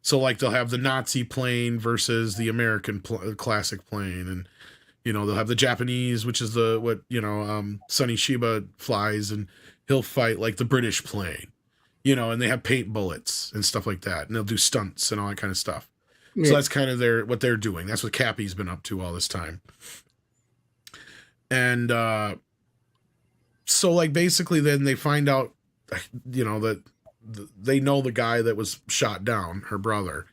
So like they'll have the Nazi plane versus the American classic plane, and they'll have the Japanese, which is Sonny Shiba flies, and he'll fight like the British plane, and they have paint bullets and stuff like that, and they'll do stunts and all that kind of stuff. Yeah. So that's kind of what they're doing. That's what Cappy's been up to all this time. And so like basically then they find out, that they know the guy that was shot down, her brother.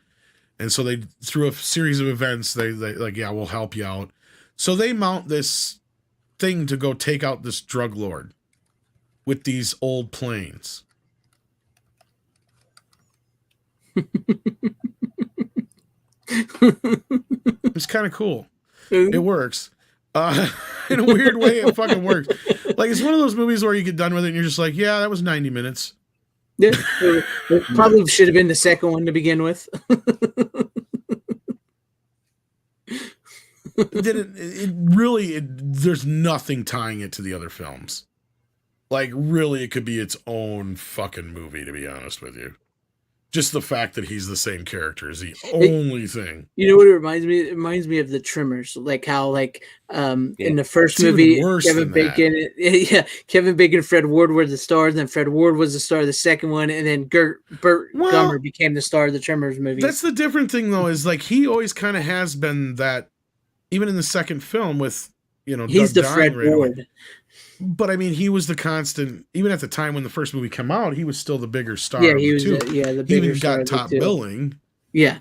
And so they, through a series of events, they like, yeah, we'll help you out. So they mount this thing to go take out this drug lord with these old planes. It's kind of cool. It works. In a weird way, it fucking works. Like, it's one of those movies where you get done with it and you're just like, yeah, that was 90 minutes. Yeah, it probably should have been the second one to begin with. There's nothing tying it to the other films. Like, really, it could be its own fucking movie, to be honest with you. Just the fact that he's the same character is the only thing. You know what it reminds me? It reminds me of the Trimmers, like how, like, in the first movie, Kevin Bacon, Kevin Bacon and Fred Ward were the stars, and then Fred Ward was the star of the second one, and then Burt Gummer became the star of the Trimmers movie. That's the different thing, though, is like he always kind of has been that, even in the second film with, he's Doug the Fred Ward. But I mean, he was the constant. Even at the time when the first movie came out, he was still the bigger star. Yeah, he was. The bigger he even star got top billing. Yeah.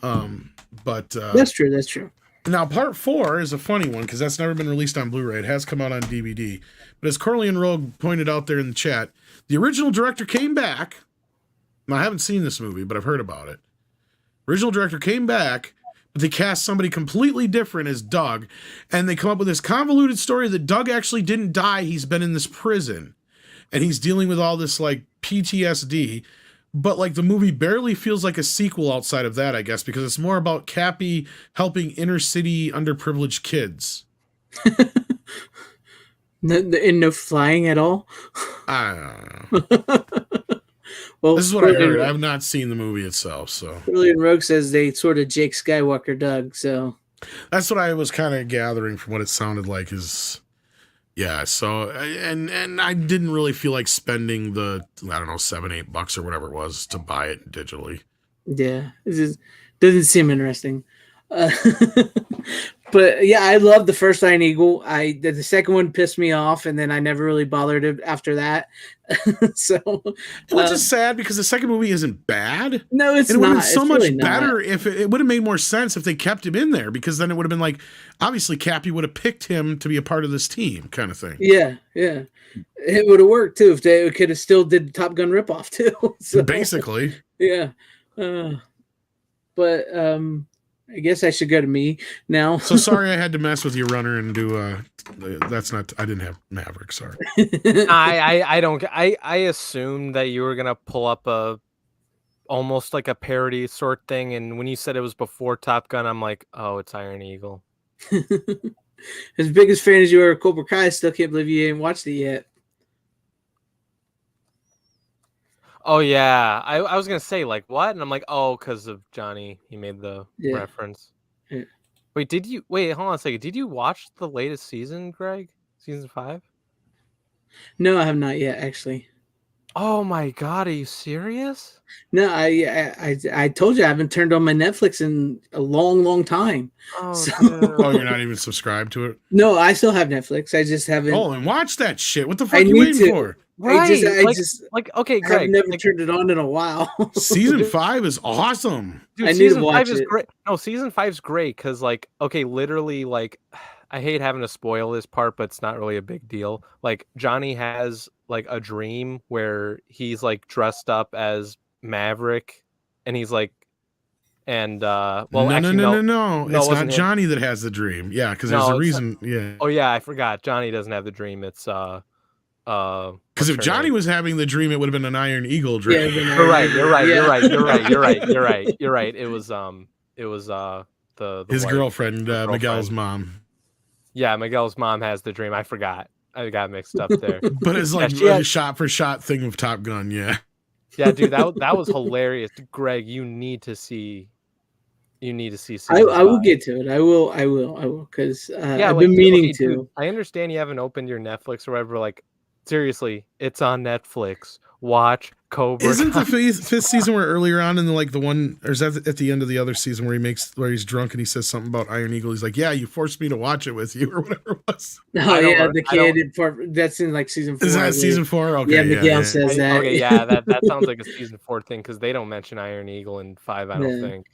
But that's true. That's true. Now, part 4 is a funny one because that's never been released on Blu-ray. It has come out on DVD. But as Corley Rogue pointed out there in the chat, the original director came back. Now, I haven't seen this movie, but I've heard about it. Original director came back. They cast somebody completely different as Doug, and they come up with this convoluted story that Doug actually didn't die. He's been in this prison, and he's dealing with all this, like, PTSD, but, like, the movie barely feels like a sequel outside of that, I guess, because it's more about Cappy helping inner-city underprivileged kids. No flying at all? I don't know. Well, this is what I heard. I have not seen the movie itself, so. Brilliant Rogue says they sort of Jake Skywalker Doug, so. That's what I was kind of gathering from what it sounded like is, yeah, so, and I didn't really feel like spending the, I don't know, $7-8 or whatever it was to buy it digitally. Yeah, it just doesn't seem interesting. But yeah, I love the first Iron Eagle. The second one pissed me off, and then I never really bothered it after that. So, which is sad because the second movie isn't bad. No, it's not. It would have been so much really better if it would have made more sense if they kept him in there, because then it would have been like, obviously Cappy would have picked him to be a part of this team, kind of thing. Yeah, it would have worked too if they could have still did Top Gun ripoff too. So, basically, yeah. But I guess I should go to me now. So sorry I had to mess with your runner and do that's not, I didn't have Maverick, sorry. I assumed that you were gonna pull up almost like a parody sort thing, and when you said it was before Top Gun, I'm like, oh, it's Iron Eagle. As big as fan as you are of Cobra Kai, I still can't believe you ain't watched it yet. Oh yeah, I was gonna say like what, and I'm like, oh, because of Johnny, he made the reference. Yeah. Wait, hold on a second. Did you watch the latest season, Greg? Season 5? No, I have not yet, actually. Oh my god, are you serious? No, I told you I haven't turned on my Netflix in a long time. Oh, so... oh, you're not even subscribed to it? No, I still have Netflix. I just haven't. Oh, and watch that shit. What the fuck are you waiting for? Right. Okay, Greg. I've never turned it on in a while. Season 5 is awesome. Dude, season 5 is great. No, season 5 is great because, like, okay, literally, like, I hate having to spoil this part, but it's not really a big deal. Like, Johnny has, like, a dream where he's, like, dressed up as Maverick, and he's, like, And no. No, It's not him. Johnny that has the dream. Yeah, because there's a reason. Yeah. Oh yeah, I forgot. Johnny doesn't have the dream. It's because if Johnny was having the dream, it would have been an Iron Eagle dream. Yeah, you're right. You're right. It was the his wife, girlfriend, Miguel's mom. Yeah, Miguel's mom has the dream. I forgot. I got mixed up there. But it's like a shot for shot thing of Top Gun. Yeah. Yeah, dude, that was hilarious. Greg, you need to see. I will get to it. I will. Because I've been meaning to. Dude, I understand you haven't opened your Netflix or whatever. Like, seriously, it's on Netflix. Watch Cobra. Isn't the fifth season where earlier on in the one, or is that at the end of the other season where he's drunk and he says something about Iron Eagle? He's like, "Yeah, you forced me to watch it with you," or whatever it was. No, yeah, the kid. That's in like season 4. Is that season 4? Okay, yeah, Miguel says that. Okay, yeah, that sounds like a season 4 thing because they don't mention Iron Eagle in 5. I don't think.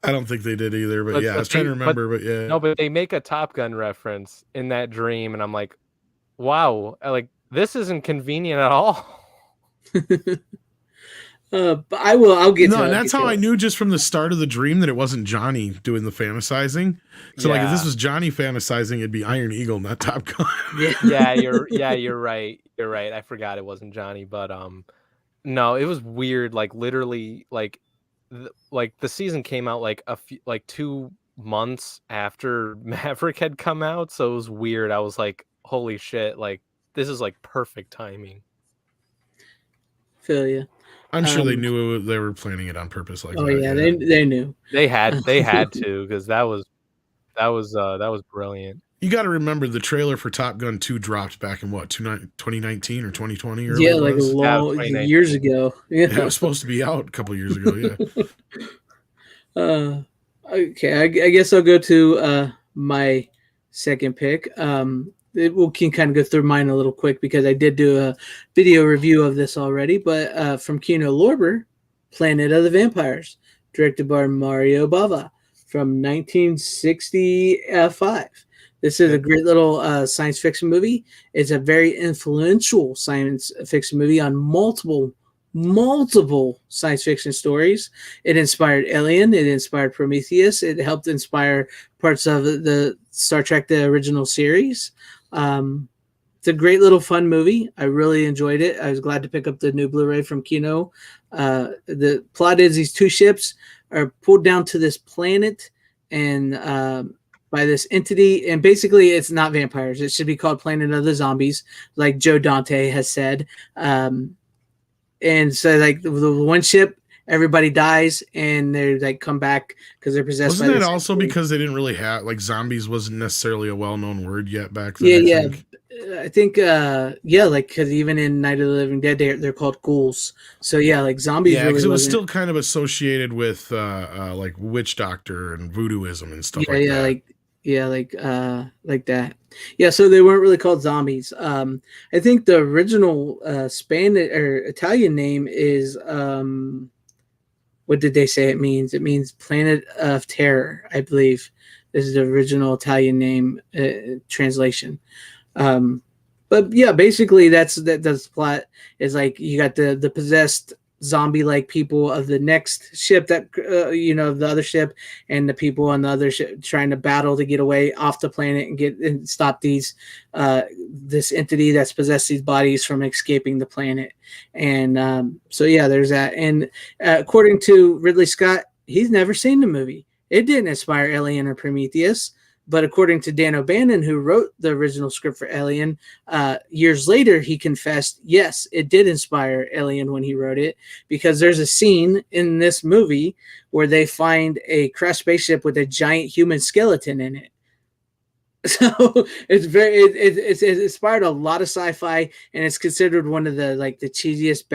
I don't think they did either, but yeah, I was trying to remember, but yeah. No, but they make a Top Gun reference in that dream, and I'm like, wow, like this isn't convenient at all. But I'll get to it. No, and that's how I knew just from the start of the dream that it wasn't Johnny doing the fantasizing. So like if this was Johnny fantasizing, it'd be Iron Eagle, not Top Gun. You're right. You're right. I forgot it wasn't Johnny, but no, it was weird. Like literally, like the season came out like 2 months after Maverick had come out, so it was weird. I was like, holy shit, like this is like perfect timing. Feel you. I'm sure they knew they were planning it on purpose. Like, oh that, yeah, they knew. They had to because that was brilliant. You got to remember the trailer for Top Gun 2 dropped back in what 2019 or 2020 or yeah, like years ago. Yeah, it was supposed to be out a couple years ago. Yeah. Okay, I guess I'll go to my second pick. We can kind of go through mine a little quick because I did do a video review of this already. But from Kino Lorber, Planet of the Vampires, directed by Mario Bava from 1965. This is a great little science fiction movie. It's a very influential science fiction movie on multiple science fiction stories. It inspired Alien. It inspired Prometheus. It helped inspire parts of the Star Trek, the original series. It's a great little fun movie. I really enjoyed it. I was glad to pick up the new Blu-ray from Kino. The plot is these 2 ships are pulled down to this planet and by this entity, and basically it's not vampires. It should be called Planet of the Zombies, like Joe Dante has said. And so like the one ship, everybody dies and they like come back because they're possessed. Wasn't that also because they didn't really have like zombies wasn't necessarily a well-known word yet back then? I think like because even in Night of the Living Dead they're called ghouls. So yeah, like zombies. Yeah, because it was still kind of associated with like witch doctor and voodooism and stuff like that. Like that. Yeah, so they weren't really called zombies. I think the original Spanish or Italian name is what did they say it means? It means Planet of Terror, I believe. This is the original Italian name translation. But yeah, basically that's the plot. Is like you got the possessed zombie-like people of the next ship that of the other ship, and the people on the other ship trying to battle to get away off the planet and stop these this entity that's possessed these bodies from escaping the planet. And so yeah, there's that. And according to Ridley Scott, he's never seen the movie. It didn't inspire Alien or Prometheus. But according to Dan O'Bannon, who wrote the original script for Alien, years later, he confessed, yes, it did inspire Alien when he wrote it, because there's a scene in this movie where they find a crashed spaceship with a giant human skeleton in it. So it's inspired a lot of sci-fi, and it's considered one of the cheesiest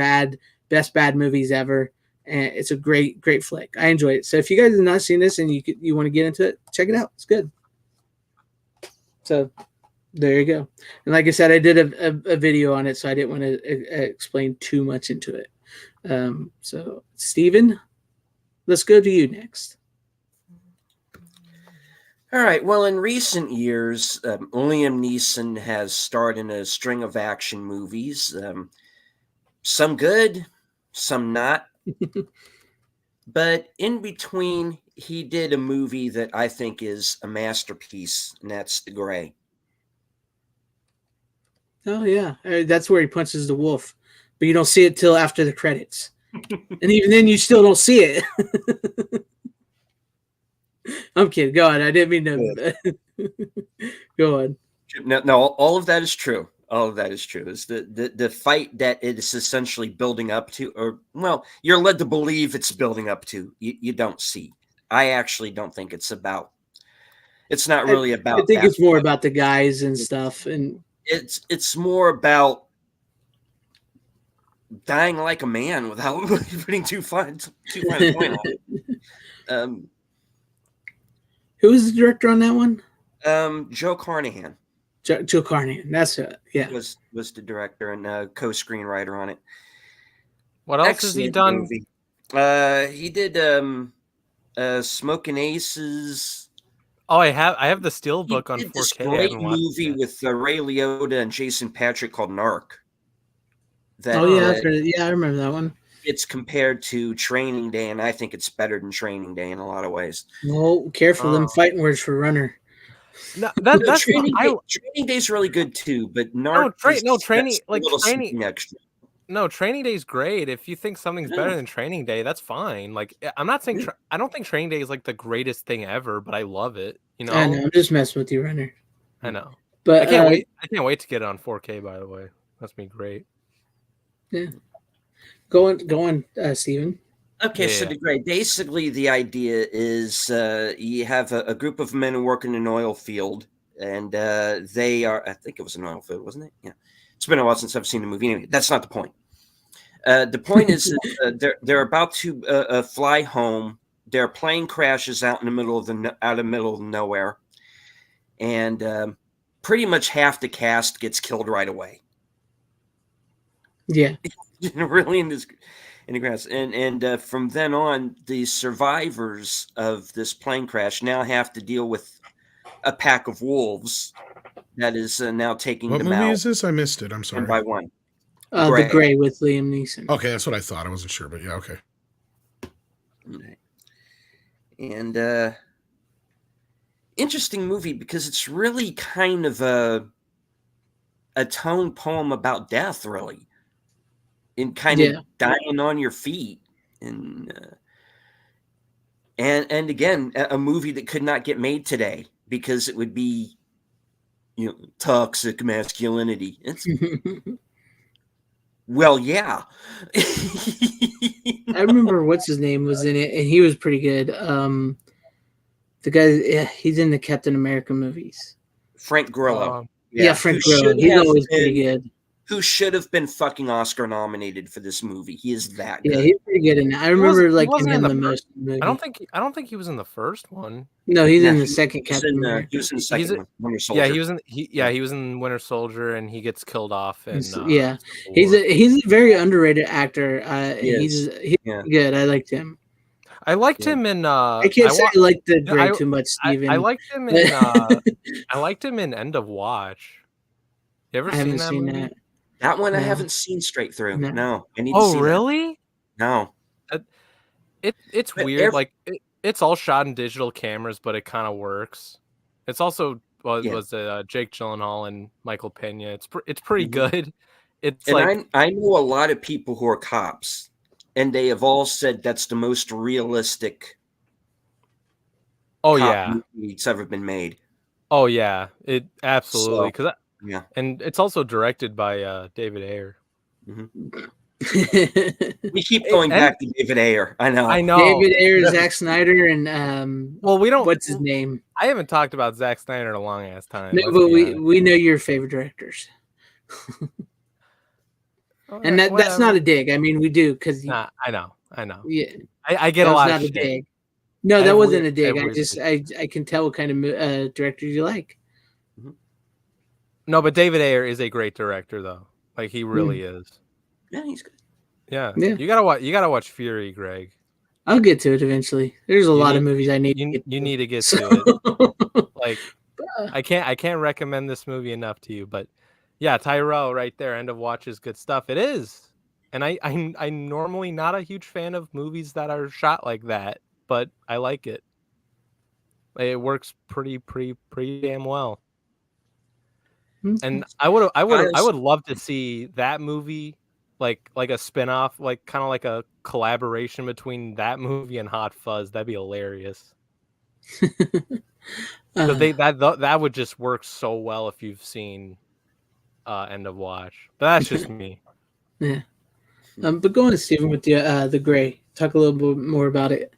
best bad movies ever. And it's a great flick. I enjoyed it. So if you guys have not seen this and you want to get into it, check it out. It's good. So there you go. And like I said, I did a video on it, so I didn't want to explain too much into it. So Steven, let's go to you next. All right. Well, in recent years, Liam Neeson has starred in a string of action movies. Some good, some not. But in between, he did a movie that I think is a masterpiece, and that's The Gray. Oh yeah, that's where he punches the wolf, but you don't see it till after the credits, and even then, you still don't see it. I'm kidding. Go on. I didn't mean to. Go on. No, all of that is true. All of that is true. Is the fight that it is essentially building up to, or well, you're led to believe it's building up to. You don't see. I actually don't think it's about. It's not really about. I think it's more about the guys and stuff, and it's more about dying like a man without putting too fine a point on it. Who was the director on that one? Joe Carnahan. Joe Carnahan. That's yeah. Was the director and co-screenwriter on it. What else has he done? Movie. He did Smoking Aces. Oh, I have the Steelbook on 4K. This great movie with Ray Liotta and Jason Patric called Narc. I remember that one. It's compared to Training Day, and I think it's better than Training Day in a lot of ways. Well, careful, them fighting words for Runner. No, that's Training Day's really good too, but Narc. Training Day's great. If you think something's better than Training Day, that's fine. Like, I'm not saying I don't think Training Day is like the greatest thing ever, but I love it. You know, I know. I'm just messing with you, Runner. I know, but I can't wait. I can't wait to get it on 4K. By the way, that's be great. Yeah, go on, Steven. Okay, so The Gray. Basically, the idea is you have a group of men who work in an oil field, and they are. I think it was an oil field, wasn't it? Yeah. It's been a while since I've seen the movie. Anyway, that's not the point. The point is that they're about to fly home. Their plane crashes out in the middle of nowhere, and pretty much half the cast gets killed right away. Yeah, really in the grass, and from then on, the survivors of this plane crash now have to deal with a pack of wolves that is now taking them out. What movie is this? I missed it. I'm sorry. One by one. The Gray with Liam Neeson. Okay, that's what I thought. I wasn't sure, but yeah, okay. And interesting movie because it's really kind of a tone poem about death, really, and kind of dying on your feet, and again, a movie that could not get made today because it would be, toxic masculinity. It's well, yeah. I remember what's his name was in it, and he was pretty good. The guy, he's in the Captain America movies. Frank Grillo. Frank Grillo. He's always pretty good. Who should have been fucking Oscar nominated for this movie? He is that good. Yeah, he's pretty good in it. I remember liking him the most. I don't think he was in the first one. No, he's in the second Captain America. He was in the second one, Winter Soldier. Yeah, he was in Winter Soldier, and he gets killed off. And he's a very underrated actor. He's good. I liked him. I liked him in. I can't say I liked the Gray too much, Steven. I liked him in. I liked him in End of Watch. You ever seen that movie? That one I haven't seen straight through. No, I need to see. Oh, really? No. It's weird. Like it's all shot in digital cameras, but it kind of works. It's also was Jake Gyllenhaal and Michael Pena. It's pretty good. I know a lot of people who are cops, and they have all said that's the most realistic. Movie that's ever been made. Oh yeah, it absolutely because. Yeah, and it's also directed by David Ayer. Mm-hmm. We keep going back to David Ayer. I know. David Ayer, Zack Snyder, and we don't. What's his name? I haven't talked about Zack Snyder in a long ass time. No, but we know your favorite directors. And that's not a dig. I mean, we do because I know. Yeah, I get a lot of dig. No, that wasn't a dig. I can tell what kind of director you like. No, but David Ayer is a great director, though. Like he really is. Yeah, he's good. Yeah. You gotta watch Fury, Greg. I'll get to it eventually. There's a lot of movies I need. You need to get to it. Like I can't recommend this movie enough to you, but yeah, Tyrell right there. End of Watch is good stuff. It is. And I'm normally not a huge fan of movies that are shot like that, but I like it. It works pretty damn well. And I would love to see that movie, like a spin-off, like kind of like a collaboration between that movie and Hot Fuzz. That'd be hilarious. That would just work so well if you've seen End of Watch. But that's just me. Yeah. But go on, Stephen, with the Gray. Talk a little bit more about it.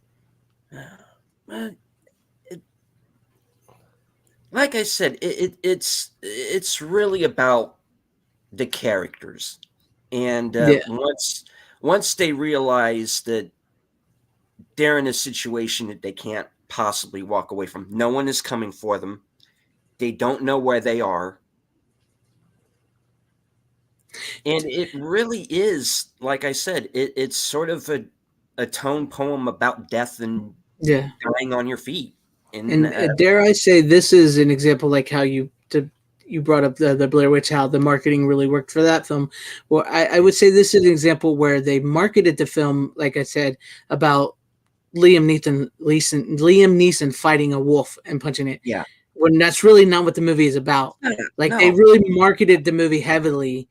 Like I said, it's really about the characters, and once they realize that they're in a situation that they can't possibly walk away from, no one is coming for them. They don't know where they are. And it really is, like I said, it's sort of a tone poem about death and dying on your feet. And dare I say, this is an example like how you brought up the Blair Witch, how the marketing really worked for that film. Well, I would say this is an example where they marketed the film, like I said, about Liam Neeson fighting a wolf and punching it. Yeah. When that's really not what the movie is about. Like they really marketed the movie heavily.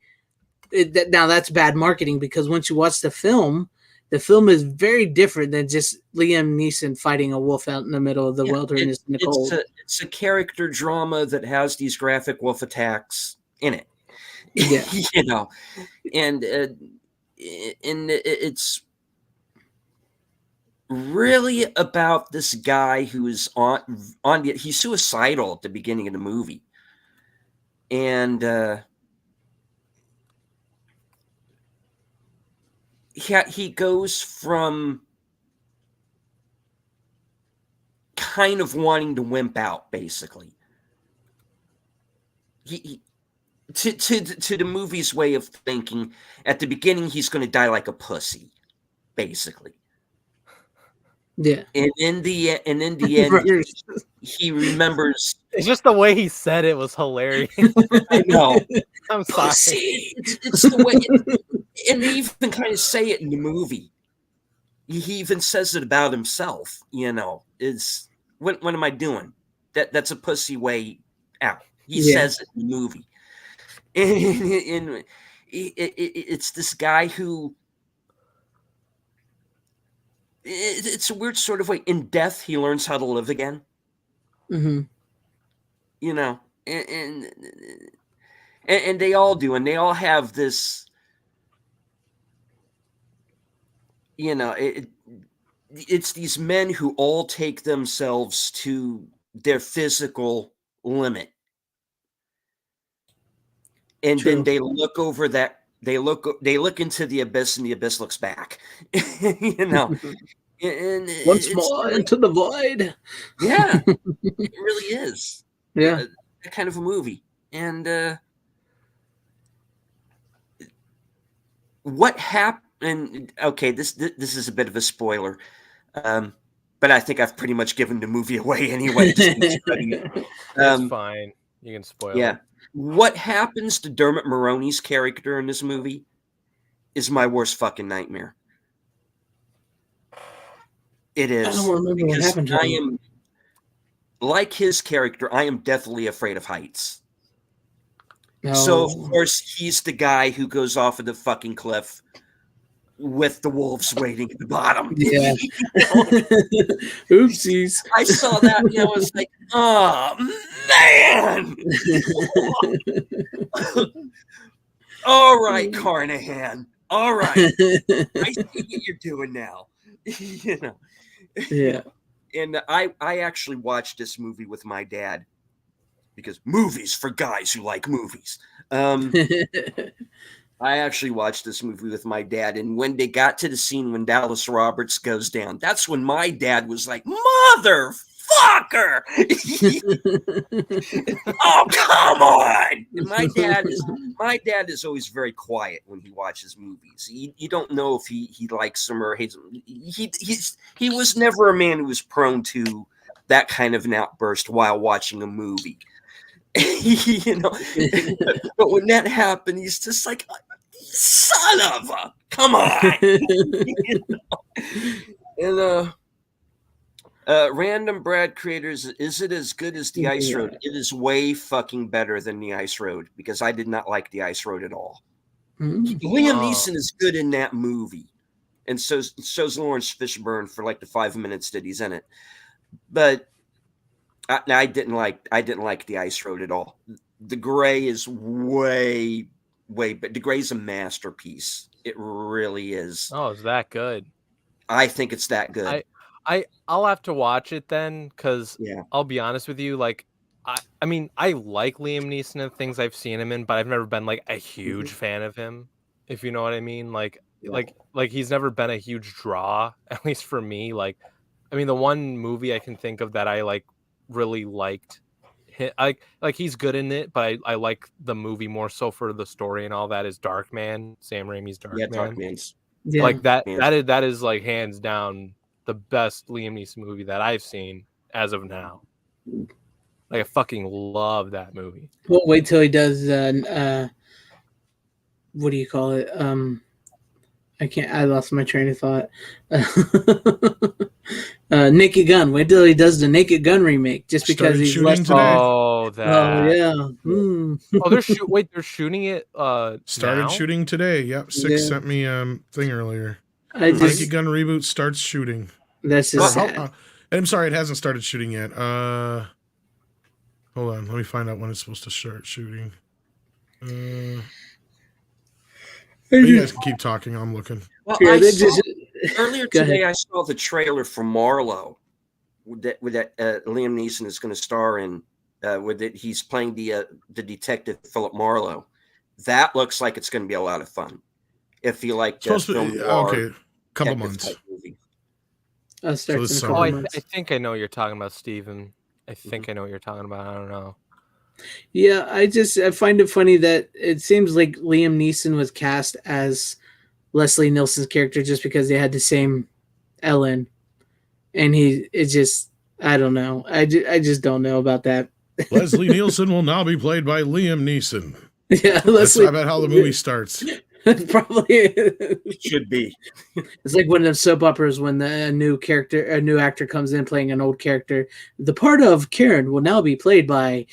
Now that's bad marketing, because once you watch the film is very different than just Liam Neeson fighting a wolf out in the middle of the wilderness in the cold. It's a character drama that has these graphic wolf attacks in it. Yeah. You know, and it's really about this guy who is he's suicidal at the beginning of the movie. And he goes from kind of wanting to wimp out, basically. He to the movie's way of thinking, at the beginning he's going to die like a pussy, basically. Yeah. And in the end, he remembers. It's just the way he said it was hilarious. I know. I'm sorry. Pussy. It's the way. And they even kind of say it in the movie. He even says it about himself. You know, is what am I doing? That's a pussy way out. He says it in the movie. And it's this guy who. It's a weird sort of way. In death, he learns how to live again. Mm-hmm. You know, and they all do, and they all have this. You know, it's these men who all take themselves to their physical limit, and then they look over that. They look into the abyss, and the abyss looks back. You know, and once more into the void. Yeah, it really is. Yeah, that kind of a movie. And what happened? Okay, this is a bit of a spoiler, but I think I've pretty much given the movie away anyway. That's fine. You can spoil it. Yeah. What happens to Dermot Mulroney's character in this movie is my worst fucking nightmare. It is. I don't remember what happened to him. Like his character, I am deathly afraid of heights. No. So, of course, he's the guy who goes off of the fucking cliff with the wolves waiting at the bottom. Yeah. Oopsies. I saw that and I was like, oh, man. All right, Carnahan. All right. I see what you're doing now. You know. Yeah. And I actually watched this movie with my dad, because movies for guys who like movies. I actually watched this movie with my dad, and when they got to the scene when Dallas Roberts goes down, that's when my dad was like, motherfucker! Oh, come on! And my dad is always very quiet when he watches movies. You don't know if he likes them or hates them. He was never a man who was prone to that kind of an outburst while watching a movie. You know, but when that happened, he's just like, son of a, come on. And Random Brad creators, is it as good as The Ice Road? It is way fucking better than The Ice Road, because I did not like The Ice Road at all. Liam Neeson is good in that movie, and so's Lawrence Fishburne for like the 5 minutes that he's in it. But I didn't like The Ice Road at all. The Gray is way, but The Gray's a masterpiece. It really is. Oh, is that good? I think it's that good. I'll have to watch it then, because I'll be honest with you, like I mean, I like Liam Neeson and things I've seen him in, but I've never been like a huge fan of him, if you know what I mean. Like he's never been a huge draw, at least for me. Like, I mean, the one movie I can think of that I like really liked, like he's good in it, but I like the movie more so for the story and all that, is Darkman, Sam Raimi's Darkman. Yeah, Darkman's. Yeah. Like that is like hands down the best Liam Neeson movie that I've seen as of now. Like, I fucking love that movie. Well, wait till he does what do you call it? I lost my train of thought. Naked Gun. Wait till he does the Naked Gun remake, just because Started he's shooting less. today. Oh, that. Oh yeah. Mm. Oh, they're shooting it. Started now? shooting today. Yep, Six sent me thing earlier. Naked Gun reboot starts shooting. That's just sad. And I'm sorry, it hasn't started shooting yet. Hold on, let me find out when it's supposed to start shooting. You guys can keep talking. I'm looking. Well, earlier today, I saw the trailer for Marlowe, that Liam Neeson is going to star in. With it, he's playing the detective Philip Marlowe. That looks like it's going to be a lot of fun. If you like, okay, couple months. I'll start this in a couple months. I think I know what you're talking about, Steven. I think I know what you're talking about. I don't know. Yeah, I find it funny that it seems like Liam Neeson was cast as Leslie Nielsen's character just because they had the same Ellen, and I don't know. I just don't know about that. Leslie Nielsen will now be played by Liam Neeson. Yeah, That's about how the movie starts. Probably it should be. It's like one of the soap operas when a new actor comes in playing an old character. The part of Karen will now be played by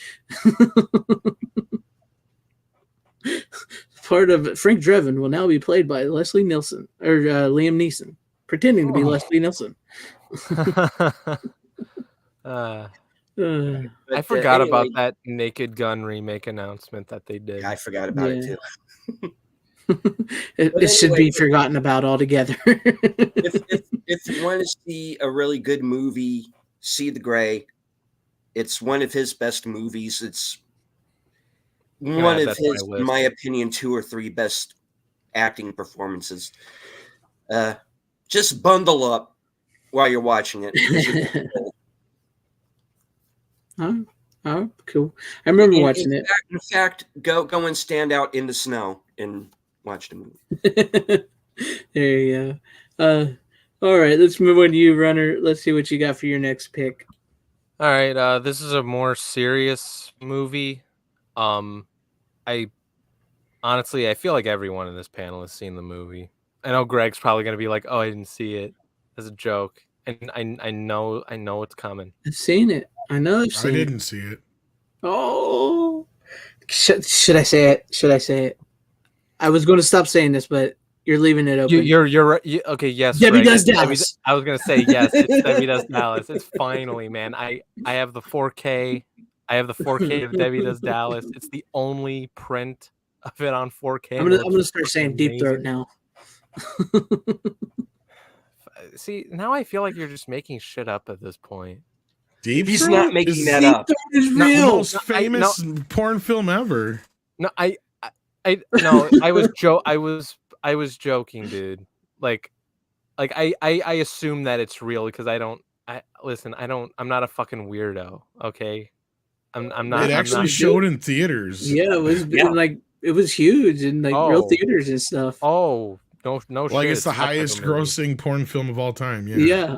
part of Frank Drebin will now be played by Leslie Nielsen or Liam Neeson, pretending to be Leslie Nielsen. I forgot about that Naked Gun remake announcement that they did. I forgot about it too. It should be forgotten about altogether. if you want to see a really good movie, see The Gray. It's one of his best movies. It's one of his, in my opinion, 2 or 3 best acting performances. Just bundle up while you're watching it. Oh, cool. I remember watching it. In fact, go and stand out in the snow and watch the movie. There you go. All right, let's move on to you, Runner. Let's see what you got for your next pick. All right, this is a more serious movie. I honestly feel like everyone in this panel has seen the movie. I know Greg's probably going to be like, "Oh, I didn't see it," as a joke, and I know it's coming. I've seen it. I know I've seen it. I didn't see it. Oh, should I say it? Should I say it? I was going to stop saying this, but you're leaving it open. You're okay. Yes, Debbie Does Dallas. I was going to say yes. It's Debbie Does Dallas. It's finally, man. I have the 4K. I have the 4K of Debbie Does Dallas. It's the only print of it on 4K. I'm gonna start saying Deep Throat now. See, now I feel like you're just making shit up at this point. He's not making that up. Is real. The most famous porn film ever. No, I was joking, dude. Like I assume that it's real because I'm not a fucking weirdo. Okay, I'm not. It actually showed in theaters. Yeah, it was huge in real theaters and stuff. Oh. No, like it's the highest grossing porn film of all time. Yeah.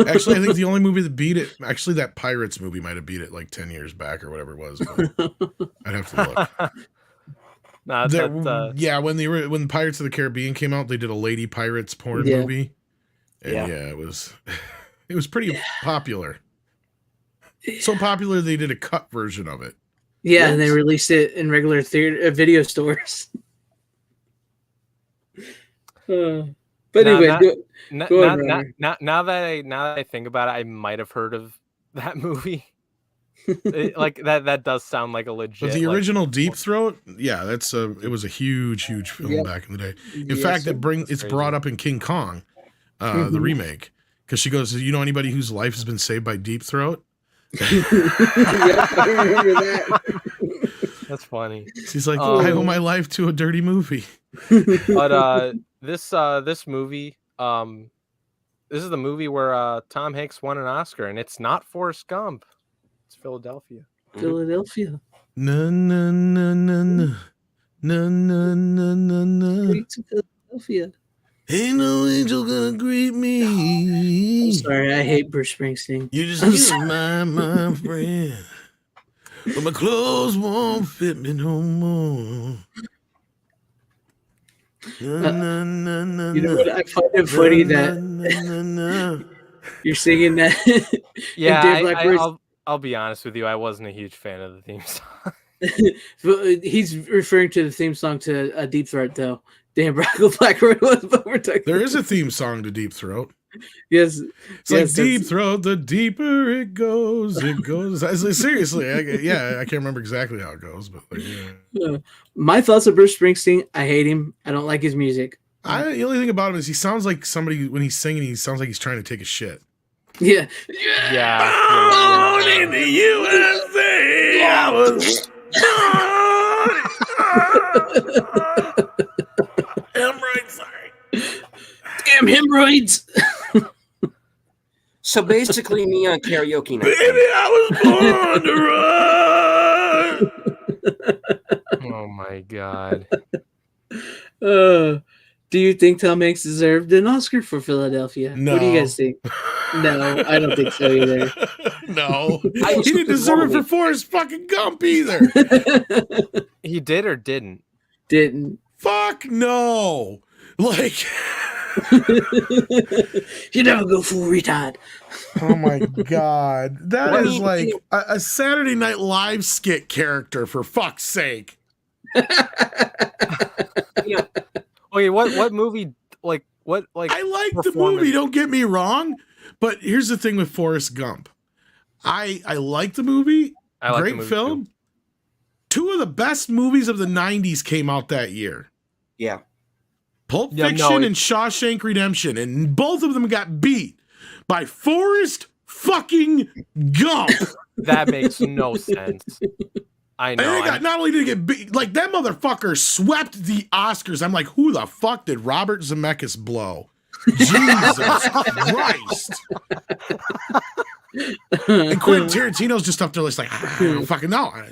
Actually, I think the only movie that beat it, actually, that Pirates movie might have beat it like 10 years back or whatever it was. I'd have to look. Yeah, when Pirates of the Caribbean came out, they did a Lady Pirates porn movie. And it was pretty popular. So popular they did a cut version of it. Yeah, and they released it in regular video stores. But anyway, now that I think about it, I might have heard of that movie. That does sound like a legit. But the original Deep Throat, it was a huge film back in the day. In fact, it's brought up in King Kong, the remake, because she goes, "You know anybody whose life has been saved by Deep Throat?" I remember that. That's funny. She's like, "I owe my life to a dirty movie." But this movie, this is the movie where Tom Hanks won an Oscar, and it's not Forrest Gump. It's Philadelphia. Philadelphia. No, no, no, no, no. No, no, no, no, no. Straight to Philadelphia. Ain't no angel gonna greet me. I'm sorry, I hate Bruce Springsteen. You just my friend. But my clothes won't fit me no more. You know what? I find it funny that you're singing that. Yeah, I'll be honest with you. I wasn't a huge fan of the theme song. He's referring to the theme song to Deep Throat, though. Dan Blackwood was, but we're talking. There is a theme song to Deep Throat. Yes, it's like Deep Throat. The deeper it goes. Seriously, I can't remember exactly how it goes, but my thoughts of Bruce Springsteen. I hate him. I don't like his music. The only thing about him is he sounds like somebody when he's singing. He sounds like he's trying to take a shit. Yeah. Born in the USA. I was hemorrhoids, sorry. Damn hemorrhoids. So basically, me on karaoke night. Baby, I was born to run. Oh my god. Do you think Tom Hanks deserved an Oscar for Philadelphia? No. What do you guys think? No, I don't think so either. No. He didn't deserve it for Forrest fucking Gump either. He did or didn't? Didn't. Fuck no. Like... You never go full retard. Oh my god. That is like a Saturday Night Live skit character, for fuck's sake. Okay, what movie, what I like the movie, don't get me wrong, but here's the thing with Forrest Gump. I like the movie. Great film. Too. Two of the best movies of the 90s came out that year. Yeah. Pulp Fiction and Shawshank Redemption, and both of them got beat by Forrest fucking Gump. That makes no sense. I know. And not only did it get beat, like that motherfucker swept the Oscars. I'm like, who the fuck did Robert Zemeckis blow? Jesus Christ. And Quentin Tarantino's just up there like, I don't fucking know. I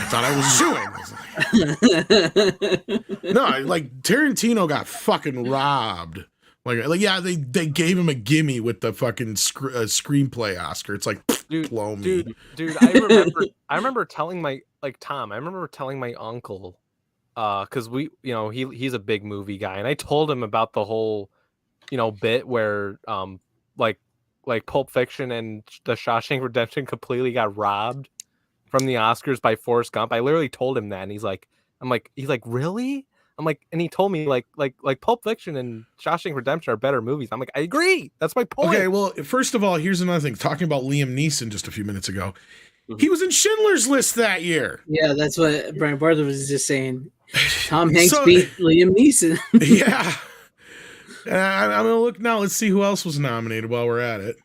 thought I was suing. No, like Tarantino got fucking robbed. Like yeah, they gave him a gimme with the fucking screenplay Oscar. It's like, blow me. Dude, I remember telling my uncle, because he's a big movie guy, and I told him about the whole, bit where like Pulp Fiction and the Shawshank Redemption completely got robbed from the Oscars by Forrest Gump. I literally told him that, and he's like, really? I'm like, and he told me like Pulp Fiction and Shawshank Redemption are better movies. I'm like, I agree. That's my point. Okay, well, first of all, here's another thing. Talking about Liam Neeson just a few minutes ago, he was in Schindler's List that year. Yeah, that's what Brian Bartlett was just saying. Tom Hanks beat Liam Neeson. Yeah. I'm going to look now. Let's see who else was nominated while we're at it.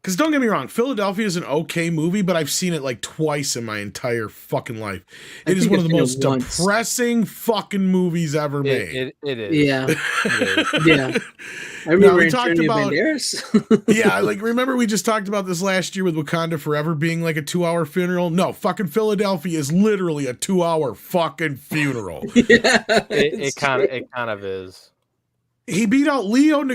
Because don't get me wrong, Philadelphia is an okay movie, but I've seen it like twice in my entire fucking life. It is one of the most depressing fucking movies ever made. It is. Yeah. Yeah. I remember we talked about yeah, like remember we just talked about this last year with Wakanda Forever being like a 2-hour funeral? No, fucking Philadelphia is literally a 2-hour fucking funeral. Yeah, it kind of is. He beat out Leonardo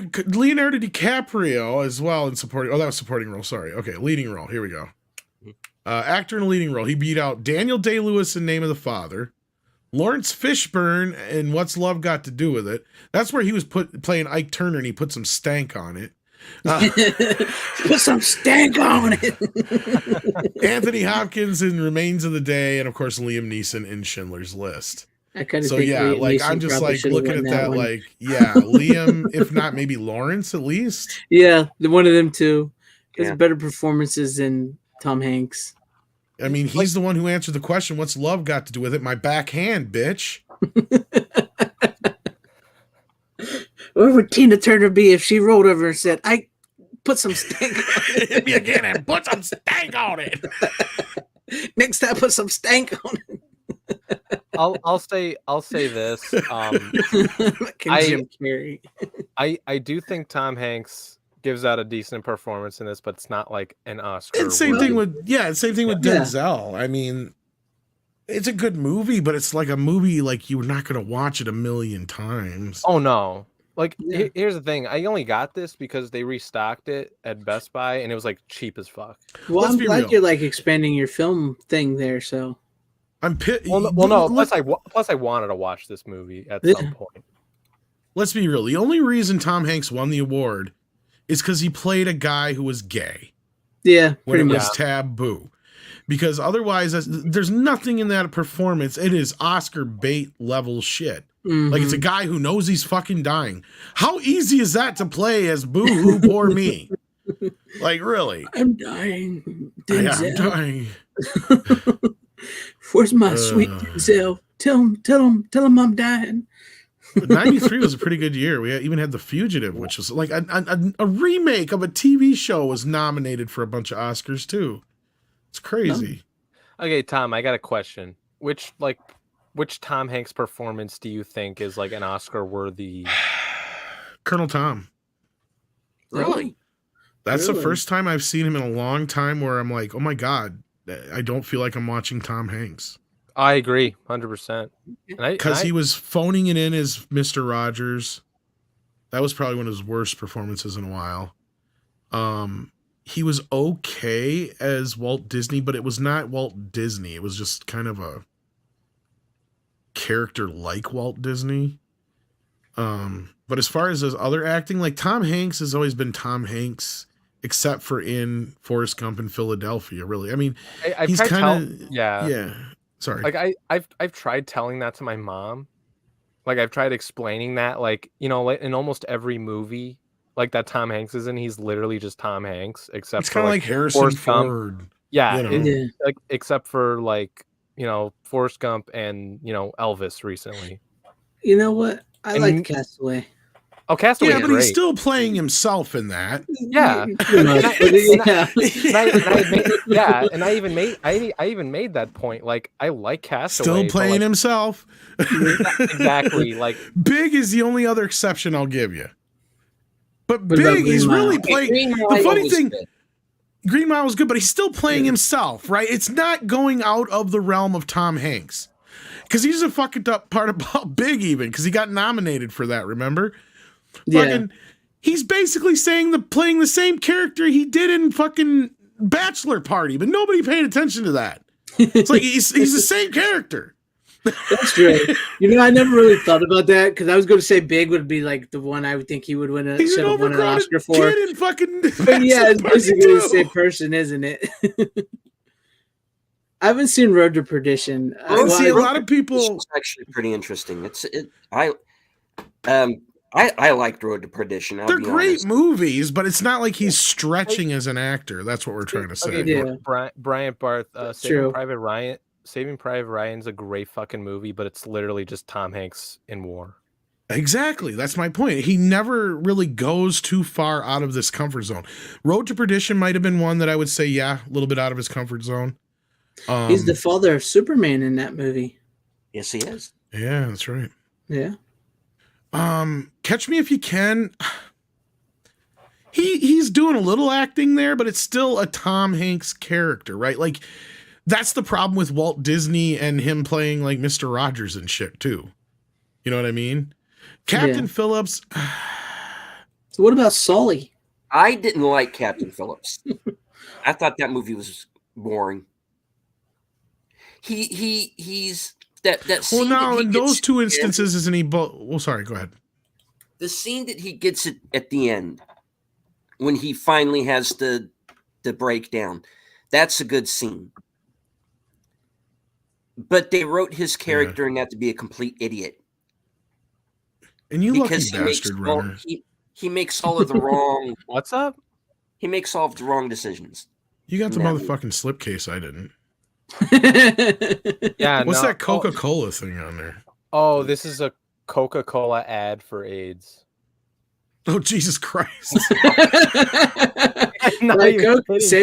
DiCaprio as well in supporting. Oh, that was supporting role. Sorry. Okay, leading role. Here we go. Actor in a leading role. He beat out Daniel Day-Lewis in Name of the Father, Lawrence Fishburne and What's Love Got to Do with It? That's where he was playing Ike Turner, and he put some stank on it. Put some stank on it. Anthony Hopkins in Remains of the Day, and of course Liam Neeson in Schindler's List. I kind of So think yeah, Liam like Neeson I'm just probably like should've looking won at that, one. like Liam, if not maybe Lawrence at least. Yeah, one of them too. Has Yeah. better performances than Tom Hanks. I mean, he's the one who answered the question, "What's love got to do with it?" My backhand, bitch. Where would Tina Turner be if she rolled over and said, "I put some stank on it"? Hit me again and put some stank on it. Next time, put some stank on it. I'll say this. Jim Carrey. I do think Tom Hanks gives out a decent performance in this, but it's not like an Oscar. And same thing with Denzel. Yeah. I mean, it's a good movie, but it's like a movie like you're not going to watch it a million times. Oh no. Like here's the thing. I only got this because they restocked it at Best Buy and it was like cheap as fuck. Well, I'm glad you're like expanding your film thing there. So I'm pissed. Well, no. Plus, I wanted to watch this movie at some point. Let's be real. The only reason Tom Hanks won the award is because he played a guy who was gay. Yeah, when it was taboo. Because otherwise, there's nothing in that performance. It is Oscar bait level shit. Mm-hmm. Like, it's a guy who knows he's fucking dying. How easy is that to play as boo-hoo, poor me? Like, really? I'm dying. I'm dying. Where's my sweet Denzel? Tell him I'm dying. 93 was a pretty good year. We even had The Fugitive, which was like a remake of a TV show, was nominated for a bunch of Oscars too. It's crazy. Okay, Tom, I got a question. Which Tom Hanks performance do you think is like an Oscar worthy? Colonel Tom. Really? That's the first time I've seen him in a long time where I'm like, oh my God, I don't feel like I'm watching Tom Hanks. I agree, 100%. Because he was phoning it in as Mr. Rogers. That was probably one of his worst performances in a while. He was okay as Walt Disney, but it was not Walt Disney. It was just kind of a character like Walt Disney. But as far as his other acting, like Tom Hanks has always been Tom Hanks, except for in Forrest Gump in Philadelphia, really. I mean, he's kind of... Yeah. Sorry. Like I've tried telling that to my mom. Like I've tried explaining that, like, you know, like in almost every movie like that Tom Hanks is in, he's literally just Tom Hanks, except it's kind of like Harrison Ford. Yeah, you know? like except for like, you know, Forrest Gump and, you know, Elvis recently. You know what? I like Castaway. Oh, Castaway! Yeah, but he's still playing himself in that. Yeah, and I even made that point. Like, I like Castaway. Still playing himself. Exactly. Like, Big is the only other exception I'll give you. But Big, he's really playing. The funny thing, Green Mile was good, but he's still playing himself, right? It's not going out of the realm of Tom Hanks, because he's a fucking up part about Big, even because he got nominated for that. Remember? Fucking, he's basically playing the same character he did in fucking Bachelor Party, but nobody paid attention to that. It's like he's the same character. That's true. You know, I never really thought about that because I was going to say Big would be like the one I would think he would win. He's an overgrown kid in fucking. But yeah, it's basically the same person, isn't it? I haven't seen Road to Perdition. A lot of people. It's actually pretty interesting. I liked Road to Perdition. They're great movies, but it's not like he's stretching as an actor. That's what we're trying to say. Yeah. Bryant Barth, Saving Private Ryan's a great fucking movie, but it's literally just Tom Hanks in war. Exactly. That's my point. He never really goes too far out of this comfort zone. Road to Perdition might have been one that I would say, a little bit out of his comfort zone. He's the father of Superman in that movie. Yes, he is. Yeah, that's right. Yeah. Catch Me If You Can. He's doing a little acting there, but it's still a Tom Hanks character, right? Like, that's the problem with Walt Disney and him playing like Mr. Rogers and shit too. You know what I mean? Captain Phillips. So what about Sully? I didn't like Captain Phillips. I thought that movie was boring. He's That scene. Well, now in those two instances, isn't he? Well, sorry. Go ahead. The scene that he gets at the end, when he finally has the breakdown, that's a good scene. But they wrote his character in that to be a complete idiot. And you lucky bastard, runner. He makes all of the wrong. What's up? He makes all of the wrong decisions. You got the motherfucking slipcase. I didn't. Yeah. What's that Coca-Cola thing on there? Oh, this is a Coca-Cola ad for AIDS. Oh, Jesus Christ. Save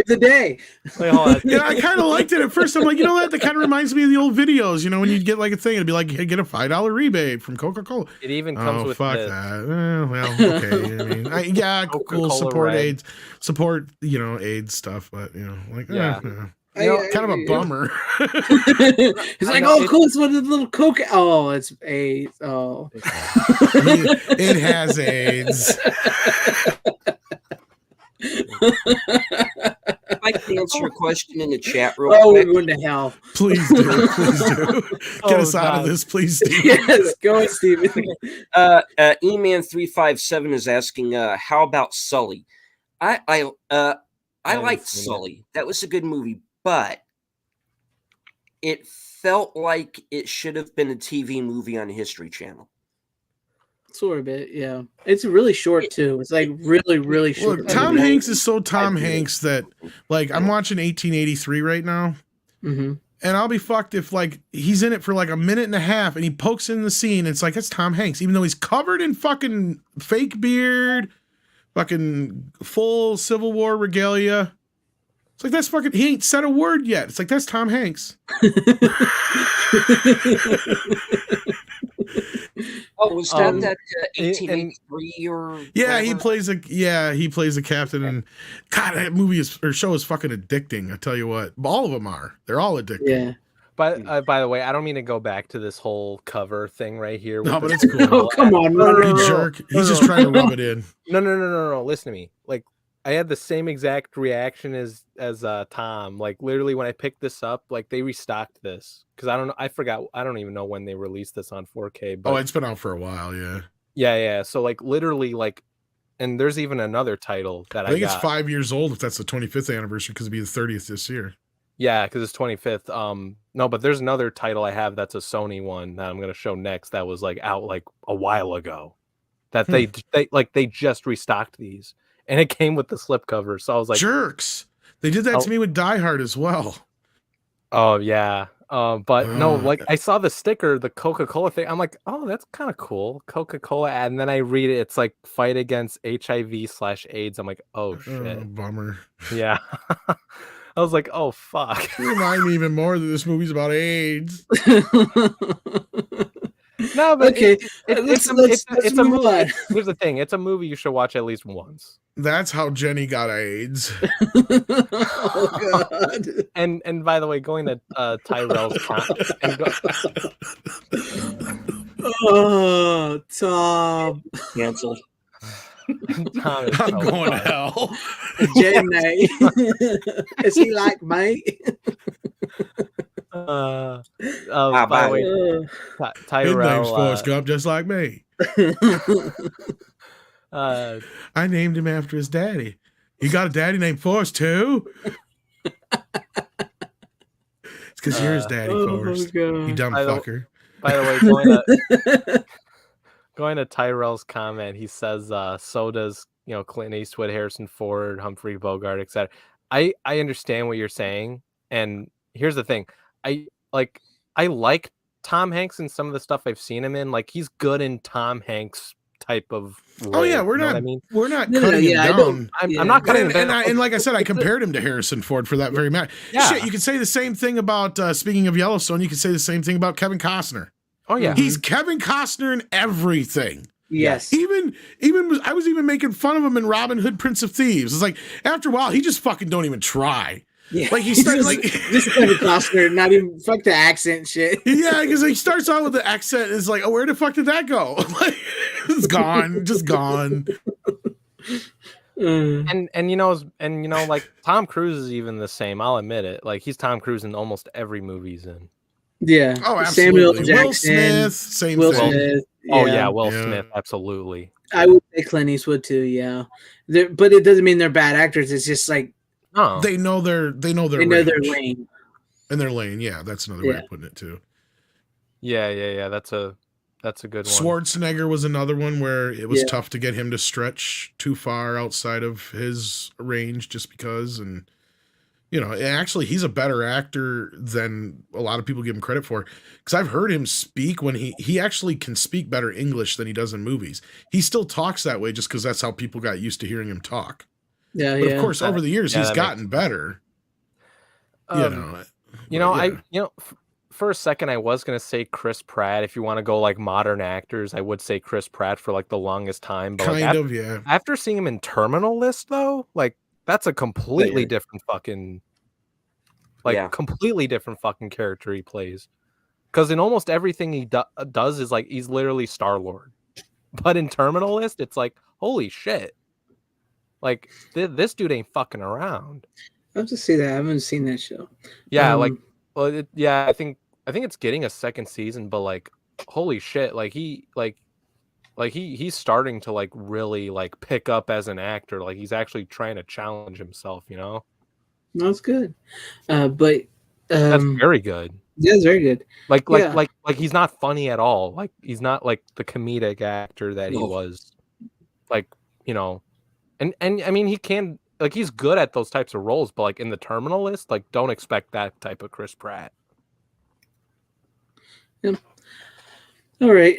the day. Wait, hold on. Yeah, I kind of liked it at first. I'm like, you know what? That kind of reminds me of the old videos. You know, when you'd get like a thing, it'd be like, hey, get a $5 rebate from Coca-Cola. It even comes with fuck this. that. Well, okay. I mean, yeah, cool. Support Red. AIDS. Support, AIDS stuff. But, like, yeah. Kind of a bummer. He's like, oh, cool. It's one of the little Coke. Oh, it's AIDS. Oh. It has AIDS. I can answer a question in the chat real quick. We're going to hell. Please do. Please do. Get us out of this, please, Steve. Yes, go, Steven. E-Man357 is asking, how about Sully? I liked Sully. That was a good movie, but it felt like it should have been a TV movie on History Channel. Sort of it, yeah. It's really short too. It's like really short. Look, Tom Hanks is so Tom Hanks that, like, I'm watching 1883 right now, and I'll be fucked if like he's in it for like a minute and a half and he pokes in the scene. And it's like, that's Tom Hanks, even though he's covered in fucking fake beard, fucking full Civil War regalia. It's like, that's fucking, he ain't said a word yet. It's like, that's Tom Hanks. Oh, was that 1883 or? Yeah, he plays a captain, and God, that movie show is fucking addicting. I tell you what, all of them are. They're all addicting. Yeah. But by the way, I don't mean to go back to this whole cover thing right here. No, but it's cool. Oh, come on, you jerk. He's just trying to rub it in. No. Listen to me. Like, I had the same exact reaction as Tom. Like, literally when I picked this up, like, they restocked this because I forgot. I don't even know when they released this on 4K. But it's been out for a while. Yeah. Yeah. So like, literally, like, and there's even another title that I think it's 5 years old if that's the 25th anniversary because it'll be the 30th this year. Yeah, because it's 25th. No, but there's another title I have that's a Sony one that I'm gonna show next that was like out like a while ago. That they just restocked these. And it came with the slipcover, so I was like, jerks. They did that to me with Die Hard as well. Oh yeah. But no, like I saw the sticker, the Coca-Cola thing. I'm like, oh, that's kind of cool. Coca-Cola ad. And then I read it, it's like fight against HIV/AIDS. I'm like, oh shit. Bummer. Yeah. I was like, oh fuck. You remind me even more that this movie's about AIDS. No, but okay. It's a movie. Here's the thing: it's a movie you should watch at least once. That's how Jenny got AIDS. Oh God! And by the way, going to Tyrell's oh, Tom, cancel. I'm going to hell. Jenny, is he like me? By the way, Tyrell. His name's Forrest Gump, just like me. I named him after his daddy. You got a daddy named Forrest too? It's because you're his daddy, Forrest. You dumb fucker. By the way, going to Tyrell's comment, he says, so does Clint Eastwood, Harrison Ford, Humphrey Bogart, etc. I understand what you're saying, and here's the thing. I like Tom Hanks and some of the stuff I've seen him in. Like, he's good in Tom Hanks type of role. Oh yeah, we're not cutting him down. I'm not cutting him down. And like I said, I compared him to Harrison Ford for that very matter. Yeah. Shit, you could say the same thing about speaking of Yellowstone, you could say the same thing about Kevin Costner. Oh yeah. He's Kevin Costner in everything. Yes. I was even making fun of him in Robin Hood, Prince of Thieves. It's like after a while, he just fucking don't even try. Yeah, like he started this Kevin Costner, not even fuck the accent shit. Yeah, because he starts out with the accent. And it's like, oh, where the fuck did that go? Like, it's gone, just gone. Like Tom Cruise is even the same. I'll admit it. Like he's Tom Cruise in almost every movie he's in. Yeah. Oh, Samuel absolutely. Jackson, Will Smith, same Will thing. Smith. Oh yeah, Will Smith, absolutely. I would say Clint Eastwood too. Yeah, but it doesn't mean they're bad actors. It's just like they know their their lane. And their lane. Yeah, that's another way of putting it too. Yeah. That's a good one. Schwarzenegger was another one where it was tough to get him to stretch too far outside of his range, just because. And actually, he's a better actor than a lot of people give him credit for. Because I've heard him speak when he actually can speak better English than he does in movies. He still talks that way just because that's how people got used to hearing him talk. Yeah, but of course, over the years, he's gotten better. For a second, I was gonna say Chris Pratt. If you want to go like modern actors, I would say Chris Pratt for like the longest time. But after seeing him in Terminal List, though, like that's a completely different fucking, completely different fucking character he plays. Because in almost everything he does is like he's literally Star-Lord. But in Terminal List, it's like holy shit, like this dude ain't fucking around. I have to see that. I haven't seen that show. Yeah, I think it's getting a second season, but like holy shit, he's starting to like really like pick up as an actor. Like he's actually trying to challenge himself, That's good. But that's very good. Yeah, it's very good. Like he's not funny at all. Like he's not like the comedic actor that he was. Like, and I mean he can, like he's good at those types of roles, but like in the Terminal List, like don't expect that type of Chris Pratt. Yeah. All right.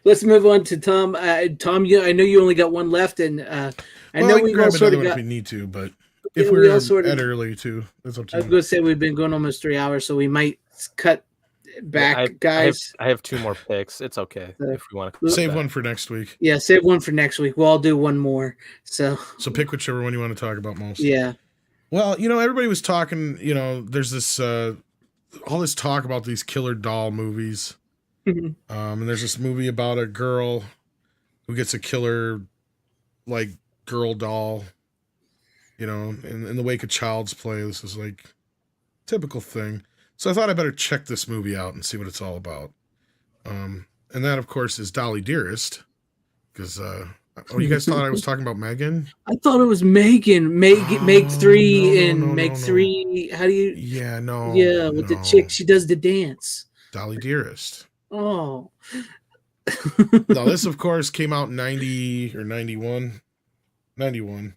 Let's move on to Tom. Tom, I know you only got one left, and I know we all sort of got. If we need to, but if we're all sort of early too, that's up to you. I was going to say we've been going almost 3 hours, so we might cut back, guys. I have two more picks. It's okay if we want to save one for next week. Yeah, save one for next week. We'll all do one more. So pick whichever one you want to talk about most. Yeah. Well, everybody was talking. There's this all this talk about these killer doll movies. And there's this movie about a girl who gets a killer like girl doll. In the wake of Child's Play. This is like typical thing. So I thought I better check this movie out and see what it's all about. And that, of course, is Dolly Dearest. Because, you guys thought I was talking about Megan? I thought it was Megan. Meg 3 and Meg 3. How do you... Yeah, no. Yeah, with the chick. She does the dance. Dolly Dearest. Oh. Now, this, of course, came out in 90 or 91. 91.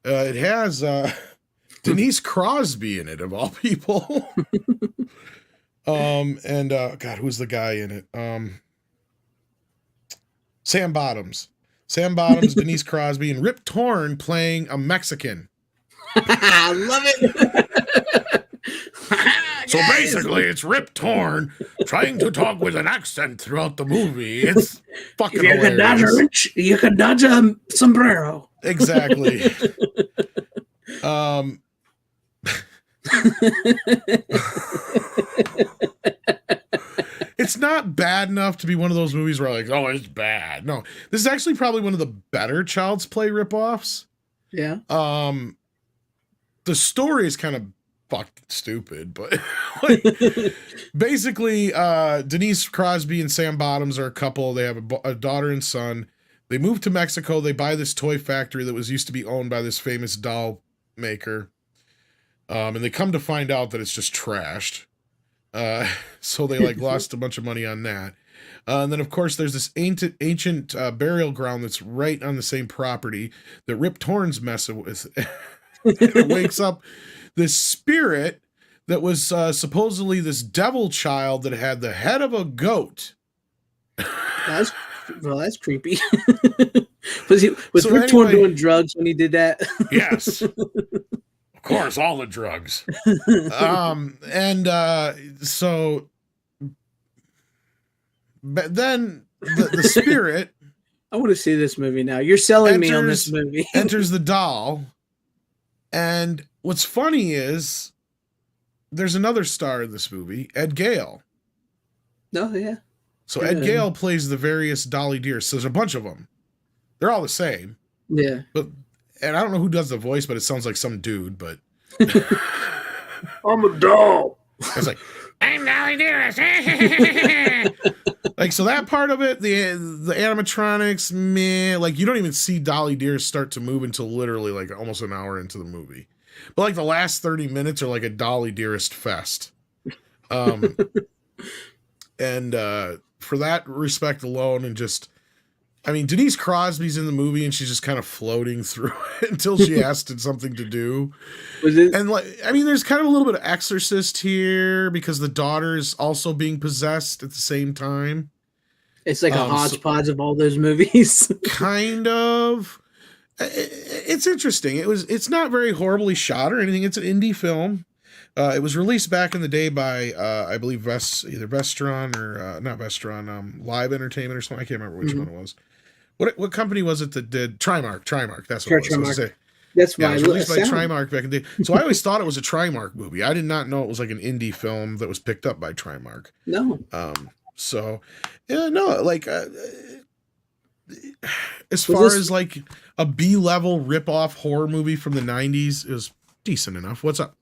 It has Denise Crosby in it, of all people. And God, who's the guy in it? Sam Bottoms, Denise Crosby, and Rip Torn playing a Mexican. I love it. So basically, it's Rip Torn trying to talk with an accent throughout the movie. It's fucking hilarious. You can dodge a sombrero. Exactly. It's not bad enough to be one of those movies where like, oh, it's bad. No, this is actually probably one of the better Child's Play ripoffs. Yeah. The story is kind of fucking stupid, but like, basically, Denise Crosby and Sam Bottoms are a couple. They have a daughter and son. They move to Mexico. They buy this toy factory that was used to be owned by this famous doll maker. And they come to find out that it's just trashed. So they like lost a bunch of money on that. And then of course there's this ancient burial ground that's right on the same property that Rip Torn's messing with. It wakes up this spirit that was supposedly this devil child that had the head of a goat. That's creepy. Was Rip Torn doing drugs when he did that? Yes. Of course, all the drugs. So but then the spirit I want to see this movie now. You're selling me on this movie. Enters the doll. And what's funny is there's another star in this movie, Ed Gale. Oh, yeah. So Ed Gale plays the various Dolly Dearest. So there's a bunch of them. They're all the same. Yeah. And I don't know who does the voice, but it sounds like some dude, but I'm a doll. It's like, I'm Dolly Dolly Dearest. Like, so that part of it, the animatronics, man, like you don't even see Dolly Dearest start to move until literally like almost an hour into the movie. But like the last 30 minutes are like a Dolly Dearest fest. And for that respect alone, and just, I mean, Denise Crosby's in the movie and she's just kind of floating through it until she asked something to do. And like, I mean, there's kind of a little bit of Exorcist here because the daughter is also being possessed at the same time. It's like a hodgepodge of all those movies. Kind of. It's interesting. It's not very horribly shot or anything. It's an indie film. It was released back in the day by, I believe, either Vestron or not Vestron, Live Entertainment or something. I can't remember which one it was. What company was it that did Trimark? That's what it was. That's why it was released by Trimark back in the day. So I always thought it was a Trimark movie. I did not know it was like an indie film that was picked up by Trimark. No. So, yeah, no, like, as far as like a B-level rip-off horror movie from the 90s, it was decent enough. What's up?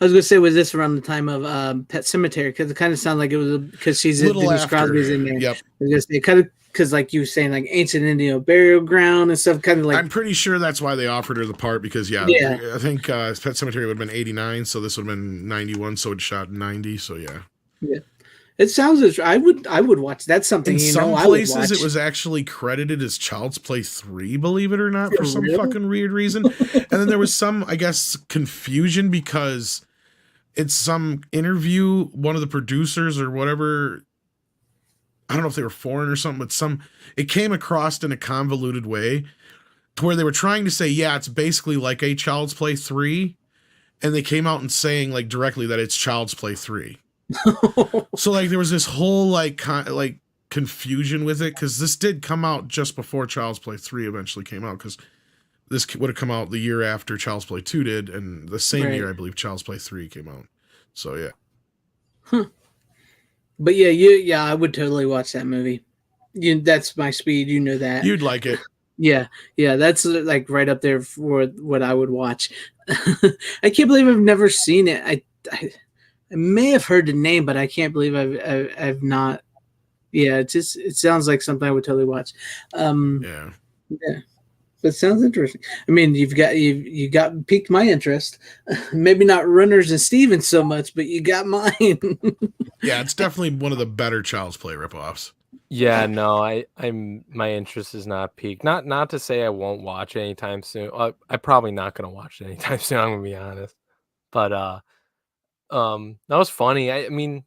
I was going to say, was this around the time of Pet Sematary? Because it kind of sounded like it was because she's in Denise Crosby's in there. Yep. I was going to say, kind of, because like you were saying, like ancient Indian burial ground and stuff, kind of like. I'm pretty sure that's why they offered her the part because, I think Pet Sematary would have been 89, so this would have been 91, so it shot in 90, so yeah. Yeah. It sounds. I would watch. That's something. In some places, it was actually credited as Child's Play 3, believe it or not, for some fucking weird reason. And then there was some, I guess, confusion because it's some interview. One of the producers or whatever, I don't know if they were foreign or something, but it came across in a convoluted way to where they were trying to say, yeah, it's basically like a Child's Play 3, and they came out and saying like directly that it's Child's Play 3. So like there was this whole like confusion with it because this did come out just before Child's Play 3 eventually came out because this would have come out the year after Child's Play 2 did, and the same year I believe Child's Play 3 came out. So yeah. But yeah, I would totally watch that movie. That's my speed. You know that. You'd like it. Yeah, that's like right up there for what I would watch. I can't believe I've never seen it. I may have heard the name, but I can't believe I've not. Yeah, it sounds like something I would totally watch. Yeah, but it sounds interesting. I mean, you got piqued my interest. Maybe not Runners and Stevens so much, but you got mine. Yeah, it's definitely one of the better Child's Play ripoffs. Yeah, no, I'm my interest is not piqued. Not to say I won't watch it anytime soon. I'm probably not gonna watch it anytime soon. I'm gonna be honest, but that was funny. I mean,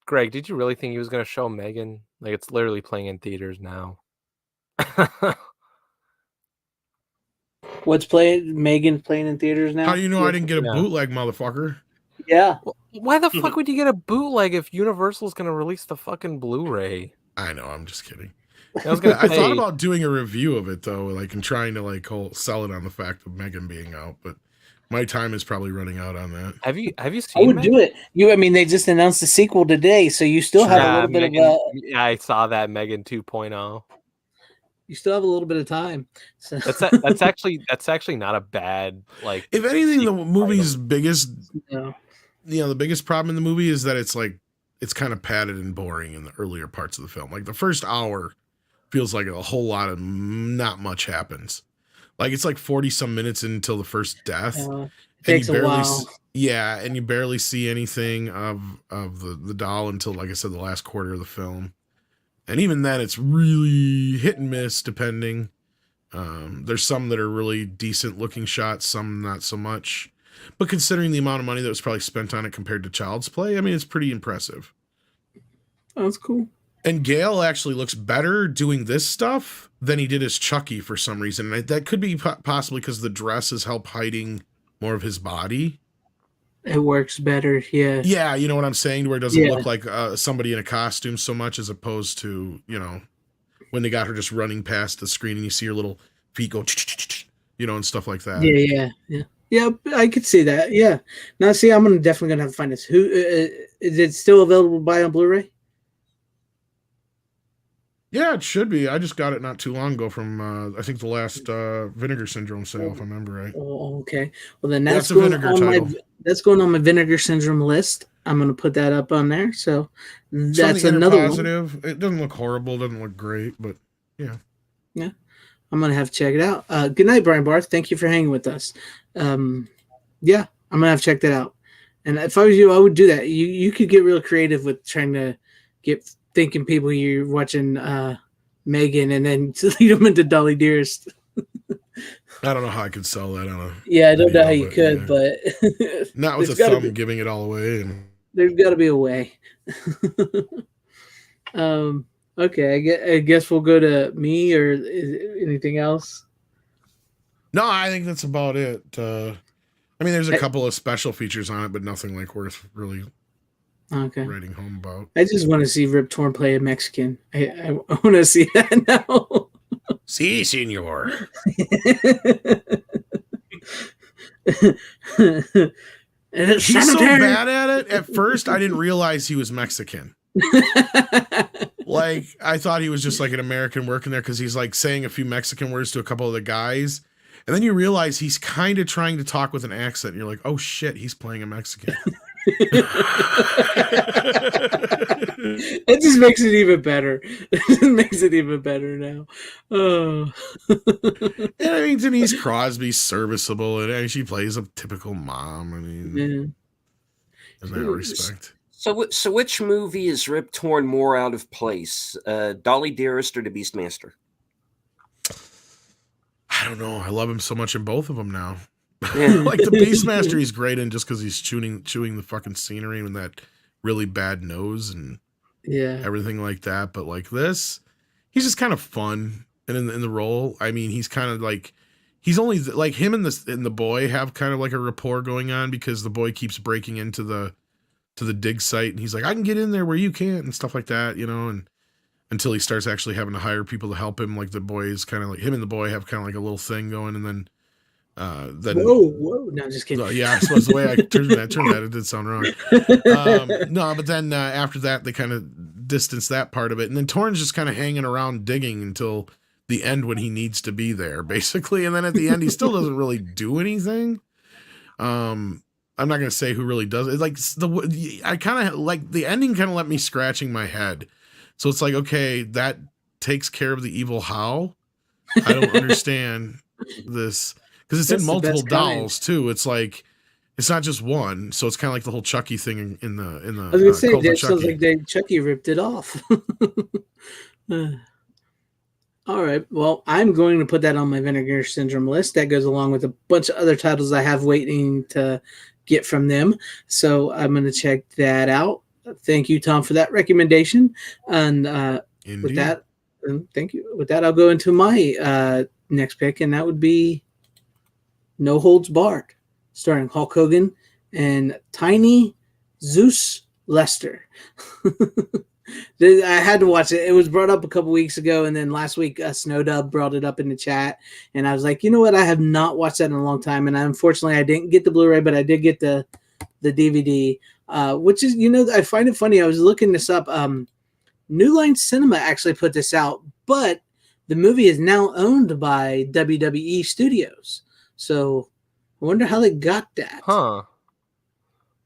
Greg, did you really think he was going to show Megan? Like, it's literally playing in theaters now. What's playing? Megan playing in theaters now? How do you know I didn't get a bootleg, motherfucker? Yeah. Why the fuck would you get a bootleg if Universal's going to release the fucking Blu-ray? I know. I'm just kidding. I thought about doing a review of it though, like, and trying to like sell it on the fact of Megan being out, but my time is probably running out on that. Have you seen? I would do it. I mean, they just announced the sequel today, so you still have a little bit of. Yeah, I saw that Megan 2.0. You still have a little bit of time. So. That's actually not a bad like. If anything, the movie's biggest, the biggest problem in the movie is that it's kind of padded and boring in the earlier parts of the film. Like the first hour feels like a whole lot of not much happens. Like it's like 40 some minutes until the first death. It takes a while. Yeah, and you barely see anything of the doll until, like I said, the last quarter of the film. And even then, it's really hit and miss depending. There's some that are really decent looking shots, some not so much. But considering the amount of money that was probably spent on it compared to Child's Play, I mean, it's pretty impressive. Oh, that's cool. And Gale actually looks better doing this stuff than he did as Chucky for some reason. And that could be possibly because the dresses help hiding more of his body. It works better, yeah. Yeah, you know what I'm saying? Where it doesn't look like somebody in a costume so much as opposed to, when they got her just running past the screen and you see her little feet go, and stuff like that. Yeah. Yeah, I could see that, yeah. Now, see, I'm definitely going to have to find this. Is it still available to buy on Blu-ray? Yeah, it should be. I just got it not too long ago from I think the last Vinegar Syndrome sale, if I remember right. Oh, okay. Well, then that's a going Vinegar on title. that's going on my Vinegar Syndrome list. I'm going to put that up on there. So that's another positive. One. It doesn't look horrible. Doesn't look great, but yeah. Yeah. I'm going to have to check it out. Good night, Brian Barth. Thank you for hanging with us. Yeah, I'm going to have to check that out. And if I was you, I would do that. You could get real creative with trying to get thinking people you're watching Megan and then lead them into Dolly Dearest. I don't know how I could sell that on a I don't know how you could, but not with a thumb giving it all away. And there's got to be a way. Okay, I guess we'll go to me, or is anything else? No, I think that's about it. I mean, there's a couple of special features on it, but nothing like worth really writing home about. I just want to see Rip Torn play a Mexican. I want to see that now. Si, senor. He's so bad at it. At first, I didn't realize he was Mexican. Like, I thought he was just like an American working there because he's like saying a few Mexican words to a couple of the guys. And then you realize he's kind of trying to talk with an accent. And you're like, oh shit, he's playing a Mexican. It just makes it even better. It makes it even better now. Oh. And I mean, Denise Crosby's serviceable, and she plays a typical mom. I mean, in that respect. So which movie is Rip Torn more out of place? Dolly Dearest or The Beastmaster? I don't know. I love him so much in both of them now. Like the Beastmaster, he's great in just because he's chewing the fucking scenery with that really bad nose and everything like that. But like this, he's just kind of fun, and in the role, I mean, he's kind of like he's only like him and the boy have kind of like a rapport going on because the boy keeps breaking into the dig site, and he's like, I can get in there where you can't, and stuff like that, you know, and until he starts actually having to hire people to help him, like the boy is kind of like him and the boy have kind of like a little thing going, and then whoa, no, I'm just kidding. Yeah, I suppose the way I turned that, it did sound wrong. No, but then after that, they kind of distance that part of it, and then Torn's just kind of hanging around digging until the end when he needs to be there, basically, and then at the end he still doesn't really do anything. I'm not gonna say who really does it. Like I kind of like the ending. Kind of left me scratching my head. So it's like, okay, that takes care of the evil. How? I don't understand this. Because it's in multiple dolls too. It's like it's not just one, so it's kind of like the whole Chucky thing in the. I was gonna say that sounds like Chucky ripped it off. All right, well, I'm going to put that on my Vinegar Syndrome list. That goes along with a bunch of other titles I have waiting to get from them. So I'm going to check that out. Thank you, Tom, for that recommendation. And with that, thank you. With that, I'll go into my next pick, and that would be No Holds Barred, starring Hulk Hogan and Tiny Zeus Lester. I had to watch it. It was brought up a couple weeks ago, and then last week Snowdub brought it up in the chat, and I was like, you know what? I have not watched that in a long time, and unfortunately I didn't get the Blu-ray, but I did get the DVD, which is, you know, I find it funny. I was looking this up. New Line Cinema actually put this out, but the movie is now owned by WWE Studios. So I wonder how they got that. Huh.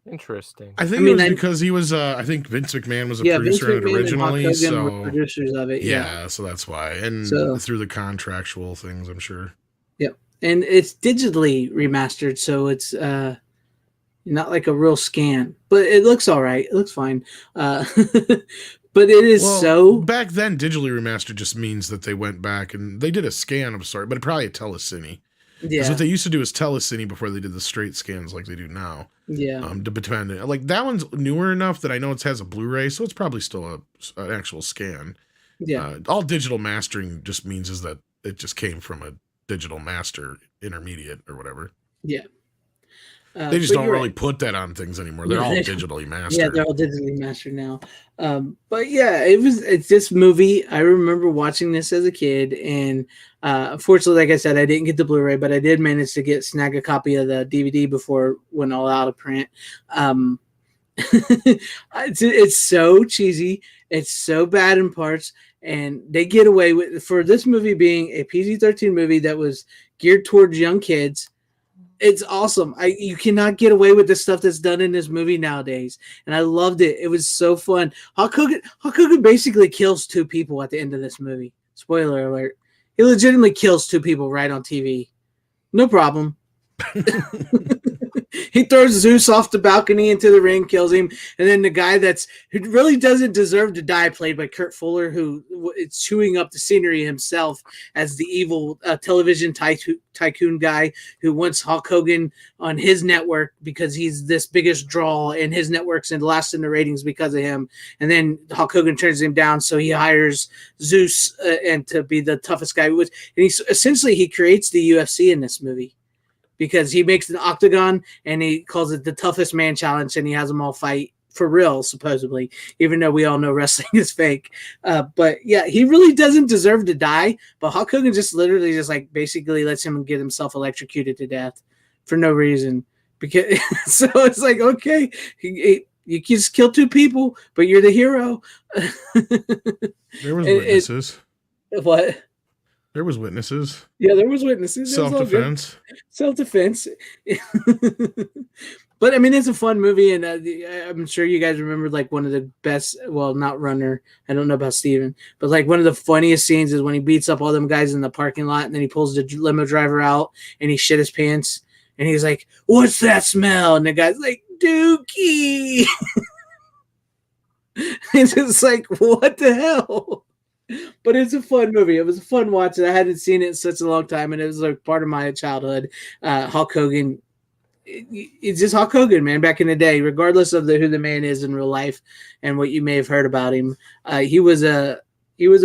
Interesting. I think it was because he was. I think Vince McMahon was a producer of it originally. And so were producers of it. Yeah, so that's why, and through the contractual things, I'm sure. Yep, and it's digitally remastered, so it's not like a real scan, but it looks all right. It looks fine. But it is back then. Digitally remastered just means that they went back and they did a scan of sorts, but probably a telecine. Yeah, because what they used to do is telecine before they did the straight scans like they do now. Yeah. Depending, like that one's newer enough that I know it has a Blu-ray, so it's probably still an actual scan. Yeah. All digital mastering just means is that it just came from a digital master intermediate or whatever. Yeah. They just don't really put that on things anymore. They're all digitally mastered. Yeah, they're all digitally mastered now. But yeah, it's this movie. I remember watching this as a kid, and unfortunately, like I said, I didn't get the Blu-ray, but I did manage to snag a copy of the DVD before it went all out of print. It's so cheesy. It's so bad in parts, and they get away with, for this movie being a PG-13 movie that was geared towards young kids. It's awesome. You cannot get away with the stuff that's done in this movie nowadays, and I loved it. It was so fun. Hulk Hogan basically kills 2 people at the end of this movie. Spoiler alert. He legitimately kills 2 people right on TV. No problem. He throws Zeus off the balcony into the ring, kills him, and then the guy who really doesn't deserve to die, played by Kurt Fuller, who is chewing up the scenery himself as the evil television tycoon guy who wants Hulk Hogan on his network because he's this biggest draw, and his network's in last in the ratings because of him. And then Hulk Hogan turns him down, so he hires Zeus and to be the toughest guy. And he creates the UFC in this movie, because he makes an octagon and he calls it the toughest man challenge, and he has them all fight for real, supposedly, even though we all know wrestling is fake. But yeah, he really doesn't deserve to die, but Hulk Hogan just literally just like basically lets him get himself electrocuted to death for no reason. Because so it's like, okay, you just killed 2 people, but you're the hero. There was witnesses. What? There was witnesses. Yeah, there was witnesses. Self-defense. Self-defense. But I mean, it's a fun movie, and I'm sure you guys remember like one of the best. Well, not Runner. I don't know about Steven, but like one of the funniest scenes is when he beats up all them guys in the parking lot, and then he pulls the limo driver out, and he shit his pants, and he's like, "What's that smell?" And the guy's like, "Dookie." It's just like, what the hell? But it's a fun movie. It was a fun watch. I hadn't seen it in such a long time, and it was like part of my childhood. Hulk Hogan, it's just Hulk Hogan, man. Back in the day, regardless of who the man is in real life and what you may have heard about him, he was a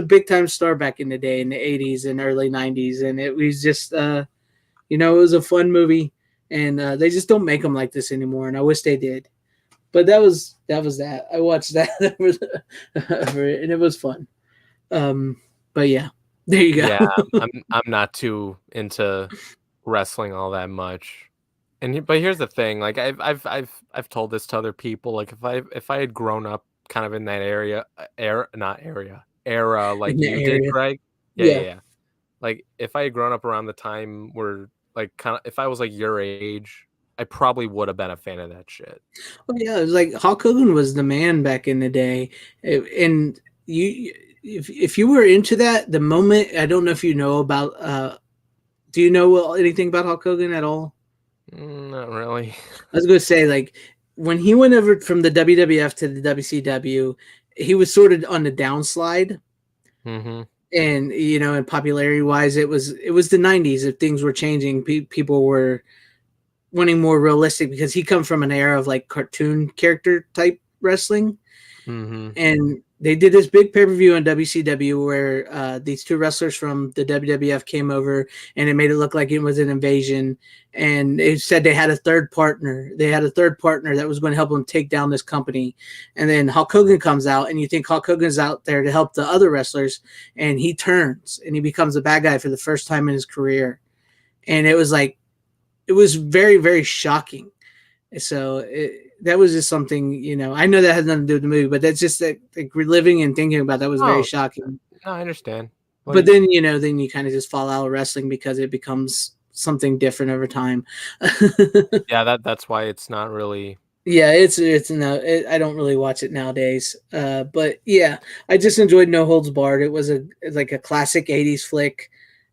big time star back in the day in the 80s and early 90s, and it was just it was a fun movie, and they just don't make them like this anymore, and I wish they did. But that was that. I watched that and it was fun. But yeah, there you go. Yeah, I'm not too into wrestling all that much. But here's the thing, like I've told this to other people, like if I had grown up kind of in that era like you did, Greg. Yeah. Like if I had grown up around the time where like kind of if I was like your age, I probably would have been a fan of that shit. Well, yeah, it was like Hulk Hogan was the man back in the day, and you. If you were into that, the moment, I don't know if you know about, do you know anything about Hulk Hogan at all? Not really. I was going to say, like, when he went over from the WWF to the WCW, he was sort of on the downslide. Mm-hmm. And, in popularity wise, it was the 90s. If things were changing, people were wanting more realistic, because he come from an era of like cartoon character type wrestling. Mm-hmm. And they did this big pay-per-view on WCW where these 2 wrestlers from the WWF came over, and it made it look like it was an invasion. And they said they had a third partner. They had a third partner that was going to help them take down this company. And then Hulk Hogan comes out, and you think Hulk Hogan's out there to help the other wrestlers, and he turns and he becomes a bad guy for the first time in his career. And it was very, very shocking. So that was just something, I know that has nothing to do with the movie, but that's just like reliving and thinking about that was very shocking. No, I understand. But then, then you kind of just fall out of wrestling because it becomes something different over time. Yeah, that's why it's not really. Yeah, I don't really watch it nowadays. But yeah, I just enjoyed No Holds Barred. It was like a classic 80s flick,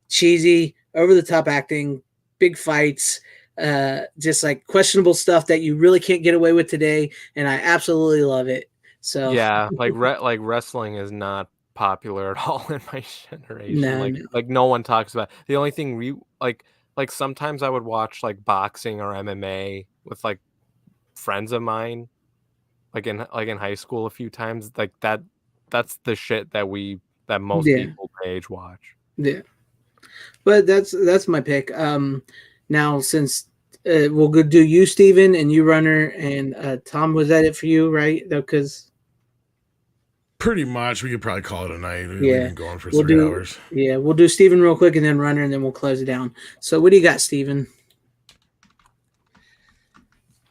cheesy, over the top acting, big fights. Just like questionable stuff that you really can't get away with today, and I absolutely love it. So yeah, like wrestling is not popular at all in my generation. Like no one talks about it. The only thing we like sometimes I would watch like boxing or MMA with like friends of mine, like in high school a few times. Like that's the shit that most people my age watch. Yeah, but that's my pick. Now, since we'll go do you, Steven, and you, Runner, and Tom, was that it for you, right? Because pretty much, we could probably call it a night. We've been going for 3 hours. Yeah, we'll do Steven real quick, and then Runner, and then we'll close it down. So what do you got, Steven?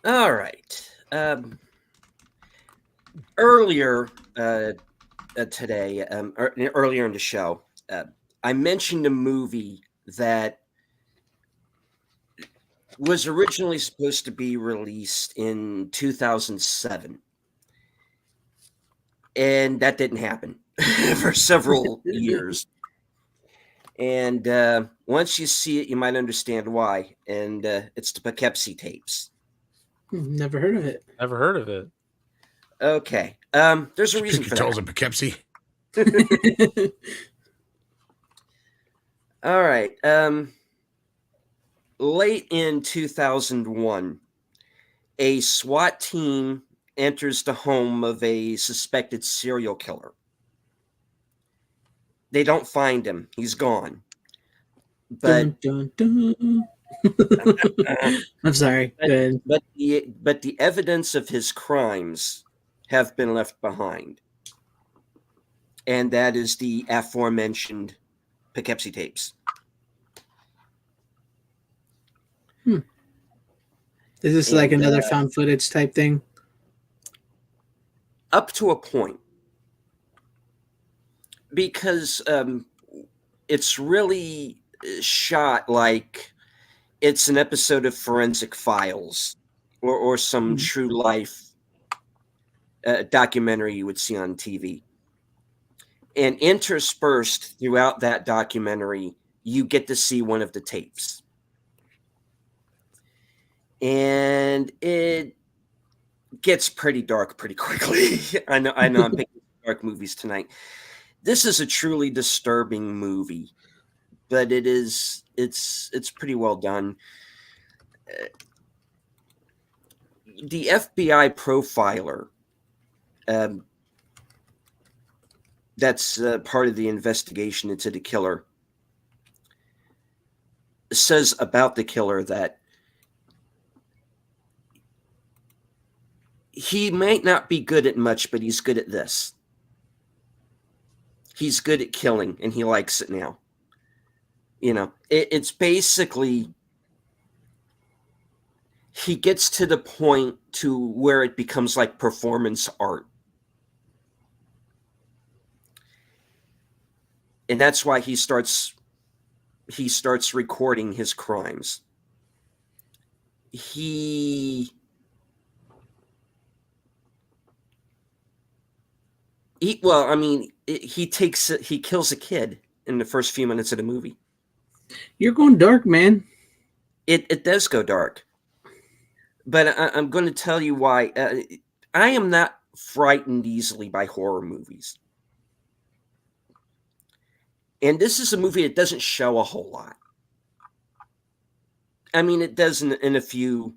All right. Earlier, today, earlier in the show. I mentioned a movie that was originally supposed to be released in 2007. And that didn't happen for several years. And once you see it, you might understand why. And it's the Poughkeepsie Tapes. Never heard of it. Never heard of it. Okay. There's a reason for that. In Poughkeepsie. All right. Late in 2001, a SWAT team enters the home of a suspected serial killer. They don't find him. He's gone. But dun, dun, dun. I'm sorry. But the evidence of his crimes have been left behind. And that is the aforementioned Poughkeepsie Tapes. Is this like another found footage type thing? Up to a point. Because it's really shot like it's an episode of Forensic Files or some true life documentary you would see on TV. And interspersed throughout that documentary, you get to see one of the tapes. And it gets pretty dark pretty quickly. I know I'm picking dark movies tonight. This is a truly disturbing movie, but it's pretty well done. The FBI profiler that's part of the investigation into the killer says about the killer that he might not be good at much, but he's good at this. He's good at killing, and he likes it now. You know, it's basically he gets to the point to where it becomes like performance art. And that's why he starts recording his crimes. He kills a kid in the first few minutes of the movie. You're going dark, man. It does go dark. But I'm going to tell you why. I am not frightened easily by horror movies. And this is a movie that doesn't show a whole lot. I mean, it does in a few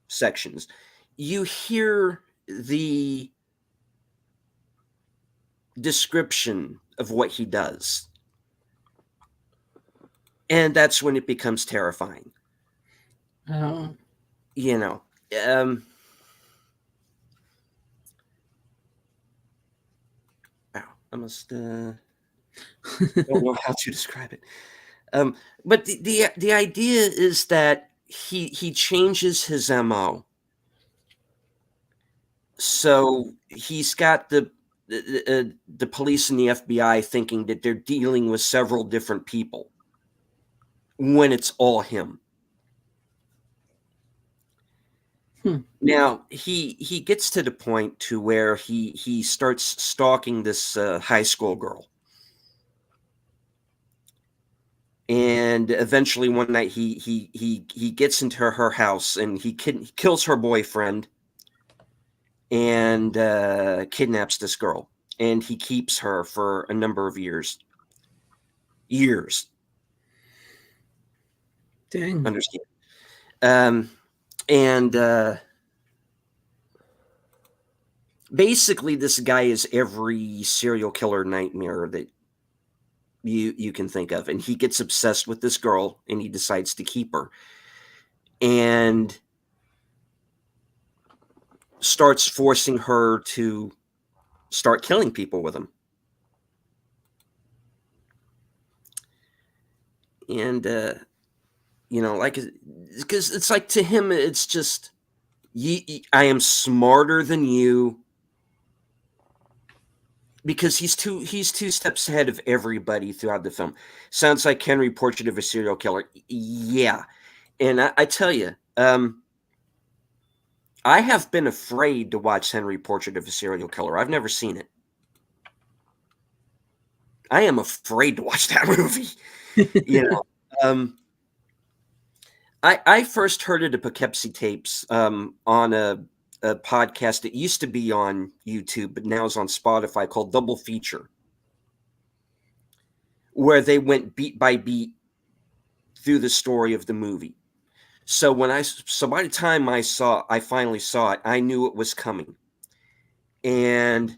sections. You hear the description of what he does. And that's when it becomes terrifying. Oh. You know, I must don't know how to describe it. But the idea is that he changes his MO. So he's got the police and the FBI thinking that they're dealing with several different people when it's all him. Now he gets to the point to where he starts stalking this high school girl, and eventually one night he gets into her house and he kills her boyfriend and kidnaps this girl, and he keeps her for a number of years. Dang. Understand? And basically, this guy is every serial killer nightmare that you can think of. And he gets obsessed with this girl, and he decides to keep her. And starts forcing her to start killing people with him. And, like, because it's like to him, it's just, I am smarter than you. because he's two steps ahead of everybody throughout the film. Sounds like Henry Portrait of a Serial Killer. Yeah. And I tell you, I have been afraid to watch Henry Portrait of a Serial Killer. I've never seen it. I am afraid to watch that movie. I first heard it at Poughkeepsie Tapes on a podcast that used to be on YouTube, but now is on Spotify, called Double Feature, where they went beat by beat through the story of the movie. So by the time I finally saw it, I knew it was coming, and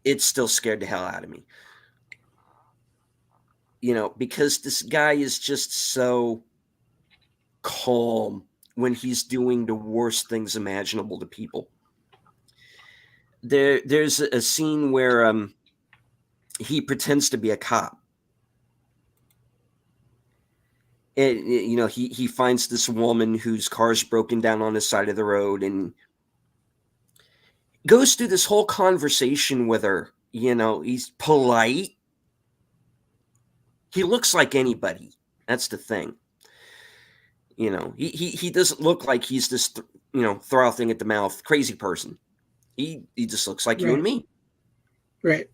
it still scared the hell out of me. Because this guy is just so calm when he's doing the worst things imaginable to people. There's a scene where he pretends to be a cop. And he finds this woman whose car's broken down on the side of the road and goes through this whole conversation with her. He's polite. He looks like anybody. That's the thing. He doesn't look like he's this frothing at the mouth crazy person. He just looks like you and me. Right.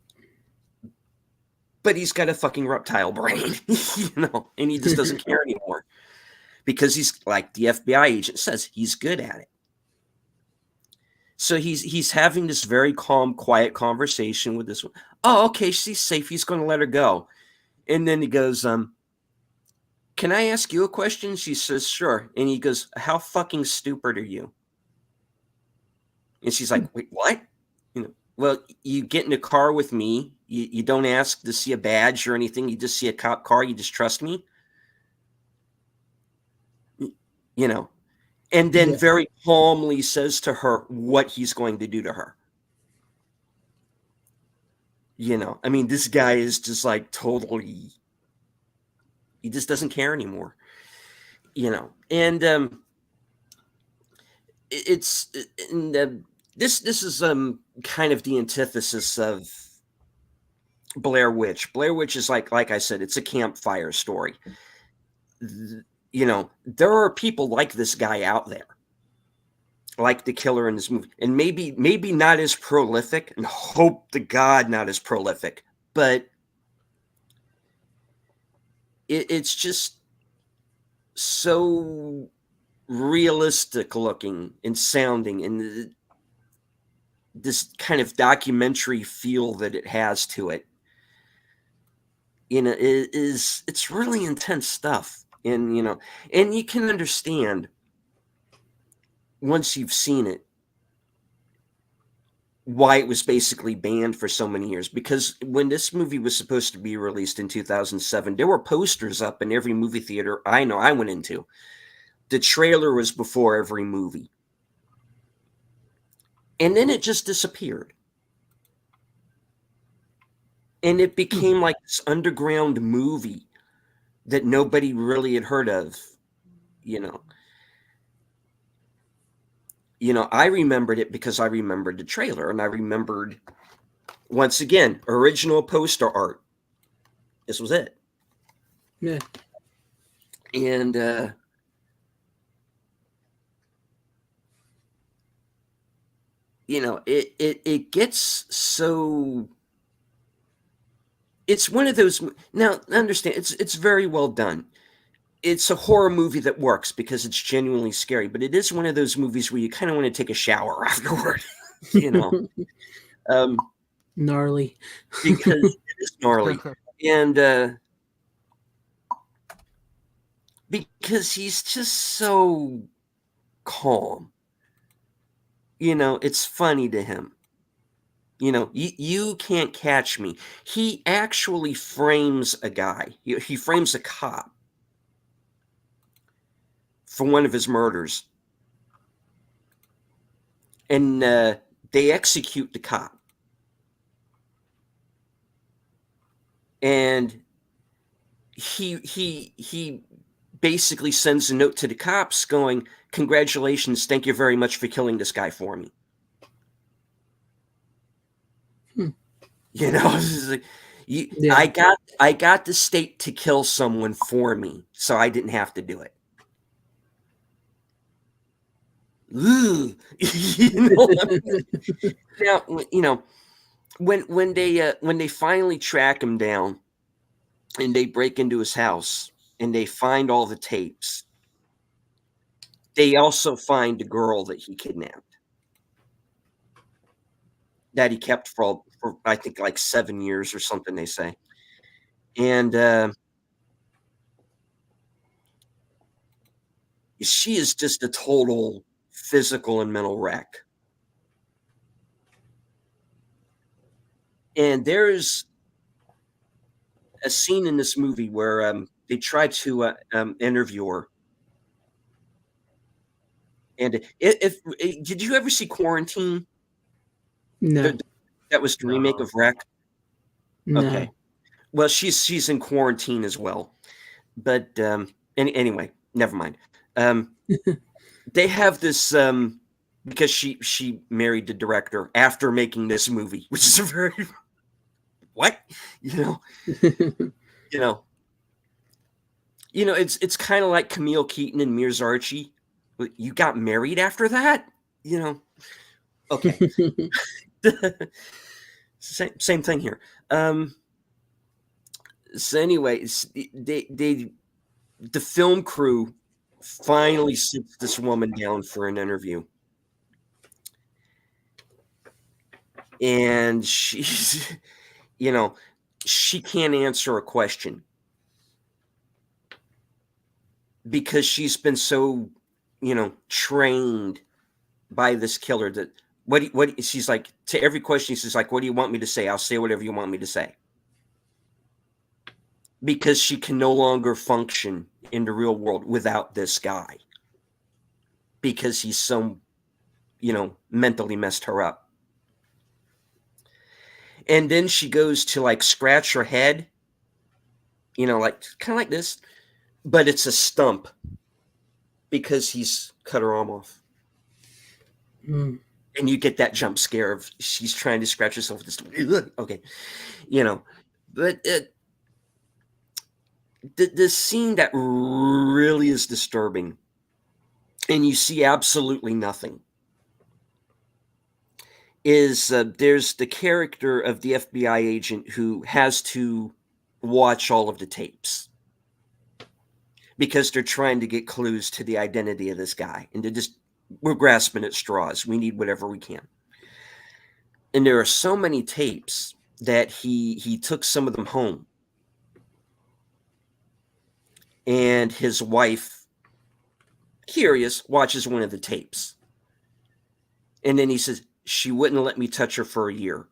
But he's got a fucking reptile brain, and he just doesn't care anymore, because he's, like the FBI agent says, he's good at it. So he's having this very calm, quiet conversation with this one. Oh, okay, she's safe. He's going to let her go. And then he goes, can I ask you a question? She says, sure. And he goes, how fucking stupid are you? And she's like, wait, what? Well, you get in a car with me. You don't ask to see a badge or anything. You just see a cop car. You just trust me. And then very calmly says to her what he's going to do to her. I mean, this guy is just like totally, he just doesn't care anymore. And this is kind of the antithesis of Blair Witch. Blair Witch is like I said, it's a campfire story. There are people like this guy out there, like the killer in this movie, and maybe not as prolific, and hope to God not as prolific, but it's just so realistic looking and sounding, and this kind of documentary feel that it has to it. It's really intense stuff. And, and you can understand once you've seen it why it was basically banned for so many years. Because when this movie was supposed to be released in 2007, there were posters up in every movie theater I went into. The trailer was before every movie. And then it just disappeared. And it became like this underground movie that nobody really had heard of, I remembered it because I remembered the trailer, and I remembered, once again, original poster art. This was it. Yeah. And it gets so. It's one of those. Now, understand, it's very well done. It's a horror movie that works because it's genuinely scary, but it is one of those movies where you kind of want to take a shower afterward. Gnarly. Because it is gnarly, and because he's just so calm. It's funny to him. You can't catch me. He actually frames a guy. He frames a cop for one of his murders. And they execute the cop. And he basically sends a note to the cops going, congratulations, thank you very much for killing this guy for me. You know, I got the state to kill someone for me, so I didn't have to do it. Ooh, now, when they finally track him down and they break into his house and they find all the tapes, they also find the girl that he kidnapped, that he kept for I think like 7 years or something, they say. And she is just a total physical and mental wreck. And there's a scene in this movie where they try to interview her. And if did you ever see Quarantine? No. That was the remake of Wreck. No. Okay. Well, she's in Quarantine as well. But anyway, never mind. They have this because she married the director after making this movie, which is a very what? It's kind of like Camille Keaton and Mears Archie. You got married after that? Okay. Same thing here. So anyway, the film crew finally sits this woman down for an interview. And she's, she can't answer a question because she's been so, trained by this killer that what she's like, to every question she's like, what do you want me to say? I'll say whatever you want me to say. Because she can no longer function in the real world without this guy. Because he's so, mentally messed her up. And then she goes to like scratch her head, like kind of like this, but it's a stump because he's cut her arm off. Mm. And you get that jump scare of she's trying to scratch herself with this. Okay. But the scene that really is disturbing, and you see absolutely nothing, is there's the character of the FBI agent who has to watch all of the tapes because they're trying to get clues to the identity of this guy. And we're grasping at straws. We need whatever we can. And there are so many tapes that he took some of them home. And his wife, curious, watches one of the tapes. And then he says, she wouldn't let me touch her for a year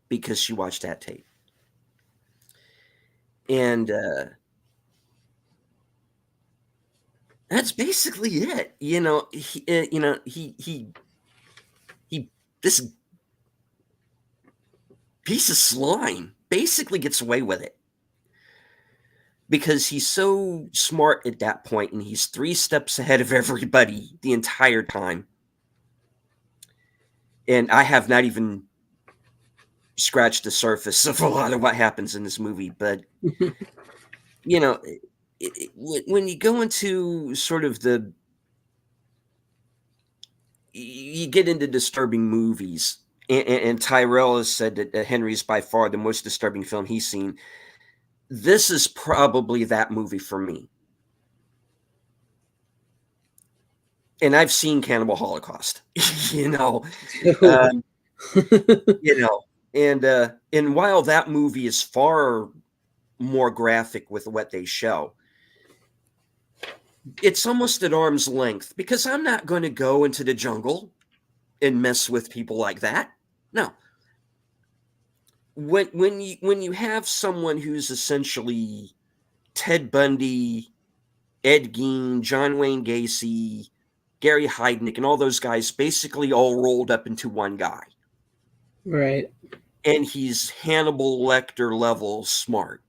because she watched that tape. And that's basically it. This piece of slime basically gets away with it because he's so smart at that point, and he's 3 steps ahead of everybody the entire time. And I have not even scratched the surface of a lot of what happens in this movie, but when you go into sort of you get into disturbing movies, and Tyrell has said that Henry's by far the most disturbing film he's seen. This is probably that movie for me. And I've seen Cannibal Holocaust, and while that movie is far more graphic with what they show, it's almost at arm's length because I'm not going to go into the jungle and mess with people like that. No. When you have someone who's essentially Ted Bundy, Ed Gein, John Wayne Gacy, Gary Heidnik, and all those guys basically all rolled up into one guy. Right. And he's Hannibal Lecter level smart.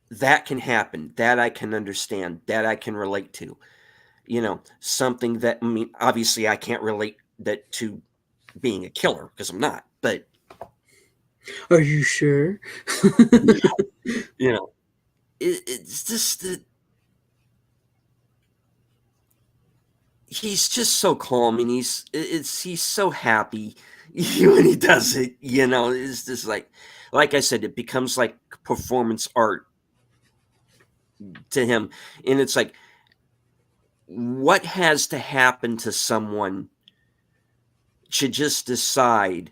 That can happen. That I can understand. That I can relate to. something that, I mean, obviously I can't relate that to being a killer because I'm not, but are you sure? It's just that he's just so calm, and he's so happy when he does it. It's just like I said, it becomes like performance art to him, and it's like, what has to happen to someone to just decide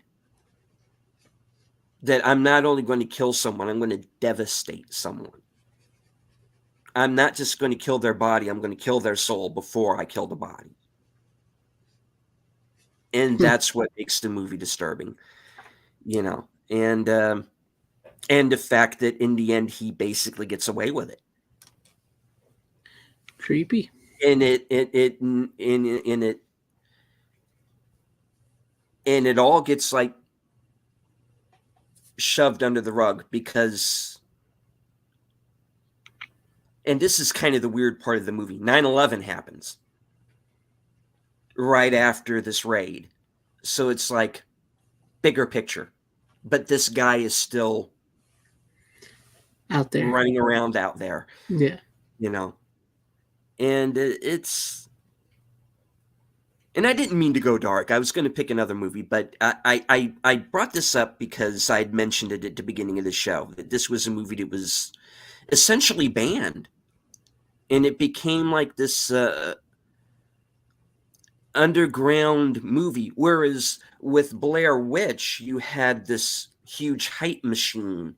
that I'm not only going to kill someone, I'm going to devastate someone. I'm not just going to kill their body, I'm going to kill their soul before I kill the body. And that's what makes the movie disturbing, and the fact that in the end he basically gets away with it. Creepy. And it all gets like shoved under the rug because, and this is kind of the weird part of the movie, 9/11 happens right after this raid. So it's like bigger picture, but this guy is still out there, running around out there. Yeah. And and I didn't mean to go dark. I was going to pick another movie, but I brought this up because I'd mentioned it at the beginning of the show. That this was a movie that was essentially banned, and it became like this underground movie. Whereas with Blair Witch, you had this huge hype machine.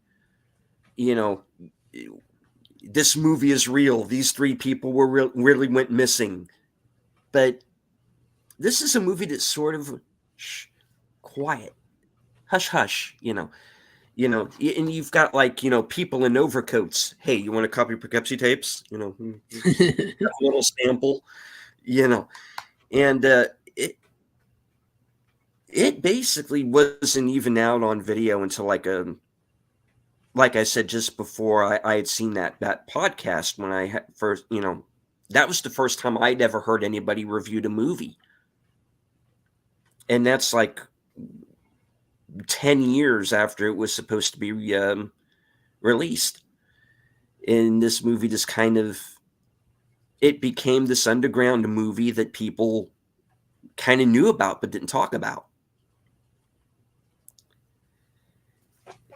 This movie is real. These 3 people were really went missing, but this is a movie that's sort of quiet, hush hush. And you've got like people in overcoats. Hey, you want to copy Poughkeepsie Tapes? A little sample. And it basically wasn't even out on video until like I said just before I had seen that podcast when I had first, that was the first time I'd ever heard anybody review the movie. And that's like 10 years after it was supposed to be released. And this movie just it became this underground movie that people kind of knew about but didn't talk about.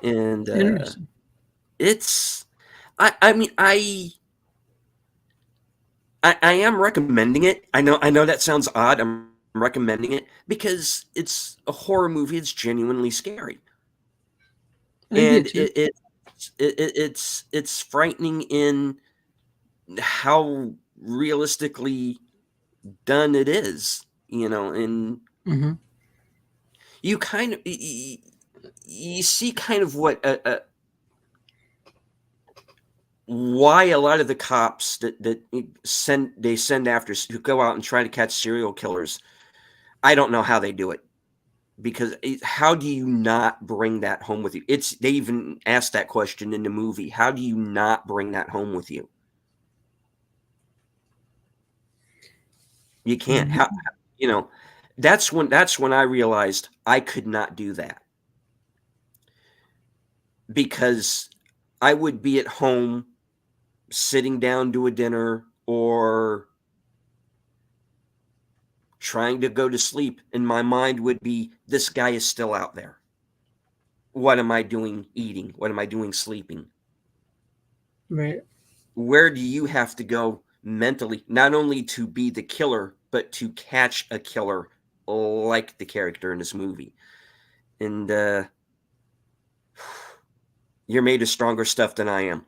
And it's, I mean, I am recommending it. I know that sounds odd. I'm recommending it because it's a horror movie. It's genuinely scary, and it's frightening in how realistically done it is. And you kind of you see kind of what why a lot of the cops that send after, who go out and try to catch serial killers, I don't know how they do it, because how do you not bring that home with you? They even asked that question in the movie. How do you not bring that home with you? You can't. How, that's when I realized I could not do that, because I would be at home sitting down to a dinner or trying to go to sleep, and my mind would be, this guy is still out there. What am I doing eating? What am I doing sleeping? Right. Where do you have to go mentally, not only to be the killer, but to catch a killer like the character in this movie? And you're made of stronger stuff than I am.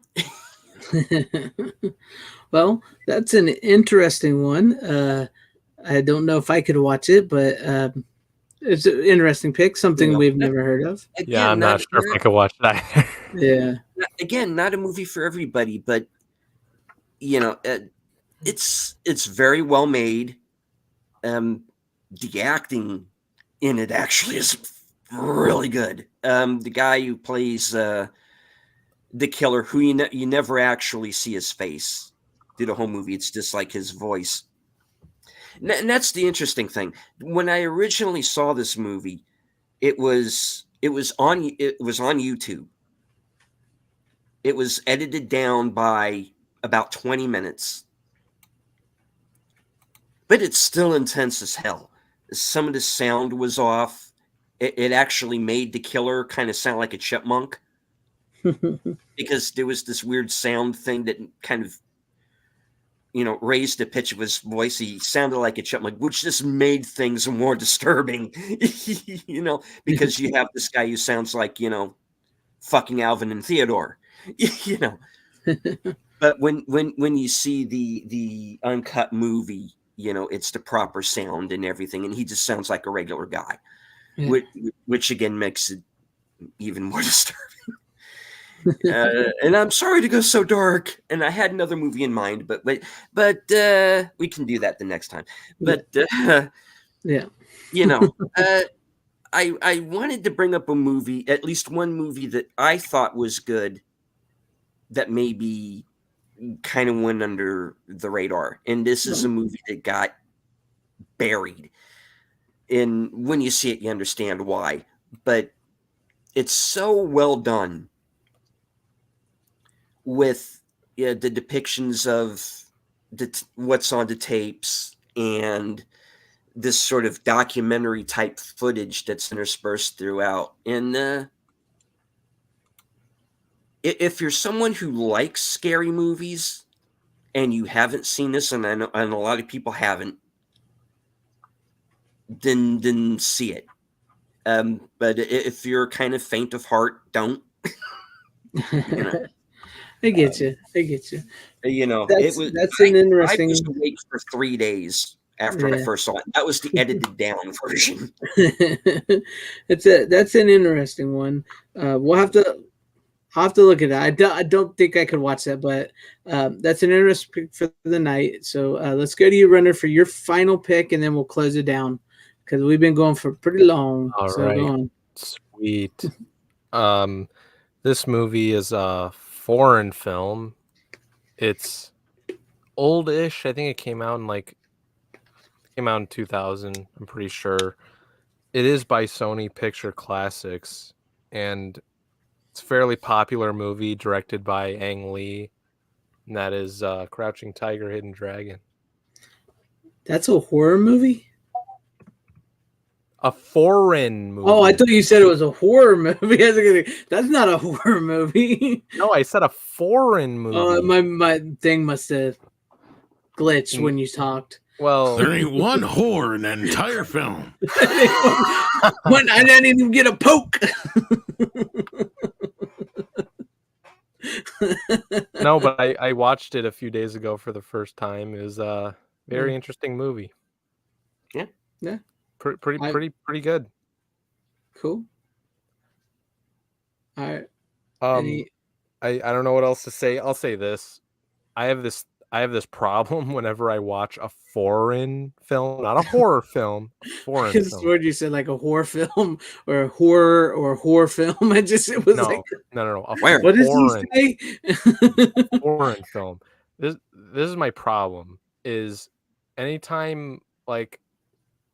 Well, that's an interesting one. I don't know if I could watch it, but it's an interesting pick, something we've never heard of. Again, I'm not sure if I could watch that. Yeah. Again, not a movie for everybody, but it's very well made. The acting in it actually is really good. The guy who plays the killer, who you never actually see his face through the whole movie, it's just like his voice. And that's the interesting thing. When I originally saw this movie, it was on YouTube. It was edited down by about 20 minutes. But it's still intense as hell. Some of the sound was off. It actually made the killer kind of sound like a chipmunk. Because there was this weird sound thing that kind of, raised the pitch of his voice. He sounded like a chipmunk, which just made things more disturbing, because you have this guy who sounds like, fucking Alvin and Theodore, But when you see the uncut movie, it's the proper sound and everything, and he just sounds like a regular guy, which again makes it even more disturbing. And I'm sorry to go so dark, and I had another movie in mind, but we can do that the next time. But I wanted to bring up a movie, at least one movie that I thought was good, that maybe kind of went under the radar, and this is a movie that got buried. And when you see it, you understand why. But it's so well done with the depictions of what's on the tapes and this sort of documentary type footage that's interspersed throughout. And if you're someone who likes scary movies and you haven't seen this, and I know and a lot of people haven't, then see it. But if you're kind of faint of heart, don't. I get you. That's an interesting. I was awake for 3 days after I first saw it. That was the edited down version. That's an interesting one. I'll have to look at it. I don't think I could watch that, but that's an interesting pick for the night. So let's go to you, Runner, for your final pick, and then we'll close it down because we've been going for pretty long. All so right. Go on. Sweet. This movie is a foreign film. It's old-ish. I think it came out in 2000. I'm pretty sure. It is by Sony Picture Classics, and it's a fairly popular movie directed by Ang Lee, and that is Crouching Tiger, Hidden Dragon. That's a horror movie? A foreign movie. Oh, I thought you said it was a horror movie. I was like, that's not a horror movie. No, I said a foreign movie. My thing must have glitched when you talked. Well, there ain't one whore in that entire film. I didn't even get a poke. No, but I watched it a few days ago for the first time. It was a very interesting movie. Yeah. Pretty good. Cool. All right. I don't know what else to say. I'll say this. I have this problem whenever I watch a foreign film, not a horror film, a foreign film. What you said, like a horror film or a horror film. It was no, like no. What does he say? Foreign film. This is my problem. Is anytime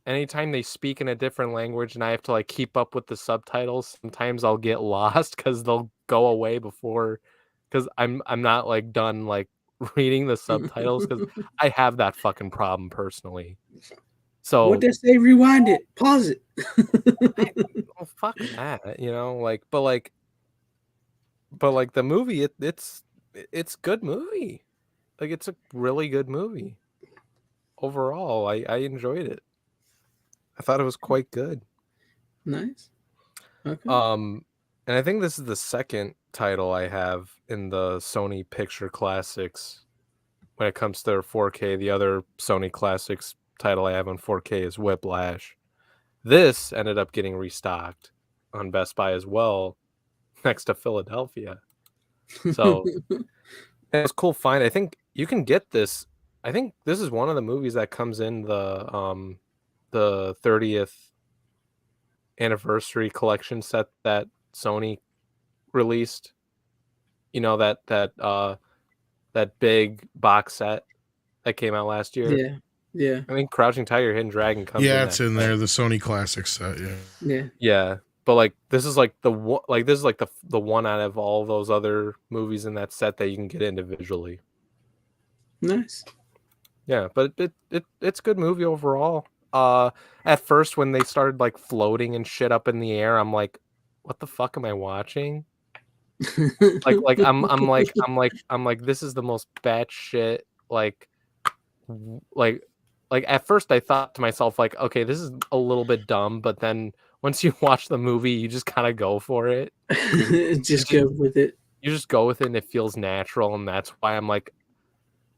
they speak in a different language and I have to keep up with the subtitles, sometimes I'll get lost because they'll go away before, because I'm not done reading the subtitles, because I have that fucking problem personally. So what does they rewind it? Pause it. Fuck that, but the movie, it's good movie. It's a really good movie. Overall, I enjoyed it. I thought it was quite good. Nice. Okay. And I think this is the second title I have in the Sony Picture Classics when it comes to 4K. The other Sony Classics title I have on 4K is Whiplash. This ended up getting restocked on Best Buy as well, next to Philadelphia. So it was a cool find. I think you can get this. I think this is one of the movies that comes in the 30th anniversary collection set that Sony released. That big box set that came out last year. Yeah. I think Crouching Tiger, Hidden Dragon comes in. Yeah, it's in there. The Sony Classic set. Yeah. But like this is like the one out of all those other movies in that set that you can get individually. Nice. Yeah, but it's a good movie overall. At first when they started like floating and shit up in the air, I'm like, what the fuck am I watching? I'm like this is the most batshit like at first I thought to myself like, okay, this is a little bit dumb, but then once you watch the movie, you just kind of go for it. Just go with it. You just go with it, and it feels natural, and that's why I'm like.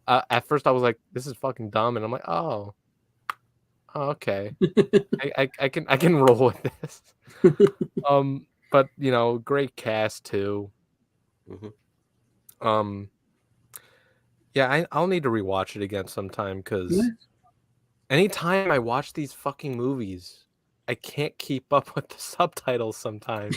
At first, I was like, "This is fucking dumb," and I'm like, "Oh, okay, I can roll with this." But you know, great cast too. Mm-hmm. Yeah, I'll need to rewatch it again sometime because anytime I watch these fucking movies, I can't keep up with the subtitles sometimes.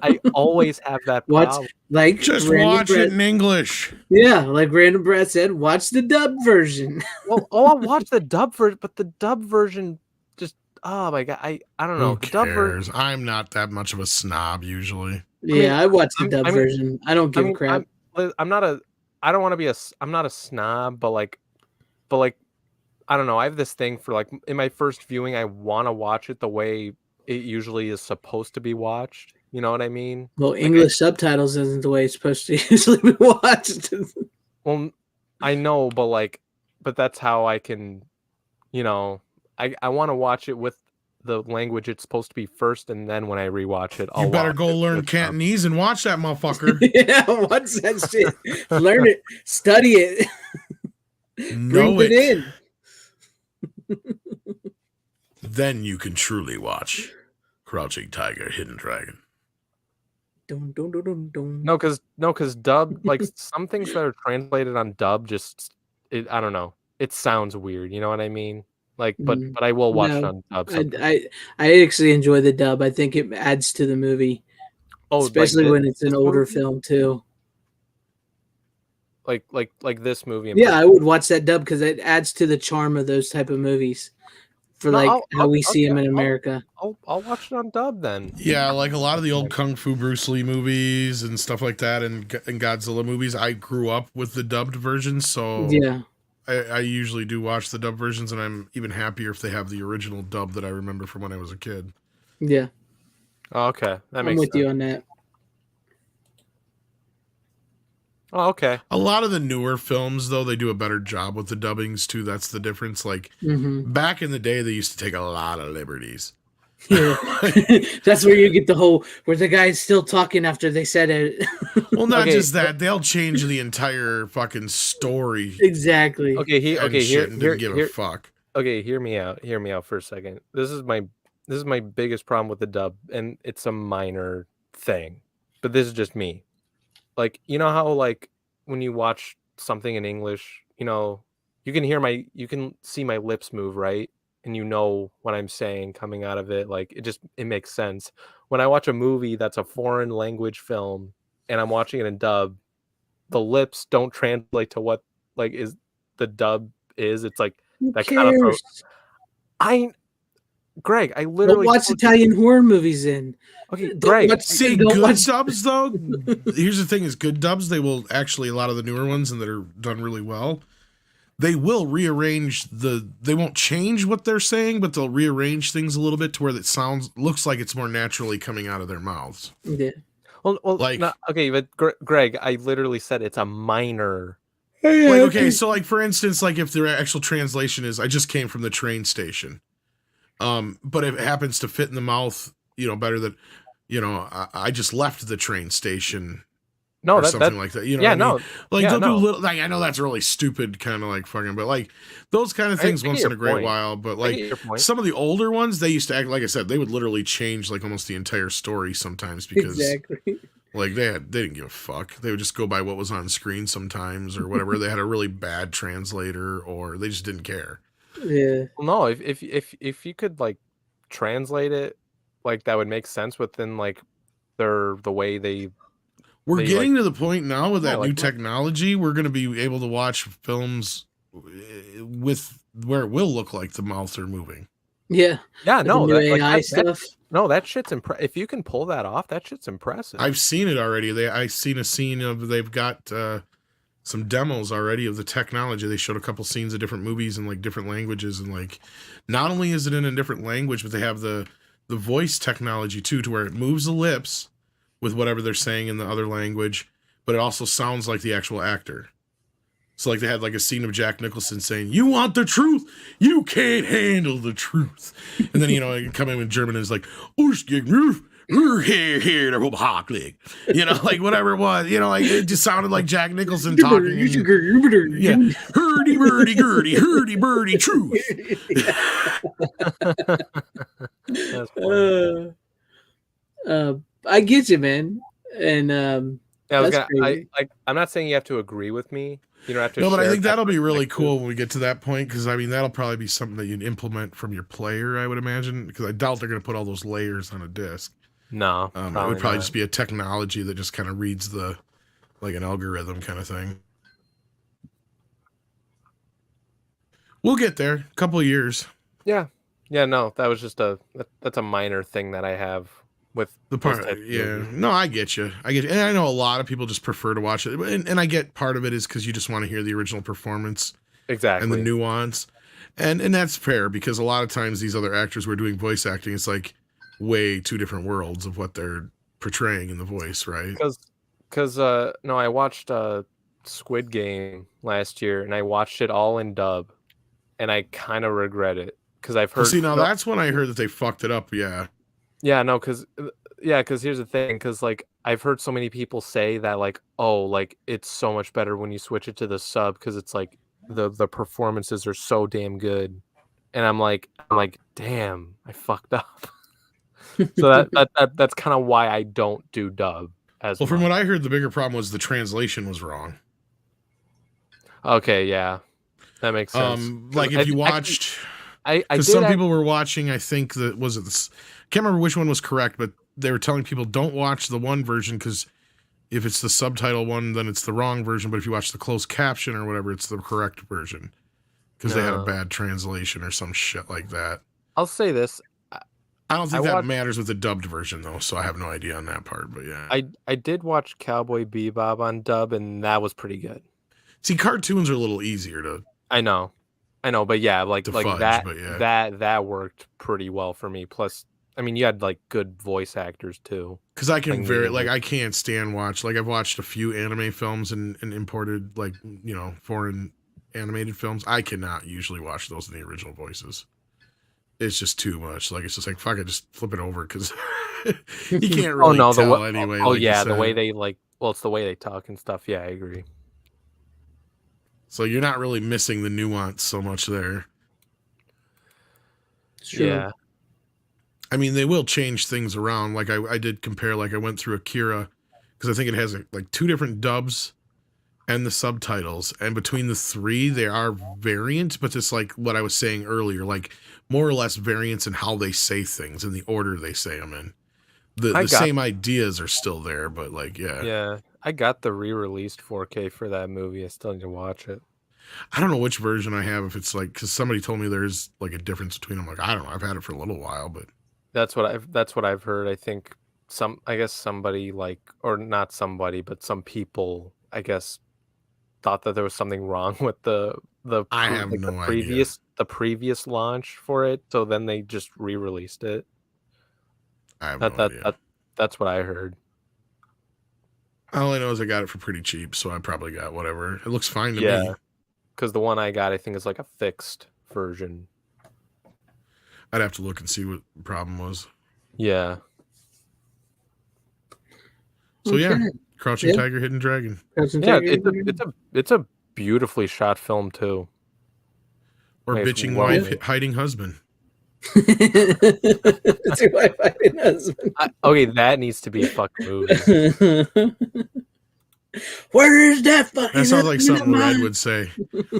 I always have that problem. Just watch it in English. Yeah, like Random Brad said, watch the dub version. Well, I'll watch the dub version, but the dub version just oh my god, I don't know. Who cares? I'm not that much of a snob usually. Yeah, I watch the dub version. I don't give a crap. I'm not a snob, but like I don't know. I have this thing for like in my first viewing, I want to watch it the way it usually is supposed to be watched. You know what I mean? Well, like English subtitles isn't the way it's supposed to usually be watched. Well, I know, but that's how I can, you know, I want to watch it with the language it's supposed to be first, and then when I rewatch it, you better go learn Cantonese and watch that motherfucker. Yeah, watch that shit. Learn it, study it, breathe it in. Then you can truly watch Crouching Tiger, Hidden Dragon. No, because dub, like some things that are translated on dub, I don't know. It sounds weird. You know what I mean? Like, but I will watch it on dub. I actually enjoy the dub. I think it adds to the movie, especially when it's an older film too. Like this movie. Yeah, I would watch that dub because it adds to the charm of those type of movies. For how we see them in America. I'll watch it on dub then. Yeah, like a lot of the old Kung Fu Bruce Lee movies and stuff like that, and Godzilla movies. I grew up with the dubbed versions, so yeah, I usually do watch the dub versions, and I'm even happier if they have the original dub that I remember from when I was a kid. Yeah. Oh, okay, I'm with you on that. Oh, okay. A lot of the newer films, though, they do a better job with the dubbings, too. That's the difference. Like, back in the day, they used to take a lot of liberties. Yeah. That's where you get the whole, where the guy's still talking after they said it. Well, not just that. They'll change the entire fucking story. Exactly. Okay, didn't give a fuck. Okay, hear me out for a second. This is my biggest problem with the dub, and it's a minor thing. But this is just me. Like, you know how like when you watch something in English, you know, you can see my lips move, right? And you know what I'm saying coming out of it. Like it makes sense. When I watch a movie that's a foreign language film and I'm watching it in dub, the lips don't translate to what like is the dub is. It's like that kind of Greg, I literally don't watch Italian horror movies in. Okay, Greg. Good dubs though. Here's the thing: is good dubs. They will actually a lot of the newer ones and that are done really well. They will rearrange They won't change what they're saying, but they'll rearrange things a little bit to where it looks like it's more naturally coming out of their mouths. Yeah. Well, like okay, but Greg, I literally said it's a minor. Like, okay, so like for instance, like if their actual translation is, "I just came from the train station." But if it happens to fit in the mouth, you know, better than, you know, I just left the train station. No, or something like that. You know, yeah, what I mean? Like yeah, they'll do little. Like I know that's really stupid, kind of like fucking, but like those kind of things once in a great while. But like some of the older ones, they used to act like I said, they would literally change like almost the entire story sometimes because like they didn't give a fuck. They would just go by what was on screen sometimes or whatever. They had a really bad translator or they just didn't care. Yeah. Well, no, if you could like translate it, like that would make sense within like the way they. We're getting to the point now with that new technology. We're going to be able to watch films with where it will look like the mouths are moving. Yeah. Yeah, no, the new that, AI stuff. That shit's if you can pull that off, that shit's impressive. I've seen it already. I've seen a scene of they've got some demos already of the technology. They showed a couple scenes of different movies in like different languages, and like not only is it in a different language, but they have the voice technology too, to where it moves the lips with whatever they're saying in the other language, but it also sounds like the actual actor. So like they had like a scene of Jack Nicholson saying, "You want the truth? You can't handle the truth." And then, you know, I come in with German and it's like, you know, like whatever it was, you know, like it just sounded like Jack Nicholson talking. Yeah. Hurdy burdy gurdy, hurdy burdy truth. That's funny. I get you, man. And I'm not saying you have to agree with me. You don't have to. No, but I think that'll be really cool when we get to that point, because I mean that'll probably be something that you'd implement from your player, I would imagine, because I doubt they're going to put all those layers on a disc. No, it would probably just be a technology that just kind of reads the, like an algorithm kind of thing. We'll get there. A couple of years. Yeah. No, that was just that's a minor thing that I have with the part. Yeah, no, I get you. And I know a lot of people just prefer to watch it, and I get part of it is because you just want to hear the original performance, exactly, and the nuance, and that's fair, because a lot of times these other actors who are doing voice acting, it's like way two different worlds of what they're portraying in the voice, right? Because no, I watched Squid Game last year, and I watched it all in dub, and I kind of regret it, because I've heard. That's when I heard that they fucked it up. Yeah. Yeah, no, because here's the thing, because like I've heard so many people say that like, oh, like it's so much better when you switch it to the sub, because it's like the performances are so damn good, and I'm like, damn, I fucked up. So that's kind of why I don't do dub as well. From what I heard, the bigger problem was the translation was wrong. Okay, yeah, that makes sense. Like if you watched, because some people were watching, I think that was it. I can't remember which one was correct, but they were telling people don't watch the one version, because if it's the subtitle one, then it's the wrong version. But if you watch the closed caption or whatever, it's the correct version, because they had a bad translation or some shit like that. I'll say this. I don't think that matters with the dubbed version, though, so I have no idea on that part. But yeah, I did watch Cowboy Bebop on dub, and that was pretty good. See, cartoons are a little easier to. I know, but yeah, like fudge, that, but yeah. that worked pretty well for me. Plus, I mean, you had like good voice actors too. Because I can I can't stand watch. Like I've watched a few anime films and imported, like, you know, foreign animated films. I cannot usually watch those in the original voices. It's just too much. Like it's just like fuck it, just flip it over, because you can't really tell anyway. Oh, like yeah, the way they it's the way they talk and stuff. Yeah, I agree. So you're not really missing the nuance so much there. Sure. Yeah. I mean, they will change things around. Like I did compare, like I went through Akira, because I think it has like two different dubs and the subtitles. And between the three, they are variant, but it's like what I was saying earlier, like more or less variants in how they say things and the order they say them in. The same ideas are still there, but like, yeah. Yeah. I got the re-released 4K for that movie. I still need to watch it. I don't know which version I have, if it's like, because somebody told me there's like a difference between them. Like, I don't know. I've had it for a little while, but. That's what I've heard. I think somebody, like, or not somebody, but some people, I guess, thought that there was something wrong with the previous launch for it, so then they just re-released it. I have no idea. That's what I heard. All I know is I got it for pretty cheap, so I probably got whatever. It looks fine to me. Yeah, because the one I got, I think, is like a fixed version. I'd have to look and see what the problem was. Yeah. So yeah, Crouching Tiger, Hidden Dragon. Yeah, it's a beautifully shot film too. Or like, bitching wife hiding husband. Bitching wife hiding husband. Okay, that needs to be a fucking movie. Where is that fucking? That sounds like something Red would say.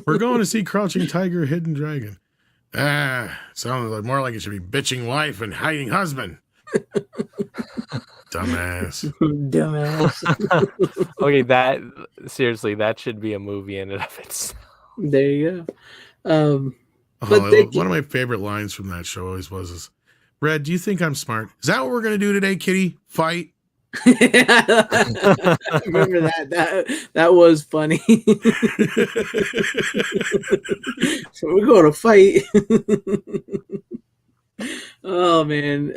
We're going to see Crouching Tiger, Hidden Dragon. Sounds like more like it should be bitching wife and hiding husband. Dumbass. Dumbass. Okay, that seriously, that should be a movie in and of itself. There you go. One of my favorite lines from that show always was, Red, do you think I'm smart? Is that what we're going to do today, Kitty? Fight? I remember that was funny. So we're going to fight. Oh man,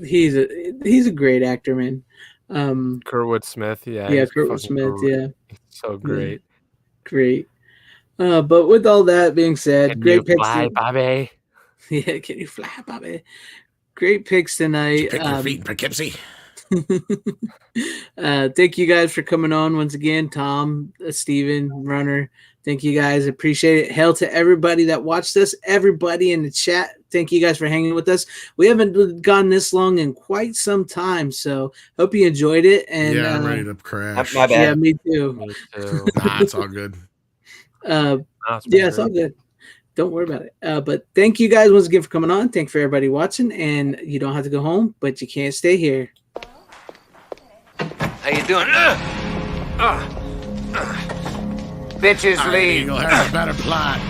he's a great actor, man. Kurtwood Smith, yeah, Kurtwood Smith, great. He's so great, great. But with all that being said, can great you picks. fly, Bobby? Yeah, can you fly, Bobby? Great picks tonight. Pick your feet in Poughkeepsie. Thank you guys for coming on once again, Tom, Steven, Runner. Thank you guys. Appreciate it. Hell to everybody that watched us, everybody in the chat. Thank you guys for hanging with us. We haven't gone this long in quite some time, so hope you enjoyed it. And yeah, I'm ready to crash. My bad. Yeah, me too. Me too. Nah, it's all good. It's all good. Don't worry about it. But thank you guys once again for coming on. Thank you for everybody watching. And you don't have to go home, but you can't stay here. How you doing? Bitches leave. You'll have a better plot.